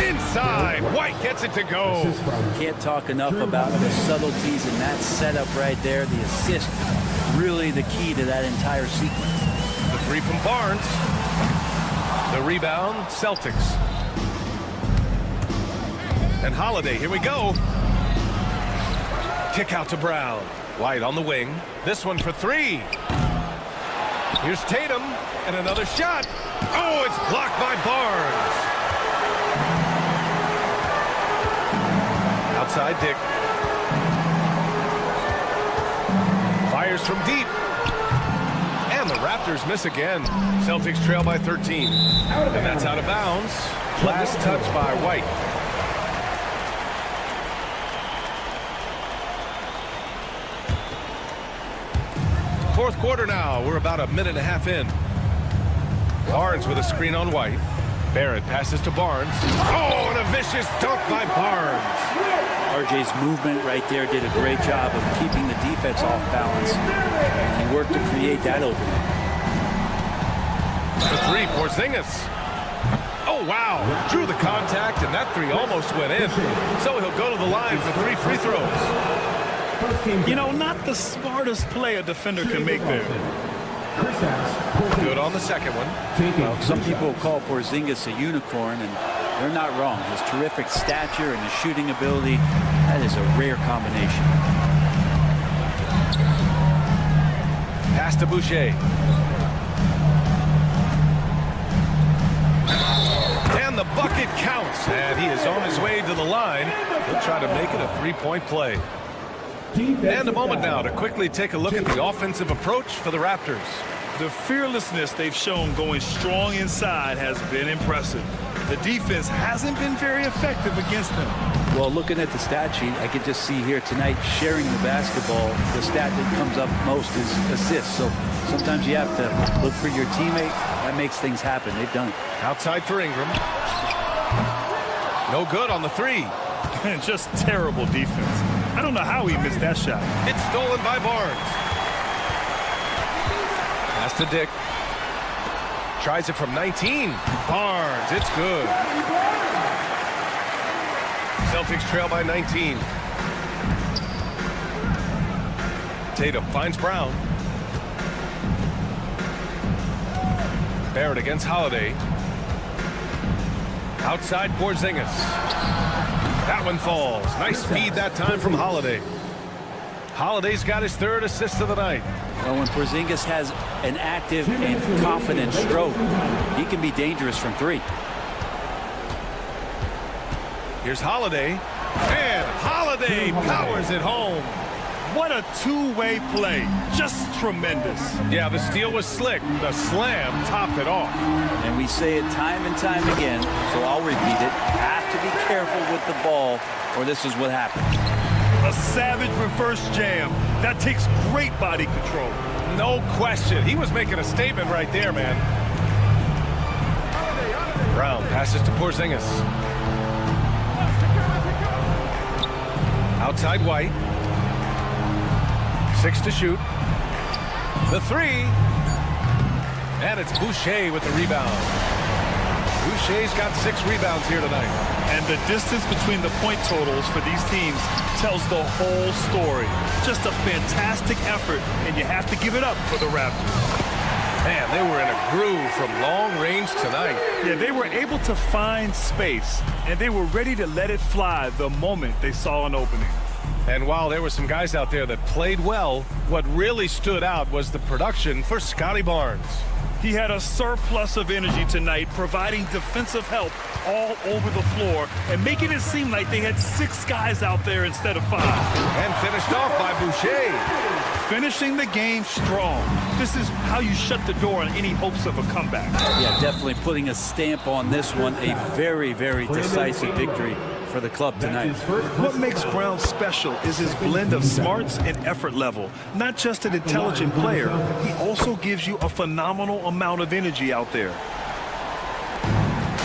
Inside, White gets it to go.
Can't talk enough about the subtleties in that setup right there. The assist, really the key to that entire sequence.
The 3 from Barnes. The rebound, Celtics. And Holiday, here we go. Kick out to Brown. White on the wing. This one for three. Here's Tatum, and another shot. Oh, it's blocked by Barnes. Outside Dick. Fires from deep. And the Raptors miss again. Celtics trail by 13. And that's out of bounds. Last touch by White. Fourth quarter now. We're about a minute and a half in. Barnes with a screen on White. Barrett passes to Barnes. Oh, and a vicious dunk by Barnes.
RJ's movement right there did a great job of keeping the defense off balance. And he worked to create that opening.
For three, Porzingis. Oh, wow. Drew the contact, and that three almost went in. So he'll go to the line for 3 free throws.
You know, not the smartest play a defender can make there.
Good on the second one.
Well, some people call Porzingis a unicorn, and they're not wrong. His terrific stature and his shooting ability, that is a rare combination.
Pass to Boucher. And the bucket counts, and he is on his way to the line. He'll try to make it a three-point play. And a moment now to quickly take a look at the offensive approach for the Raptors.
The fearlessness they've shown going strong inside has been impressive. The defense hasn't been very effective against them.
Well, looking at the stat sheet, I could just see here tonight sharing the basketball. The stat that comes up most is assists. So sometimes you have to look for your teammate. That makes things happen. They've done it.
Outside for Ingram. No good on the three.
Just terrible defense. I don't know how he missed that shot.
It's stolen by Barnes. Pass to Dick. Tries it from 19. Barnes, it's good. Celtics trail by 19. Tatum finds Brown. Barrett against Holiday. Outside Porzingis. That one falls. Nice feed that time from Holiday. Holiday's got his third assist of the night.
Well, when Porzingis has an active and confident stroke, he can be dangerous from three.
Here's Holiday. And Holiday powers it home.
What a two-way play. Just tremendous.
Yeah, the steal was slick. The slam topped it off.
And we say it time and time again, so I'll repeat it. Have to be careful with the ball, or this is what happens.
A savage reverse jam. That takes great body control.
No question. He was making a statement right there, man. Brown passes to Porzingis. Outside White. 6 to shoot. The three. And it's Boucher with the rebound. Boucher's got 6 rebounds here tonight.
And the distance between the point totals for these teams tells the whole story. Just a fantastic effort, and you have to give it up for the Raptors.
Man, they were in a groove from long range tonight.
Yeah, they were able to find space, and they were ready to let it fly the moment they saw an opening.
And while there were some guys out there that played well, what really stood out was the production for Scotty Barnes.
He had a surplus of energy tonight, providing defensive help all over the floor and making it seem like they had 6 guys out there instead of 5.
And finished off by Boucher.
Finishing the game strong. This is how you shut the door on any hopes of a comeback.
Yeah, definitely putting a stamp on this one. A very, very decisive victory for the club tonight.
What makes Brown special is his blend of smarts and effort level. Not just an intelligent player, he also gives you a phenomenal amount of energy out there.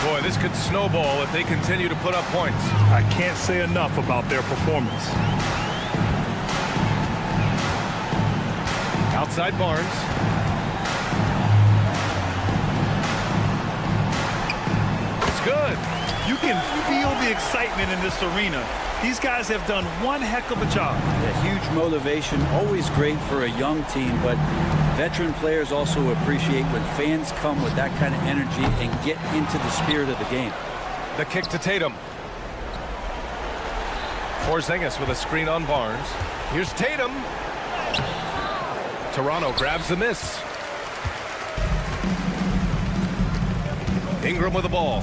Boy, this could snowball if they continue to put up points.
I can't say enough about their performance.
Outside Barnes. is good.
You can feel the excitement in this arena. These guys have done one heck of a job.
Yeah, huge motivation, always great for a young team, but veteran players also appreciate when fans come with that kind of energy and get into the spirit of the game.
The kick to Tatum. Porzingis with a screen on Barnes. Here's Tatum. Toronto grabs the miss. Ingram with the ball.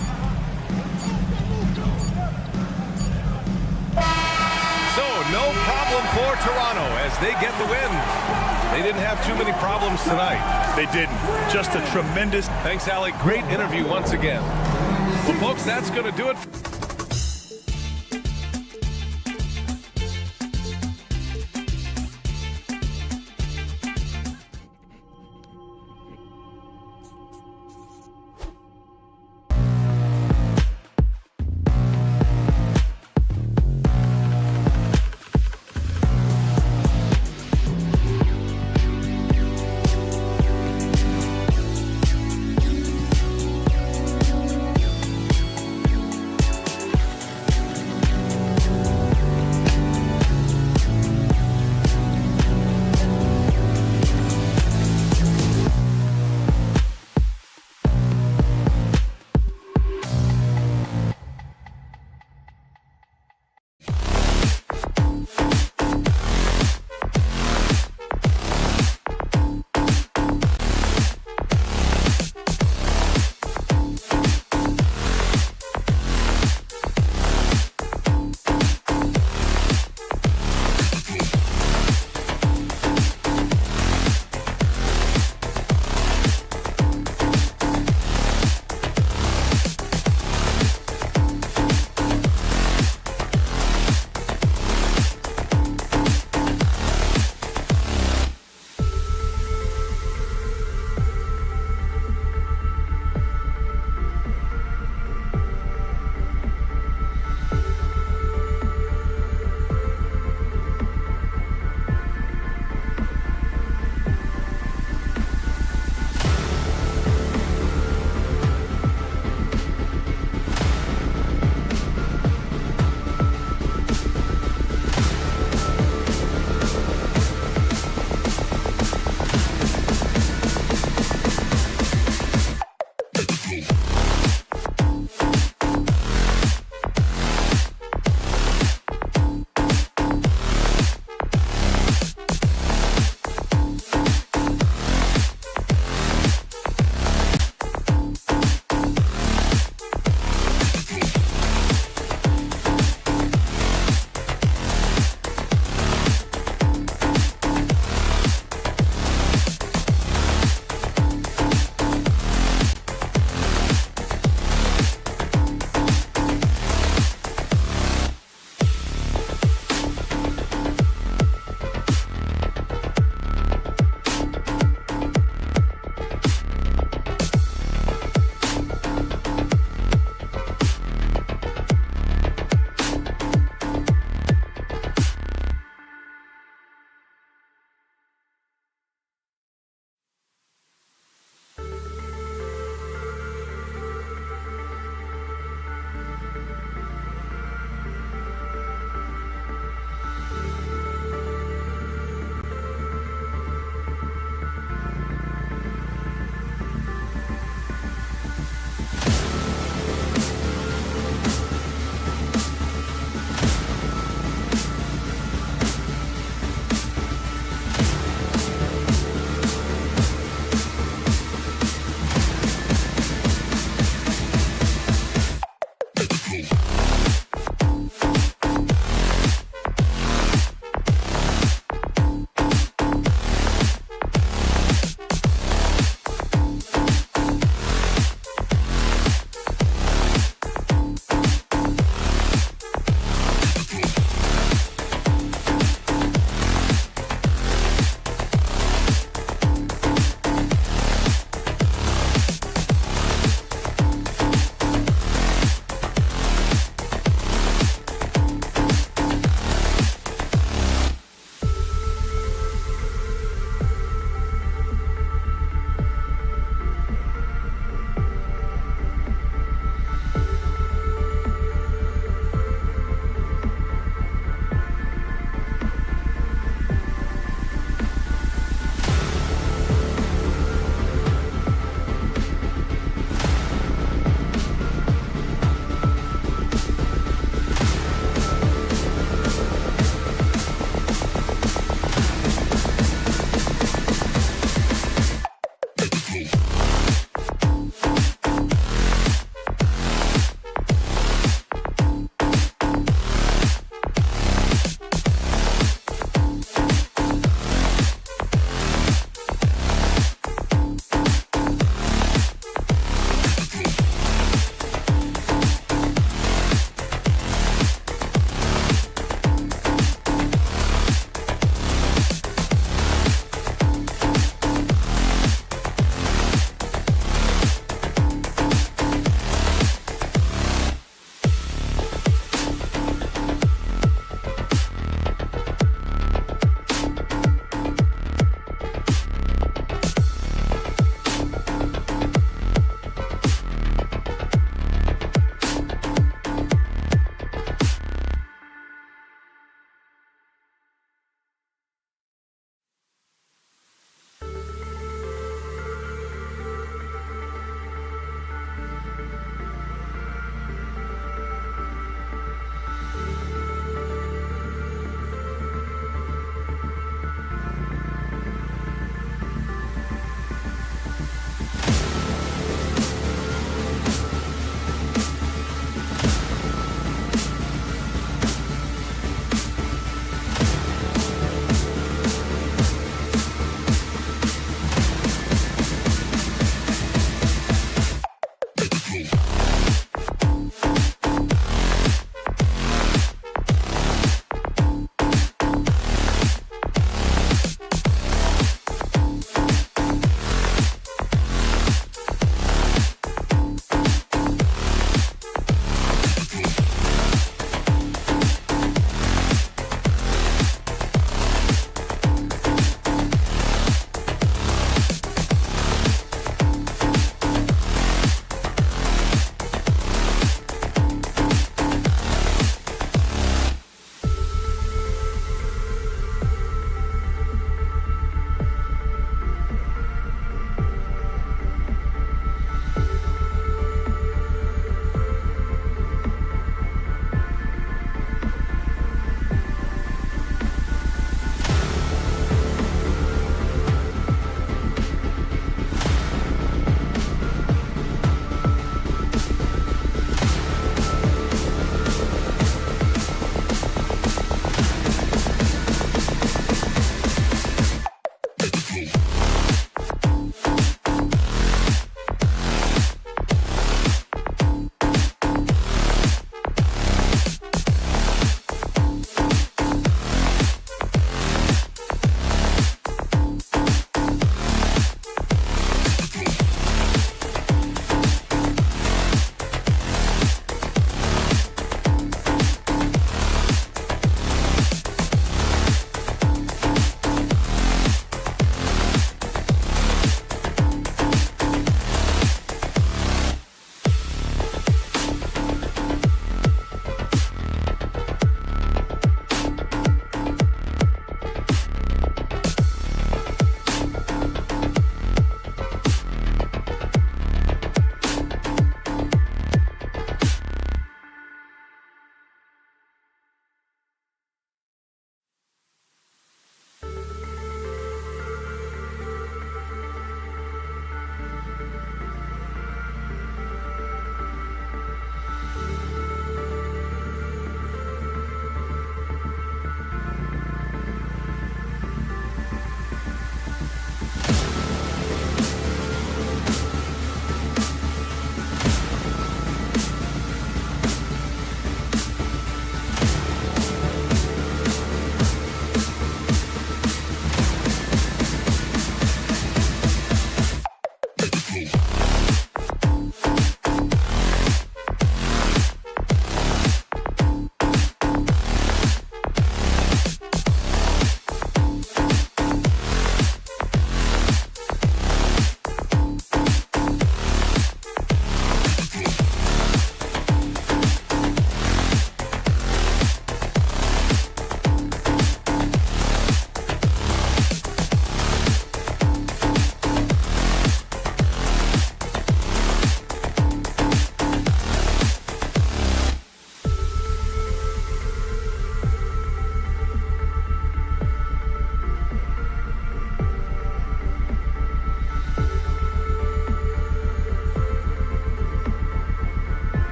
So no problem for Toronto as they get the win. They didn't have too many problems tonight.
They didn't. Just a tremendous.
Thanks, Alec. Great interview once again. Well, folks, that's going to do it.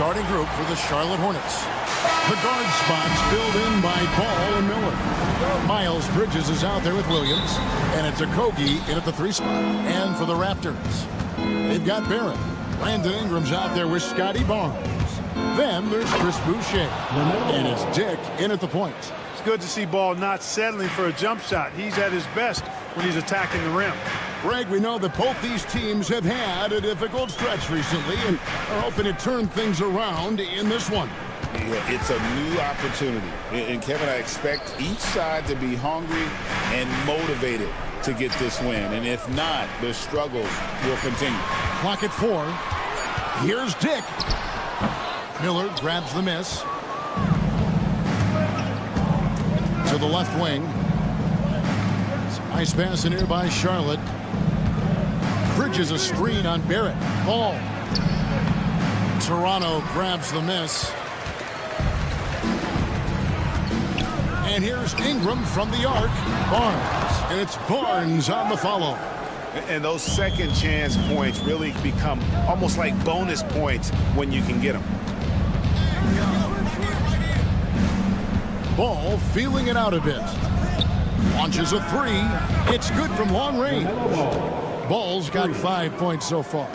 starting group for the Charlotte Hornets. The guard spots filled in by Ball and Miller. Miles Bridges is out there with Williams, and it's Okogie in at the 3 spot. And for the Raptors, they've got Barrett. Brandon Ingram's out there with Scotty Barnes. Then there's Chris Boucher, and it's Dick in at the point.
It's good to see Ball not settling for a jump shot. He's at his best when he's attacking the rim.
Greg, we know that both these teams have had a difficult stretch recently and are hoping to turn things around in this one.
Yeah, it's a new opportunity. And Kevin, I expect each side to be hungry and motivated to get this win. And if not, the struggles will continue.
Clock at 4. Here's Dick. Miller grabs the miss. To the left wing. Nice pass in here by Charlotte. Bridges a screen on Barrett. Ball. Toronto grabs the miss. And here's Ingram from the arc. Barnes. And it's Barnes on the follow.
And those second chance points really become almost like bonus points when you can get them.
Ball feeling it out a bit. Launches a 3. It's good from long range. Ball's got 5 points so far.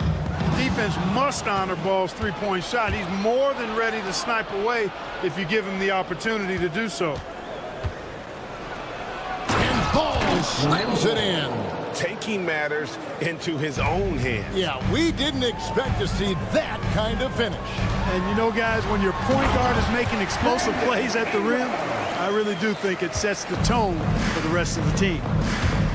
Defense must honor Ball's three-point shot. He's more than ready to snipe away if you give him the opportunity to do so.
And Ball slams it in.
Taking matters into his own hands.
Yeah, we didn't expect to see that kind of finish.
And you know, guys, when your point guard is making explosive plays at the rim, I really do think it sets the tone for the rest of the team.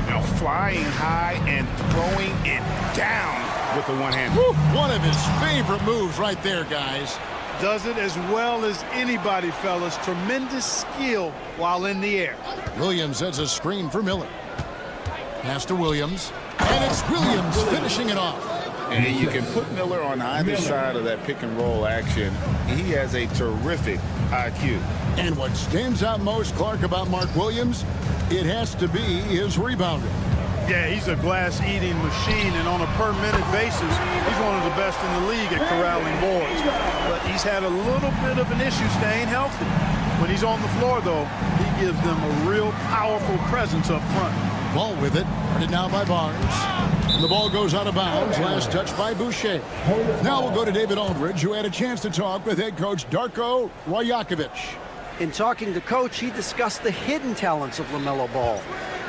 You know, flying high and throwing it down with the one hand.
One of his favorite moves right there, guys.
Does it as well as anybody, fellas. Tremendous skill while in the air.
Williams has a screen for Miller. Pass to Williams. And it's Williams finishing it off.
And you can put Miller on either side of that pick and roll action. He has a terrific IQ.
And what stands out most, Clark, about Mark Williams, it has to be his rebounding.
Yeah, he's a glass-eating machine, and on a per-minute basis, he's one of the best in the league at corralling boards. But he's had a little bit of an issue staying healthy. When he's on the floor, though, he gives them a real powerful presence up front.
Ball with it. Guarded now by Barnes. And the ball goes out of bounds. Last touch by Boucher. Now we'll go to David Aldridge, who had a chance to talk with head coach Darko Rajakovic.
In talking to Coach, he discussed the hidden talents of LaMelo Ball.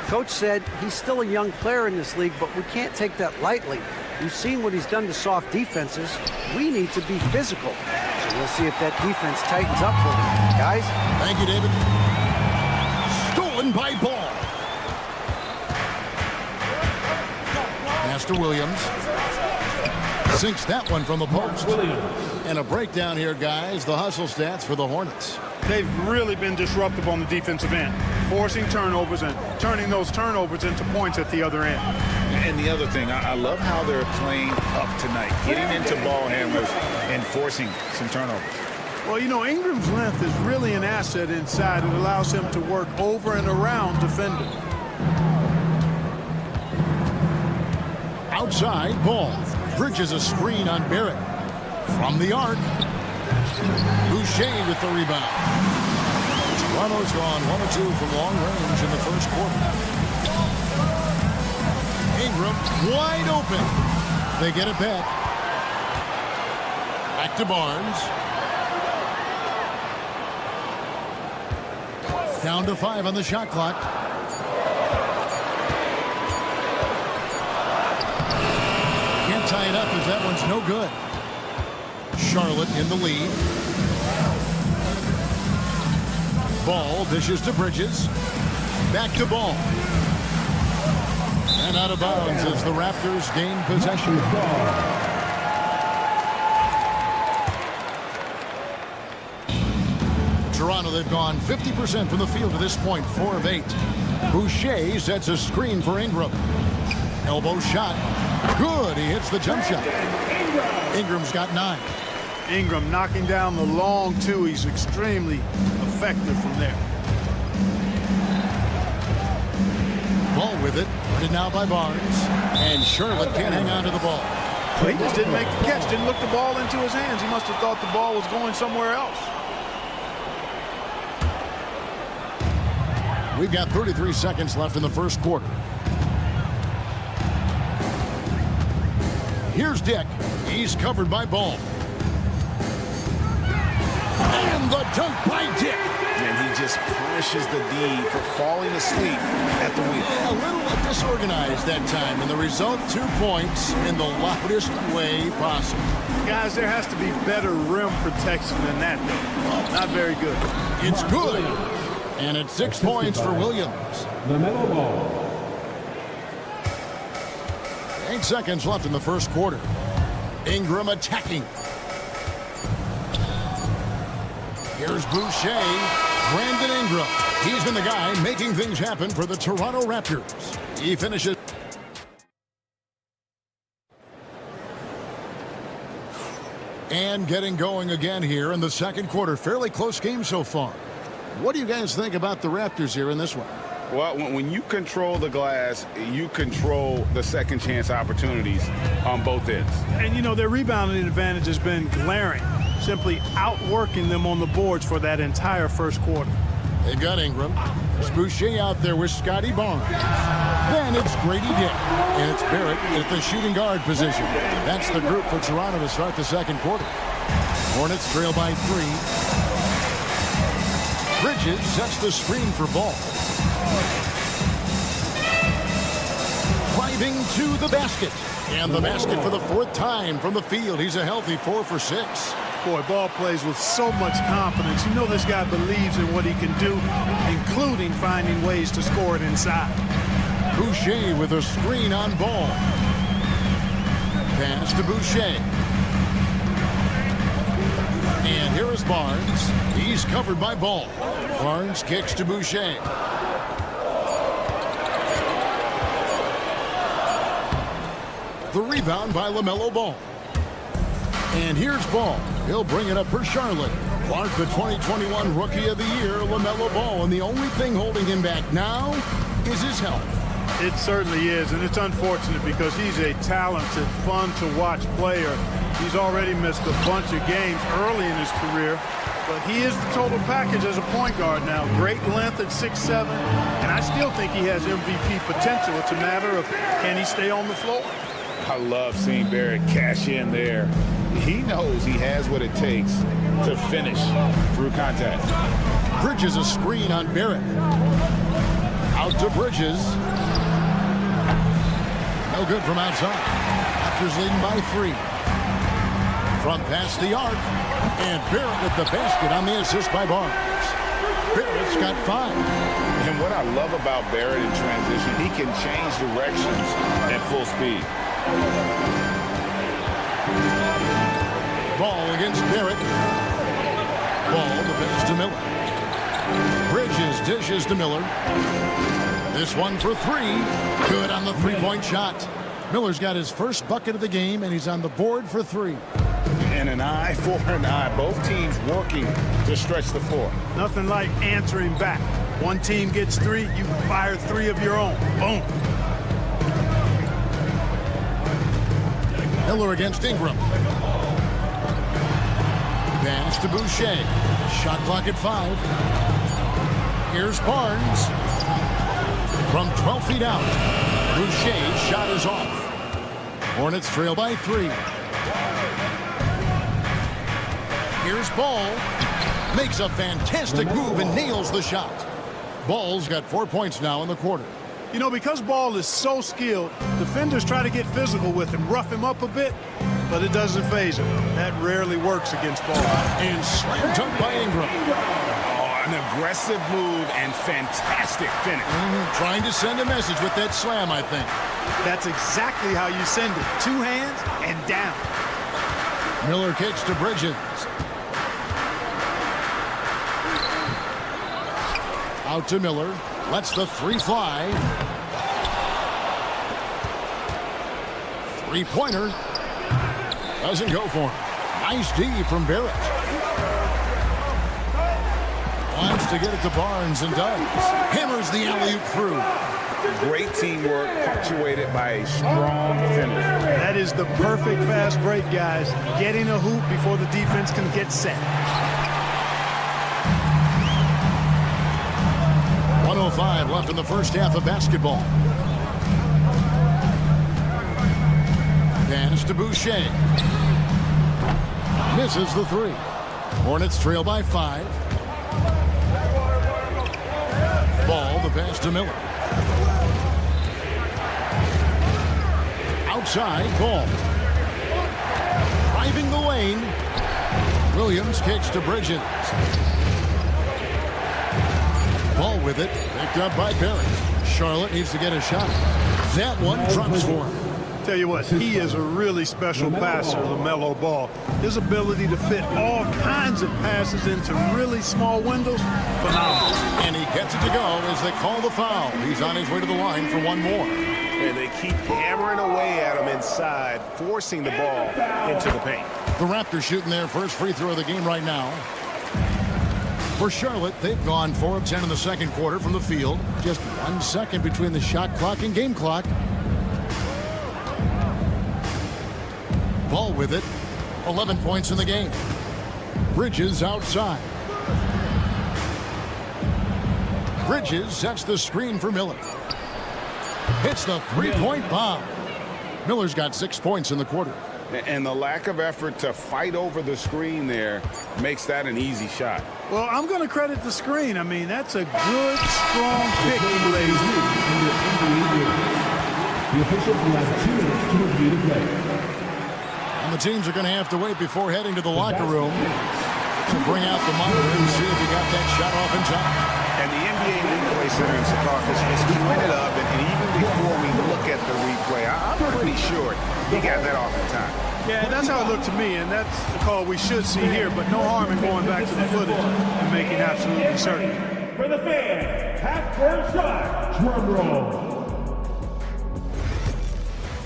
Coach said he's still a young player in this league, but we can't take that lightly. We've seen what he's done to soft defenses. We need to be physical. So we'll see if that defense tightens up for him. Guys?
Thank you, David. Stolen by Ball. Pass to Williams. Sinks that one from the post. And a breakdown here, guys. The hustle stats for the Hornets.
They've really been disruptive on the defensive end, forcing turnovers and turning those turnovers into points at the other end.
And the other thing, I love how they're playing up tonight, getting into ball handlers and forcing some turnovers.
Well, you know, Ingram's length is really an asset inside. It allows him to work over and around defenders.
Outside, Ball. Bridges a screen on Barrett. From the arc. Boucher with the rebound. Toronto's gone 1 of 2 from long range in the first quarter. Ingram wide open. They get it back. Back to Barnes. Down to 5 on the shot clock. Can't tie it up as that one's no good. Charlotte in the lead. Ball dishes to Bridges. Back to Ball. And out of bounds as the Raptors gain possession. Toronto, they've gone 50% from the field to this point, 4 of 8. Boucher sets a screen for Ingram. Elbow shot. Good. He hits the jump shot. Ingram's got 9.
Ingram knocking down the long two. He's extremely effective from there.
Ball with it. Guarded now by Barnes. And Charlotte can't hang on to the ball.
Well, he just didn't make the catch, didn't look the ball into his hands. He must have thought the ball was going somewhere else.
We've got 33 seconds left in the first quarter. Here's Dick. He's covered by Ball. And the dunk by Dick.
And he just punishes the D for falling asleep at the wheel.
A little disorganized that time, and the result, 2 points in the loudest way possible.
Guys, there has to be better rim protection than that, though. Not very good.
It's good. And it's 6 points for Williams.
LaMelo Ball.
8 seconds left in the first quarter. Ingram attacking. Here's Boucher. Brandon Ingram. He's been the guy making things happen for the Toronto Raptors. He finishes. And getting going again here in the second quarter. Fairly close game so far. What do you guys think about the Raptors here in this one?
Well, when you control the glass, you control the second chance opportunities on both ends.
And, you know, their rebounding advantage has been glaring, simply outworking them on the boards for that entire first quarter.
They've got Ingram. There's Boucher out there with Scotty Barnes. Then it's Grady Dick. And it's Barrett at the shooting guard position. That's the group for Toronto to start the second quarter. Hornets trail by 3. Bridges sets the screen for Ball. Driving to the basket. And the basket for the 4th time from the field. He's a healthy 4 for 6.
Boy, Ball plays with so much confidence. You know this guy believes in what he can do, including finding ways to score it inside.
Boucher with a screen on Ball. Pass to Boucher. And here is Barnes. He's covered by Ball. Barnes kicks to Boucher. The rebound by LaMelo Ball. And here's Ball. He'll bring it up for Charlotte. Clark, the 2021 Rookie of the Year, LaMelo Ball. And the only thing holding him back now is his health.
It certainly is, and it's unfortunate because he's a talented, fun-to-watch player. He's already missed a bunch of games early in his career, but he is the total package as a point guard now. Great length at 6'7", and I still think he has MVP potential. It's a matter of can he stay on the floor.
I love seeing Barrett cash in there. He knows he has what it takes to finish through contact.
Bridges a screen on Barrett. Out to Bridges. No good from outside. Raptors leading by 3. From past the arc. And Barrett with the basket on the assist by Barnes. Barrett's got 5.
And what I love about Barrett in transition, he can change directions at full speed.
Ball against Barrett. Ball the pass to Miller. Bridges dishes to Miller. This one for 3. Good on the 3-point shot. Miller's got his first bucket of the game, and he's on the board for 3.
And an eye for an eye. Both teams working to stretch the floor.
Nothing like answering back. One team gets 3, you fire 3 of your own. Boom.
Miller against Ingram. Pass to Boucher. Shot clock at 5. Here's Barnes. From 12 feet out. Boucher's shot is off. Hornets trail by 3. Here's Ball. Makes a fantastic move and nails the shot. Ball's got 4 points now in the quarter.
You know, because Ball is so skilled, defenders try to get physical with him, rough him up a bit, but it doesn't faze him. That rarely works against Ball.
And slam dunk by Ingram.
Oh, an aggressive move and fantastic finish.
Trying to send a message with that slam, I think.
That's exactly how you send it. 2 hands and down.
Miller kicks to Bridges. Out to Miller. Lets the 3 fly. 3-pointer. Doesn't go for him. Nice D from Barrett. Wants to get it to Barnes and does. Hammers the alley-oop through.
Great teamwork punctuated by a strong finish.
That is the perfect fast break, guys. Getting a hoop before the defense can get set.
1:05 left in the first half of basketball. Pass to Boucher. Misses the three. Hornets trail by 5. Ball, the pass to Miller. Outside, Ball. Driving the lane. Williams kicks to Bridges. Ball with it. Picked up by Barrett. Charlotte needs to get a shot. That one drops for him.
Tell you what, he is a really special passer, LaMelo Ball. His ability to fit all kinds of passes into really small windows, phenomenal.
And he gets it to go as they call the foul. He's on his way to the line for one more.
And they keep hammering away at him inside, forcing the ball into the paint.
The Raptors shooting their first free throw of the game right now. For Charlotte, they've gone 4 of 10 in the second quarter from the field. Just 1 second between the shot clock and game clock. Ball with it. 11 points in the game. Bridges outside. Bridges sets the screen for Miller. Hits the three-point bomb. Miller's got 6 points in the quarter.
And the lack of effort to fight over the screen there makes that an easy shot.
Well, I'm going to credit the screen. I mean, that's a good, strong pick he lays.
The officials will have 2 minutes to review the play.
And the teams are going to have to wait before heading to the locker room to bring out the monitor and see if he got that shot off in time.
And the NBA replay center in Secaucus is queuing it up, and even before we look at the replay, I'm pretty sure he got that off in time.
Yeah, that's how it looked to me, and that's the call we should see here, but no harm in going back to the footage and making absolutely certain.
For the fan, half-court shot, drum roll.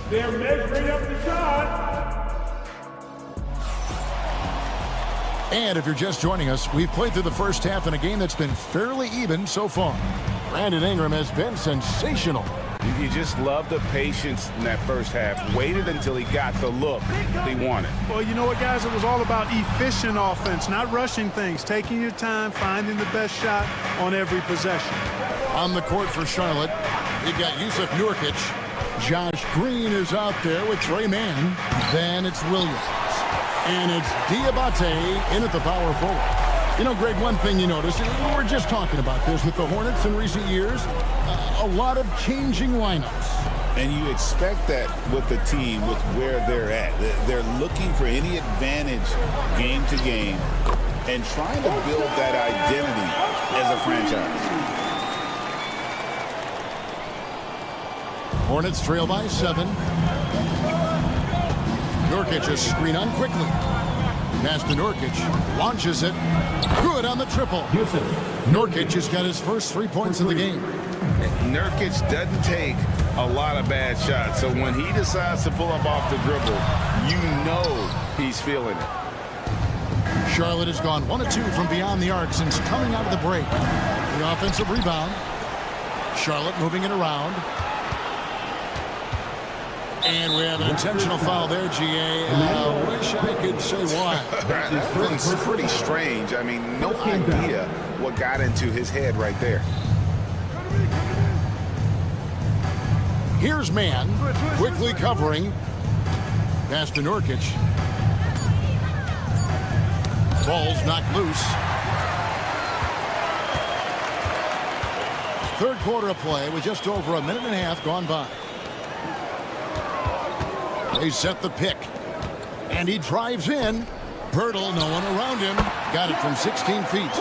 They're measuring up the shot.
And if you're just joining us, we've played through the first half in a game that's been fairly even so far. Brandon Ingram has been sensational.
You just love the patience in that first half. Waited until he got the look he wanted.
Well, you know what, guys? It was all about efficient offense, not rushing things, taking your time, finding the best shot on every possession.
On the court for Charlotte, you've got Yusuf Nurkic. Josh Green is out there with Trey Mann. Then it's Williams. And it's Diabate in at the power forward. You know, Greg, one thing you notice, we're just talking about this with the Hornets in recent years, a lot of changing lineups.
And you expect that with the team, with where they're at. They're looking for any advantage game to game and trying to build that identity as a franchise.
Hornets trail by 7. Nurkic is screen on quickly. Pass to Nurkic. Launches it. Good on the triple. Nurkic has got his first 3 points in the game.
Nurkic doesn't take a lot of bad shots, so when he decides to pull up off the dribble, you know he's feeling it.
Charlotte has gone 1 of 2 from beyond the arc since coming out of the break. The offensive rebound. Charlotte moving it around. And we have an intentional foul there, GA. I wish I could say why.
It's pretty strange. I mean, no idea what got into his head right there.
Here's Mann, quickly covering. Pass to Nurkic. Ball's knocked loose. Third quarter of play with just over a minute and a half gone by. They set the pick. And he drives in. Pirtle, no one around him. Got it from 16 feet.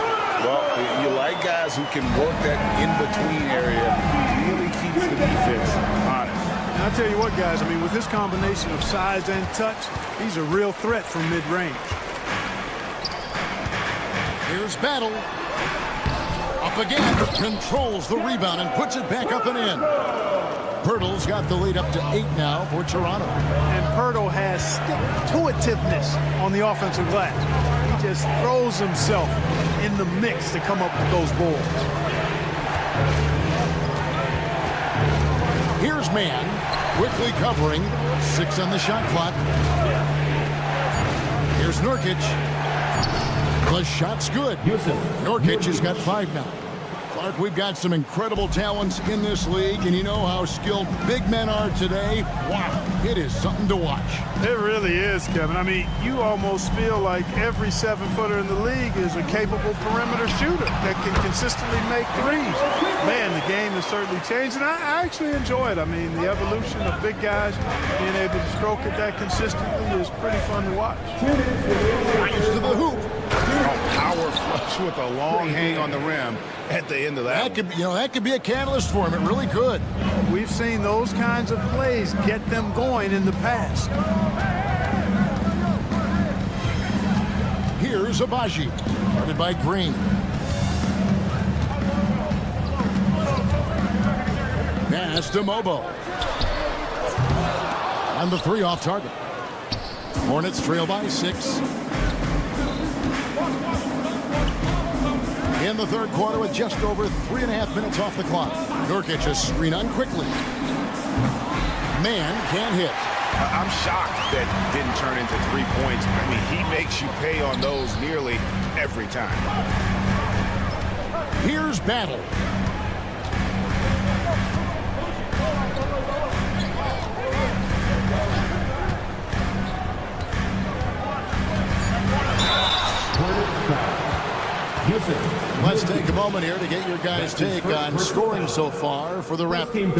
Well, you like guys who can work that in-between area. Really keeps the defense honest.
And I'll tell you what, guys, I mean, with this combination of size and touch, he's a real threat from mid-range.
Here's Battle. Up again. Controls the rebound and puts it back up and in. Pirtle's got the lead up to 8 now for Toronto.
And Pirtle has stick-to-itiveness on the offensive glass. He just throws himself in the mix to come up with those balls.
Here's man, quickly covering, 6 on the shot clock. Here's Nurkic. The shot's good. Nurkic has got 5 now. Clark, we've got some incredible talents in this league, and you know how skilled big men are today. Wow, it is something to watch.
It really is, Kevin. I mean, you almost feel like every 7-footer in the league is a capable perimeter shooter that can consistently make threes. Man, the game has certainly changed, and I actually enjoy it. I mean, the evolution of big guys being able to stroke it that consistently is pretty fun to watch.
Right to the hoop.
Power flush with a long hang on the rim at the end of that.
That could be a catalyst for him. It really could.
We've seen those kinds of plays get them going in the past.
Here's Abaji, guarded by Green. Pass to Mobo. And the 3 off target. Hornets trail by 6. In the third quarter with just over 3.5 minutes off the clock. Nurkic a screen on quickly. Man can't hit.
I'm shocked that didn't turn into 3 points. I mean, he makes you pay on those nearly every time.
Here's Battle. Let's take a moment here to get your guys' take on scoring so far for the Raptors.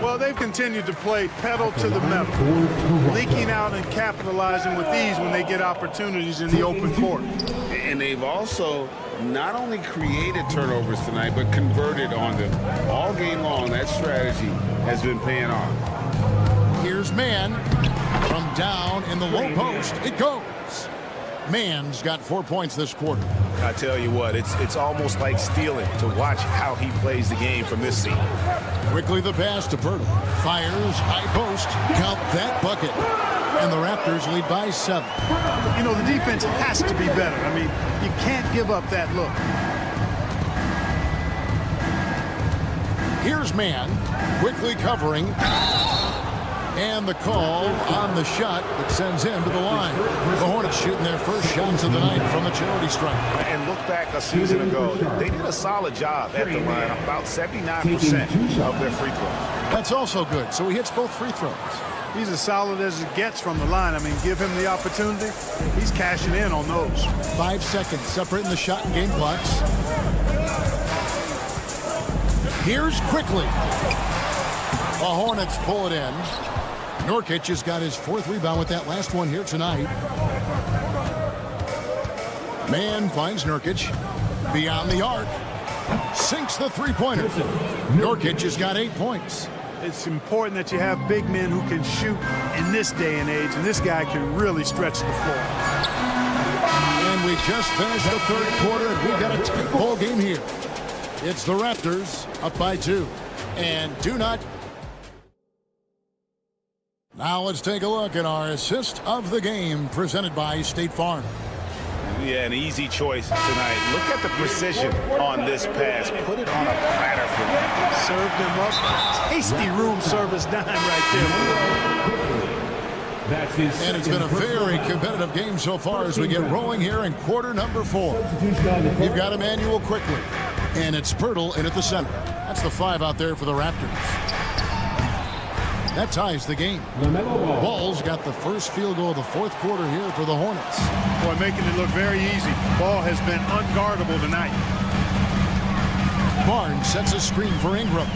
Well, they've continued to play pedal to the metal, leaking out and capitalizing with ease when they get opportunities in the open court.
And they've also not only created turnovers tonight, but converted on them. All game long, that strategy has been paying off.
Here's Man. From down in the low post, it goes. Man's got 4 points this quarter.
I tell you what, it's almost like stealing to watch how he plays the game from this seat.
Quickly the pass to Pirtle. Fires, high post. Count that bucket. And the Raptors lead by 7.
You know, the defense has to be better. I mean, you can't give up that look.
Here's Man, quickly covering. And the call on the shot that sends him to the line. The Hornets shooting their first shots of the night from the charity stripe.
And look back a season ago, they did a solid job at the line, about 79% of their free throws.
That's also good, so he hits both free throws.
He's as solid as it gets from the line. I mean, give him the opportunity, he's cashing in on those.
5 seconds separating the shot and game clocks. Here's quickly. The Hornets pull it in. Nurkic has got his 4th rebound with that last one here tonight. Man finds Nurkic. Beyond the arc. Sinks the 3-pointer. Nurkic has got 8 points.
It's important that you have big men who can shoot in this day and age, and this guy can really stretch the floor.
And we just finished the third quarter, and we've got a tight ball game here. It's the Raptors up by 2. And do not... Now let's take a look at our assist of the game presented by State Farm.
Yeah, an easy choice tonight. Look at the precision on this pass. Put it on a platter for him.
Served him up. Tasty room service dime right there.
And it's been a very competitive game so far as we get rolling here in quarter number 4. We've got Emmanuel quickly. And it's Pirtle in at the center. That's the 5 out there for the Raptors. That ties the game. Ball's got the first field goal of the 4th quarter here for the Hornets.
Boy, making it look very easy. Ball has been unguardable tonight.
Barnes sets a screen for Ingram.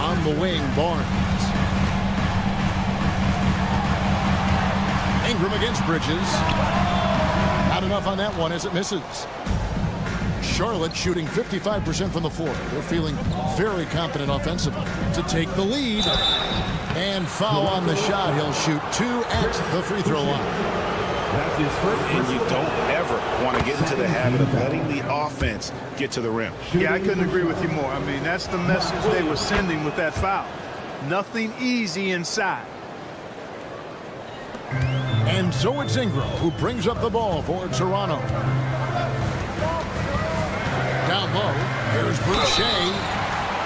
On the wing, Barnes. Ingram against Bridges. Not enough on that one as it misses. Charlotte shooting 55% from the floor. They're feeling very confident offensively to take the lead. And foul on the shot. He'll shoot 2 at the free throw line.
And you don't ever want to get into the habit of letting the offense get to the rim.
Yeah, I couldn't agree with you more. I mean, that's the message they were sending with that foul. Nothing easy inside.
And so it's Ingram who brings up the ball for Toronto. Down low, here's Boucher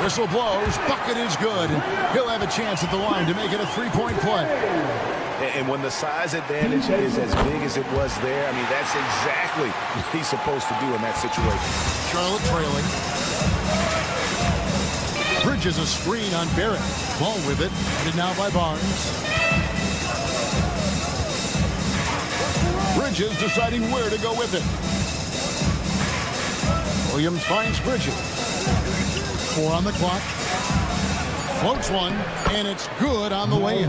Whistle blows. Bucket is good. And he'll have a chance at the line to make it a three-point play.
And when the size advantage is as big as it was there, I mean, that's exactly what he's supposed to do in that situation.
Charlotte trailing. Bridges a screen on Barrett. Ball with it. Headed now by Barnes. Bridges deciding where to go with it. Williams finds Bridges. 4 on the clock. Floats one, and it's good on the way in.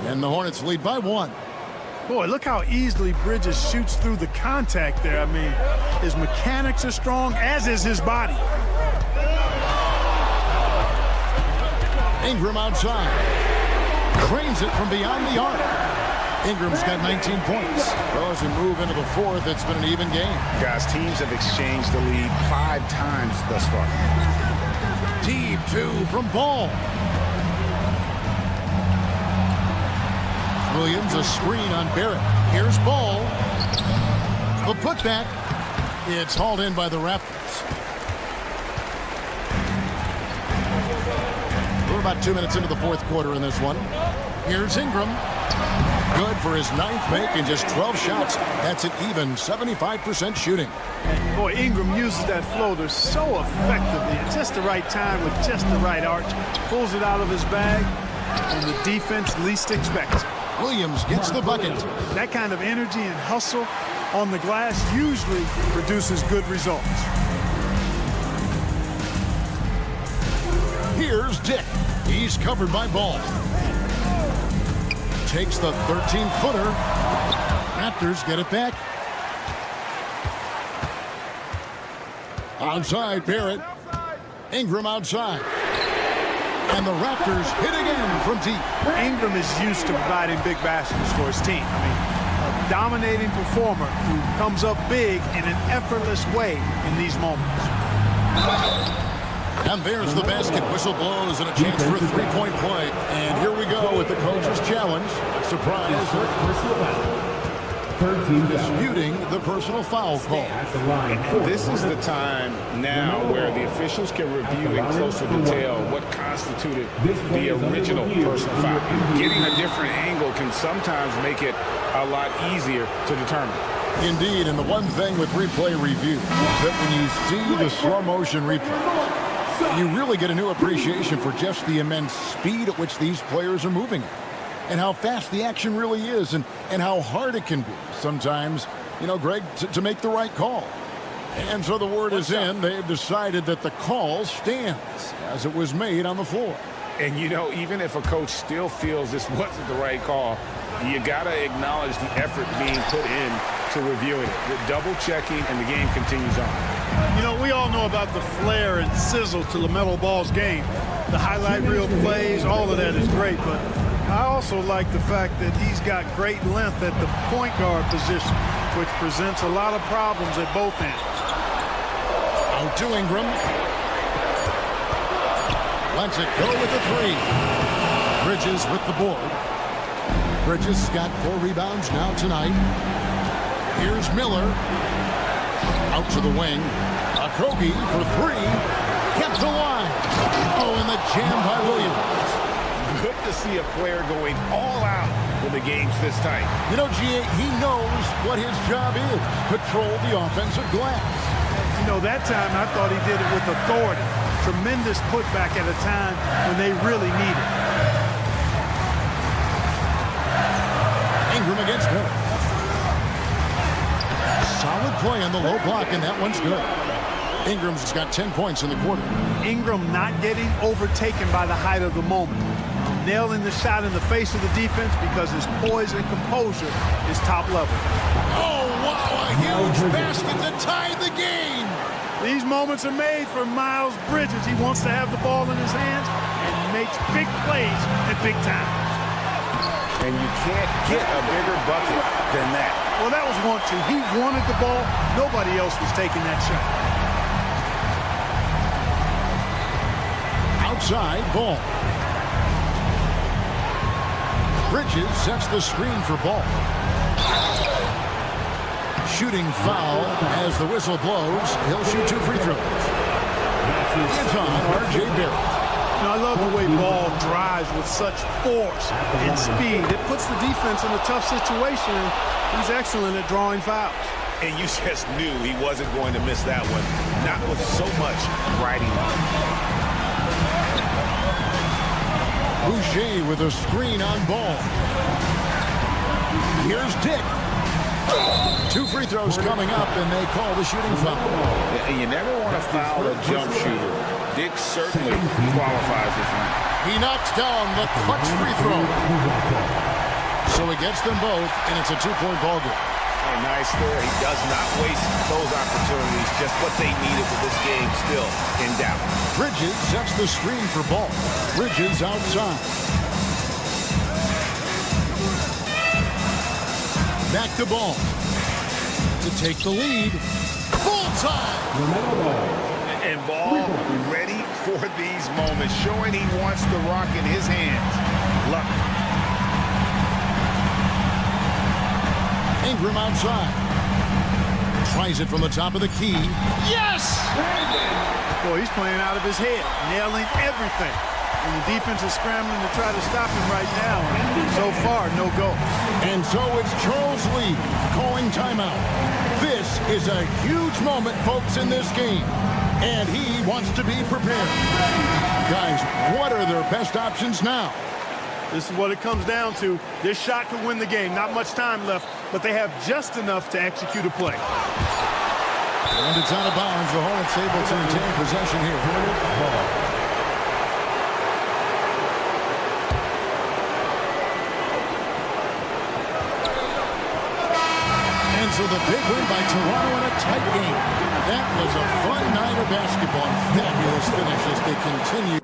And the Hornets lead by 1.
Boy, look how easily Bridges shoots through the contact there. I mean, his mechanics are strong, as is his body.
Ingram outside. Cranes it from beyond the arc. Ingram's got 19 points. Well, as we move into the fourth, it's been an even game.
Guys, teams have exchanged the lead 5 times thus far.
Deep 2 from Ball. Williams a screen on Barrett. Here's Ball. The putback. It's hauled in by the Raptors. We're about 2 minutes into the fourth quarter in this one. Here's Ingram. Good for his 9th make and just 12 shots. That's an even 75% shooting.
And boy, Ingram uses that floater so effectively at just the right time with just the right arch. Pulls it out of his bag, and the defense least expects it.
Williams gets the bucket.
That kind of energy and hustle on the glass usually produces good results.
Here's Dick. He's covered by Ball. Takes the 13-footer. Raptors get it back. Outside, Barrett. Ingram outside. And the Raptors hit again from deep.
Ingram is used to providing big baskets for his team. I mean, a dominating performer who comes up big in an effortless way in these moments.
And there's the basket. Whistle blows and a chance for a three-point play. And here we go with the coach's challenge. Surprise. Disputing the personal foul call.
And this is the time now where the officials can review in closer detail what constituted the original personal foul. Getting a different angle can sometimes make it a lot easier to determine.
Indeed, and the one thing with replay review is that when you see the slow motion replays, you really get a new appreciation for just the immense speed at which these players are moving at. And how fast the action really is, and how hard it can be sometimes, you know, Greg, to make the right call. And so the word is in. They've decided that the call stands as it was made on the floor.
And, you know, even if a coach still feels this wasn't the right call, you got to acknowledge the effort being put in to reviewing it. The double checking, and the game continues on.
You know, we all know about the flair and sizzle to LaMelo Ball's game. The highlight reel plays, all of that is great, but I also like the fact that he's got great length at the point guard position, which presents a lot of problems at both ends.
Out to Ingram. Lets it go with the 3. Bridges with the board. Bridges got 4 rebounds now tonight. Here's Miller. Out to the wing. Okogie for 3. Kept the line. Oh, and the jam by Williams.
Good to see a player going all out when the game's this tight.
You know, G.A., he knows what his job is. Control the offensive glass.
You know, that time I thought he did it with authority. Tremendous putback at a time when they really need it.
Ingram against Miller. Solid play on the low block, and that one's good. Ingram's got 10 points in the quarter.
Ingram not getting overtaken by the height of the moment. Nailing the shot in the face of the defense because his poise and composure is top level.
Oh, wow, a huge basket to tie the game.
These moments are made for Miles Bridges. He wants to have the ball in his hands and makes big plays at big time.
And you can't get a bigger bucket than that.
Well, that was 1-2. He wanted the ball. Nobody else was taking that shot.
Outside, Ball. Bridges sets the screen for Ball. Shooting foul as the whistle blows. He'll shoot 2 free throws. It's is on R.J. Barrett.
I love the way Ball drives with such force and speed. It puts the defense in a tough situation. He's excellent at drawing fouls.
And you just knew he wasn't going to miss that one. Not with so much riding on him.
Boucher with a screen on Ball. Here's Dick. 2 free throws coming up, and they call the shooting foul.
And you never want to foul a jump shooter. Dick certainly qualifies as one.
He knocks down the clutch free throw. So he gets them both, and it's a 2-point ball game.
Hey, nice there. He does not waste those opportunities. Just what they needed with this game still in doubt.
Bridges sets the screen for Ball. Bridges outside. Back to Ball to take the lead. Full time.
And Ball ready for these moments, showing he wants the rock in his hands. Love it.
Ingram outside. Tries it from the top of the key. Yes!
Boy, he's playing out of his head, nailing everything. And the defense is scrambling to try to stop him right now. And so far, no go.
And so it's Charles Lee calling timeout. This is a huge moment, folks, in this game. And he wants to be prepared. Guys, what are their best options now?
This is what it comes down to. This shot could win the game. Not much time left, but they have just enough to execute a play.
And it's out of bounds. The Hornets able to retain possession here. And so the big win by Toronto in a tight game. That was a fun night of basketball. Fabulous finish as they continue.